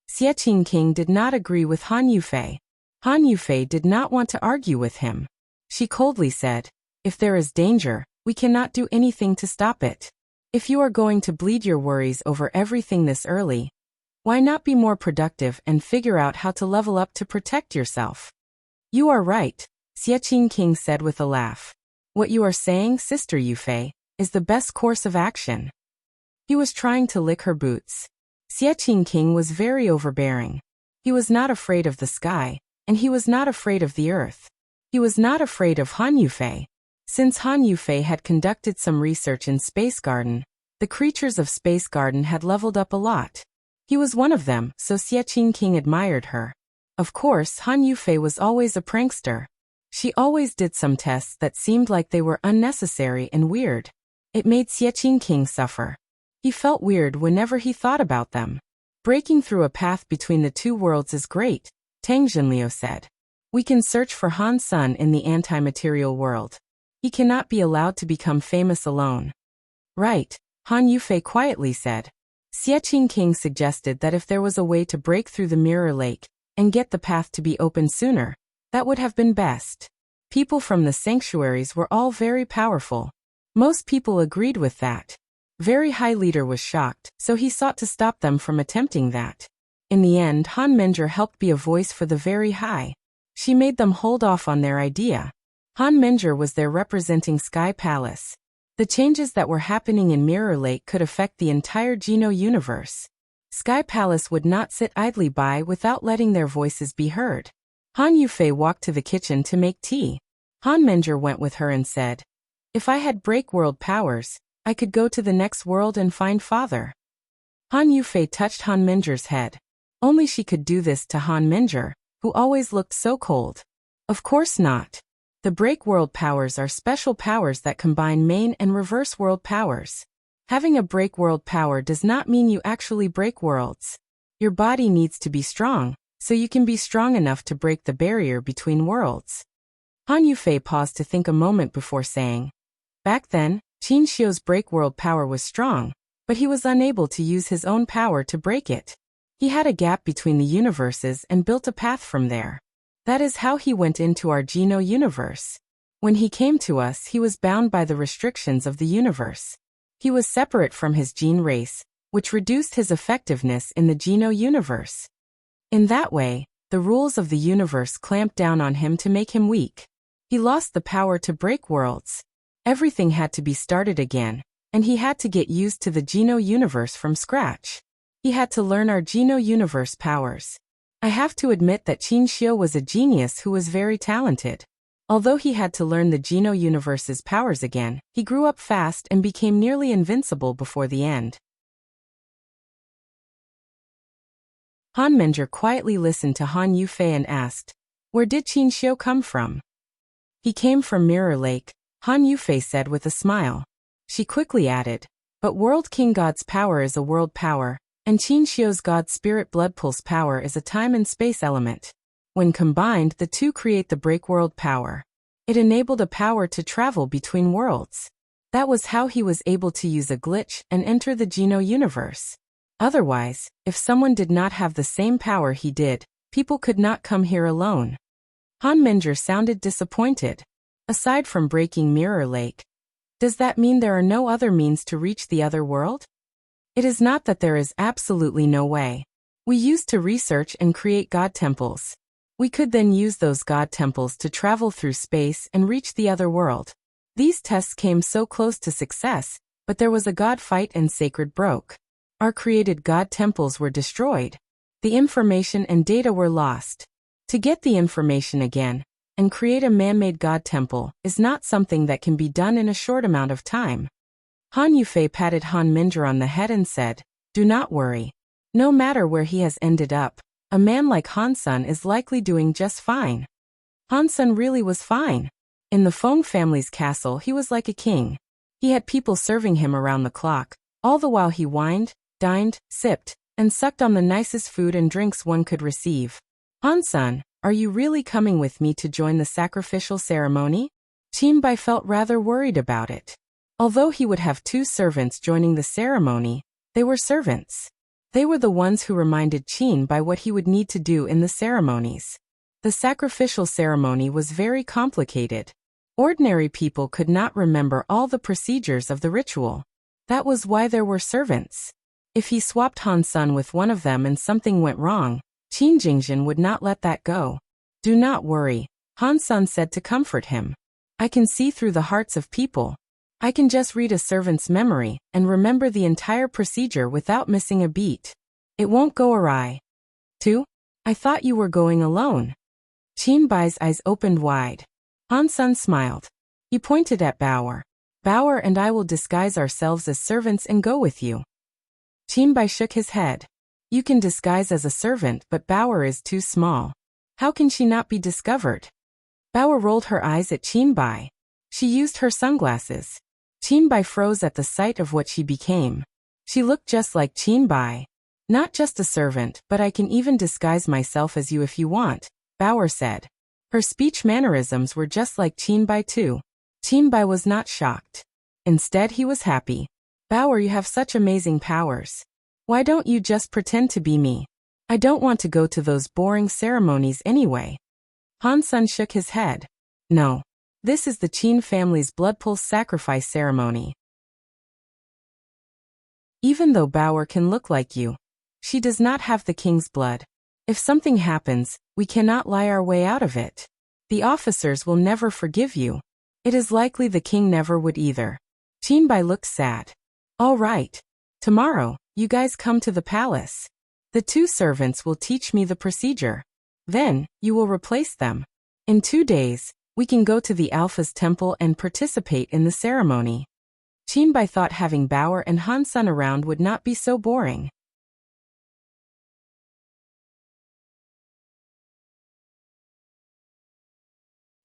Xie King did not agree with Han Yufei. Han Yufei did not want to argue with him. She coldly said, "If there is danger, we cannot do anything to stop it. If you are going to bleed your worries over everything this early, why not be more productive and figure out how to level up to protect yourself?" "You are right," Xie King said with a laugh. "What you are saying, Sister Yufei, is the best course of action." He was trying to lick her boots. Xie King was very overbearing. He was not afraid of the sky, and he was not afraid of the earth. He was not afraid of Han Yufei. Since Han Yufei had conducted some research in Space Garden, the creatures of Space Garden had leveled up a lot. He was one of them, so Xie King admired her. Of course, Han Yufei was always a prankster. She always did some tests that seemed like they were unnecessary and weird. It made Xie King suffer. He felt weird whenever he thought about them. "Breaking through a path between the two worlds is great," Tang Jinliu said. "We can search for Han's son in the anti-material world. He cannot be allowed to become famous alone." "Right," Han Yufei quietly said. Xie King suggested that if there was a way to break through the mirror lake and get the path to be open sooner, that would have been best. People from the sanctuaries were all very powerful. Most people agreed with that. Very High Leader was shocked, so he sought to stop them from attempting that. In the end, Han Menger helped be a voice for the Very High. She made them hold off on their idea. Han Menger was there representing Sky Palace. The changes that were happening in Mirror Lake could affect the entire Geno universe. Sky Palace would not sit idly by without letting their voices be heard. Han Yufei walked to the kitchen to make tea. Han Menger went with her and said, "If I had break world powers, I could go to the next world and find father." Han Yufei touched Han Menger's head. Only she could do this to Han Menger, who always looked so cold. Of course not. The break world powers are special powers that combine main and reverse world powers. Having a break world power does not mean you actually break worlds. Your body needs to be strong, so you can be strong enough to break the barrier between worlds. Han Yufei paused to think a moment before saying, "Back then, Qin Xiu's break world power was strong, but he was unable to use his own power to break it. He had a gap between the universes and built a path from there. That is how he went into our Geno universe. When he came to us, he was bound by the restrictions of the universe. He was separate from his gene race, which reduced his effectiveness in the Geno universe. In that way, the rules of the universe clamped down on him to make him weak. He lost the power to break worlds. Everything had to be started again, and he had to get used to the Geno universe from scratch. He had to learn our Geno universe powers. I have to admit that Qin Xiu was a genius who was very talented. Although he had to learn the Geno universe's powers again, he grew up fast and became nearly invincible before the end." Han Menger quietly listened to Han Yufei and asked, "Where did Qin Xiu come from?" "He came from Mirror Lake," Han Yufei said with a smile. She quickly added, "But World King God's power is a world power, and Qin Xiu's God Spirit Blood Pulse power is a time and space element. When combined, the two create the Break World power. It enabled a power to travel between worlds. That was how he was able to use a glitch and enter the Geno universe. Otherwise, if someone did not have the same power he did, people could not come here alone." Han Menger sounded disappointed. "Aside from breaking Mirror Lake, does that mean there are no other means to reach the other world?" "It is not that there is absolutely no way. We used to research and create god temples. We could then use those god temples to travel through space and reach the other world. These tests came so close to success, but there was a god fight and sacred broke. Our created god temples were destroyed. The information and data were lost. To get the information again and create a man-made god temple is not something that can be done in a short amount of time." Han Yufei patted Han Menger on the head and said, "Do not worry. No matter where he has ended up, a man like Han-sun is likely doing just fine." Han-sun really was fine. In the Feng family's castle, he was like a king. He had people serving him around the clock, all the while he wined, dined, sipped, and sucked on the nicest food and drinks one could receive. "Han-sun, are you really coming with me to join the sacrificial ceremony?" Qin Bai felt rather worried about it. Although he would have 2 servants joining the ceremony, They were servants. They were the ones who reminded Qin by what he would need to do in the ceremonies. The sacrificial ceremony was very complicated. Ordinary people could not remember all the procedures of the ritual. That was why there were servants. If he swapped Han Sun with one of them and something went wrong, Qin Jingjin would not let that go. Do not worry, Han Sun said to comfort him. I can see through the hearts of people. I can just read a servant's memory and remember the entire procedure without missing a beat. It won't go awry. 2. I thought you were going alone. Qin Bai's eyes opened wide. Han Sun smiled. He pointed at Bauer. Bauer and I will disguise ourselves as servants and go with you. Qin Bai shook his head. You can disguise as a servant, but Bauer is too small. How can she not be discovered? Bauer rolled her eyes at Qin Bai. She used her sunglasses. Qin Bai froze at the sight of what she became. She looked just like Qin Bai. Not just a servant, but I can even disguise myself as you if you want, Bauer said. Her speech mannerisms were just like Qin Bai too. Qin Bai was not shocked. Instead, he was happy. Bauer, you have such amazing powers. Why don't you just pretend to be me? I don't want to go to those boring ceremonies anyway. Han Sun shook his head. No. This is the Qin family's blood pulse sacrifice ceremony. Even though Bauer can look like you, she does not have the king's blood. If something happens, we cannot lie our way out of it. The officers will never forgive you. It is likely the king never would either. Qin Bai looked sad. All right. Tomorrow, you guys come to the palace. The 2 servants will teach me the procedure. Then, you will replace them. In 2 days, we can go to the Alpha's temple and participate in the ceremony. Qin Bai thought having Bauer and Han Sun around would not be so boring.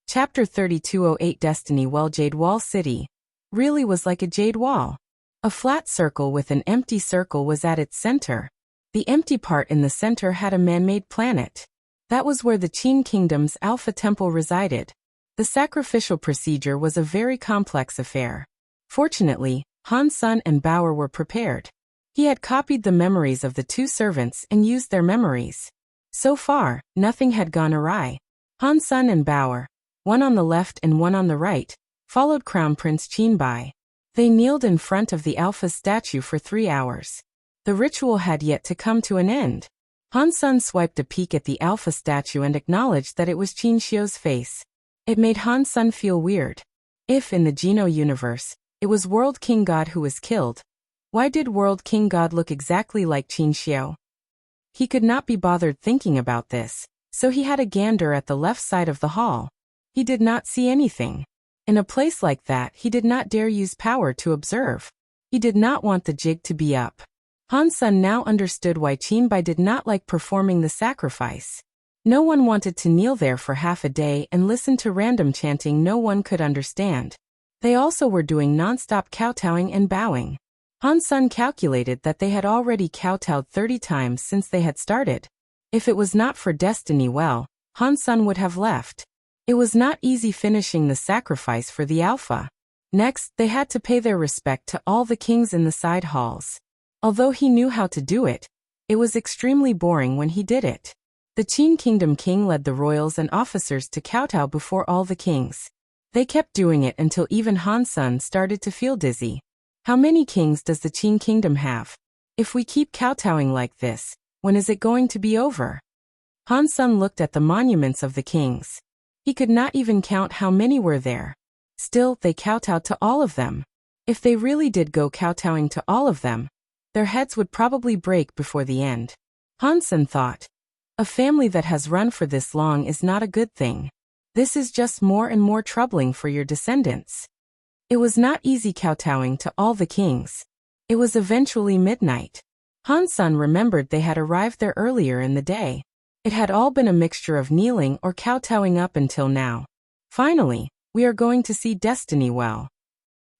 Chapter 3208 Destiny Well. Jade Wall City really was like a jade wall. A flat circle with an empty circle was at its center. The empty part in the center had a man-made planet. That was where the Qin Kingdom's Alpha Temple resided. The sacrificial procedure was a very complex affair. Fortunately, Han Sun and Bauer were prepared. He had copied the memories of the 2 servants and used their memories. So far, nothing had gone awry. Han Sun and Bauer, one on the left and one on the right, followed Crown Prince Qin Bai. They kneeled in front of the Alpha's statue for 3 hours. The ritual had yet to come to an end. Han Sun swiped a peek at the Alpha statue and acknowledged that it was Qin Xiu's face. It made Han Sun feel weird. If, in the Geno universe, it was World King God who was killed, why did World King God look exactly like Qin Xiu? He could not be bothered thinking about this, so he had a gander at the left side of the hall. He did not see anything. In a place like that, he did not dare use power to observe. He did not want the jig to be up. Han Sun now understood why Qin Bai did not like performing the sacrifice. No one wanted to kneel there for half a day and listen to random chanting no one could understand. They also were doing non-stop kowtowing and bowing. Han Sun calculated that they had already kowtowed 30 times since they had started. If it was not for Destiny Well, Han Sun would have left. It was not easy finishing the sacrifice for the Alpha. Next, they had to pay their respect to all the kings in the side halls. Although he knew how to do it, it was extremely boring when he did it. The Qin Kingdom king led the royals and officers to kowtow before all the kings. They kept doing it until even Han Sun started to feel dizzy. How many kings does the Qin Kingdom have? If we keep kowtowing like this, when is it going to be over? Han Sun looked at the monuments of the kings. He could not even count how many were there. Still, they kowtowed to all of them. If they really did go kowtowing to all of them, their heads would probably break before the end. Han Sun thought, a family that has run for this long is not a good thing. This is just more and more troubling for your descendants. It was not easy kowtowing to all the kings. It was eventually midnight. Han Sun remembered they had arrived there earlier in the day. It had all been a mixture of kneeling or kowtowing up until now. Finally, we are going to see Destiny Well.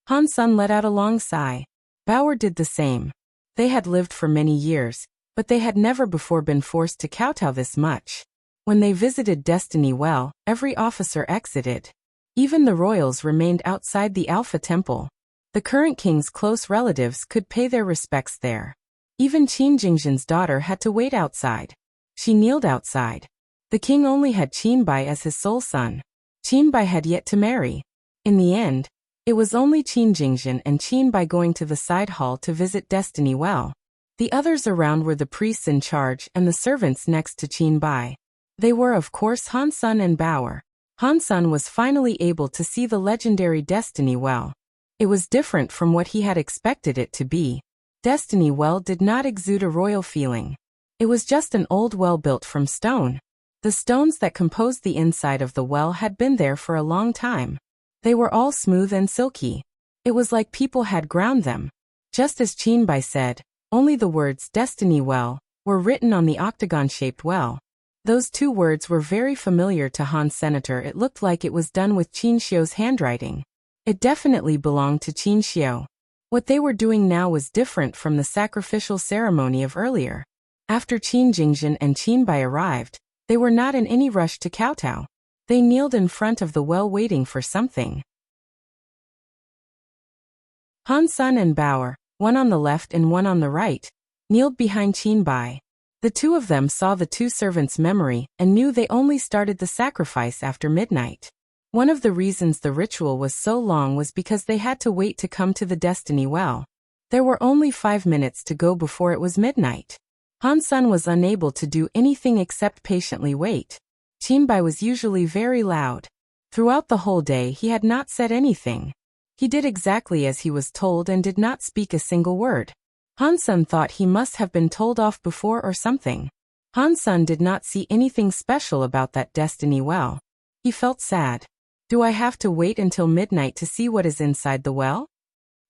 Han Sun let out a long sigh. Bauer did the same. They had lived for many years, but they had never before been forced to kowtow this much. When they visited Destiny Well, every officer exited. Even the royals remained outside the Alpha Temple. The current king's close relatives could pay their respects there. Even Qin Jingzhen's daughter had to wait outside. She kneeled outside. The king only had Qinbai as his sole son. Qinbai had yet to marry. In the end, it was only Qin Jingzhen and Qinbai going to the side hall to visit Destiny Well. The others around were the priests in charge and the servants next to Qinbai. They were of course Han Sun and Bauer. Han Sun was finally able to see the legendary Destiny Well. It was different from what he had expected it to be. Destiny Well did not exude a royal feeling. It was just an old well built from stone. The stones that composed the inside of the well had been there for a long time. They were all smooth and silky. It was like people had ground them. Just as Qinbai said, only the words Destiny Well were written on the octagon-shaped well. Those two words were very familiar to Han's senator. It looked like it was done with Qin Xiu's handwriting. It definitely belonged to Qin Xiu. What they were doing now was different from the sacrificial ceremony of earlier. After Qin Jingzhen and Qinbai arrived, they were not in any rush to kowtow. They kneeled in front of the well waiting for something. Han Sun and Bauer, one on the left and one on the right, kneeled behind Qinbai. The two of them saw the two servants' memory and knew they only started the sacrifice after midnight. One of the reasons the ritual was so long was because they had to wait to come to the Destiny Well. There were only 5 minutes to go before it was midnight. Han Sun was unable to do anything except patiently wait. Qinbai was usually very loud. Throughout the whole day he had not said anything. He did exactly as he was told and did not speak a single word. Han Sun thought he must have been told off before or something. Han Sun did not see anything special about that Destiny Well. He felt sad. Do I have to wait until midnight to see what is inside the well?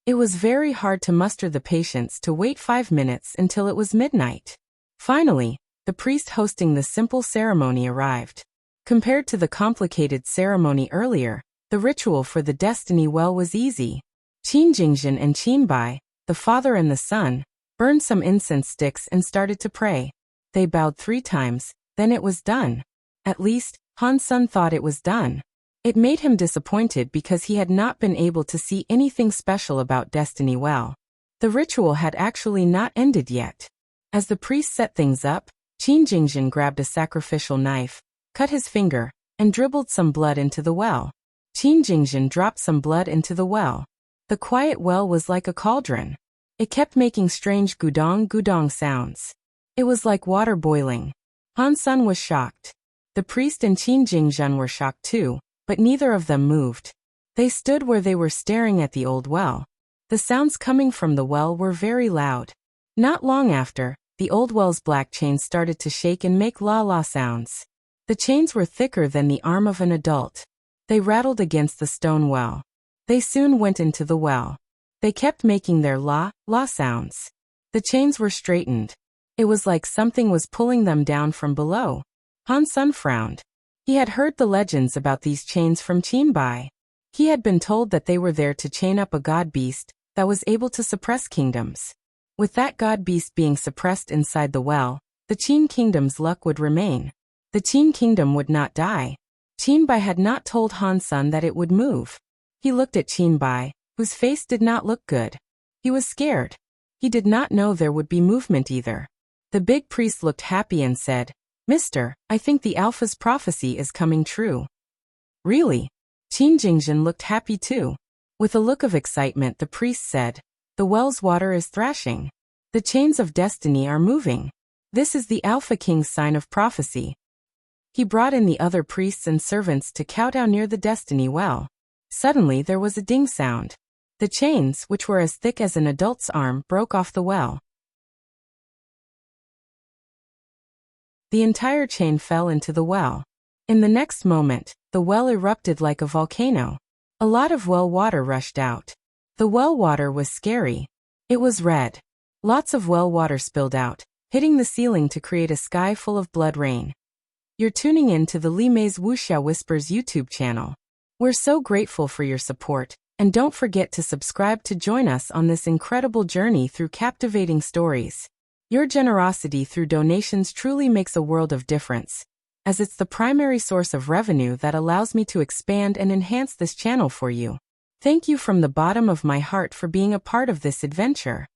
It was very hard to muster the patience to wait 5 minutes until it was midnight. Finally, the priest hosting the simple ceremony arrived. Compared to the complicated ceremony earlier, the ritual for the Destiny Well was easy. Qin Jingzhen and Qinbai, the father and the son, burned some incense sticks and started to pray. They bowed 3 times, then it was done. At least, Han Sun thought it was done. It made him disappointed because he had not been able to see anything special about Destiny Well. The ritual had actually not ended yet. As the priest set things up, Qin Jingzhen grabbed a sacrificial knife, cut his finger, and dribbled some blood into the well. Qin Jingzhen dropped some blood into the well. The quiet well was like a cauldron. It kept making strange gudong sounds. It was like water boiling. Han Sun was shocked. The priest and Qin Jingzhen were shocked too, but neither of them moved. They stood where they were staring at the old well. The sounds coming from the well were very loud. Not long after, the old well's black chains started to shake and make la-la sounds. The chains were thicker than the arm of an adult. They rattled against the stone well. They soon went into the well. They kept making their la sounds. The chains were straightened. It was like something was pulling them down from below. Han Sun frowned. He had heard the legends about these chains from Qinbai. He had been told that they were there to chain up a god beast that was able to suppress kingdoms. With that god beast being suppressed inside the well, the Qin kingdom's luck would remain. The Qin kingdom would not die. Qinbai had not told Han Sun that it would move. He looked at Qinbai, whose face did not look good. He was scared. He did not know there would be movement either. The big priest looked happy and said, "Mister, I think the Alpha's prophecy is coming true." Really? Qin Jingzhen looked happy too. With a look of excitement the priest said, "The well's water is thrashing. The chains of destiny are moving. This is the Alpha King's sign of prophecy." He brought in the other priests and servants to kowtow near the Destiny Well. Suddenly there was a ding sound. The chains, which were as thick as an adult's arm, broke off the well. The entire chain fell into the well. In the next moment, the well erupted like a volcano. A lot of well water rushed out. The well water was scary. It was red. Lots of well water spilled out, hitting the ceiling to create a sky full of blood rain. You're tuning in to the Li Mei's Wuxia Whispers YouTube channel. We're so grateful for your support, and don't forget to subscribe to join us on this incredible journey through captivating stories. Your generosity through donations truly makes a world of difference, as it's the primary source of revenue that allows me to expand and enhance this channel for you. Thank you from the bottom of my heart for being a part of this adventure.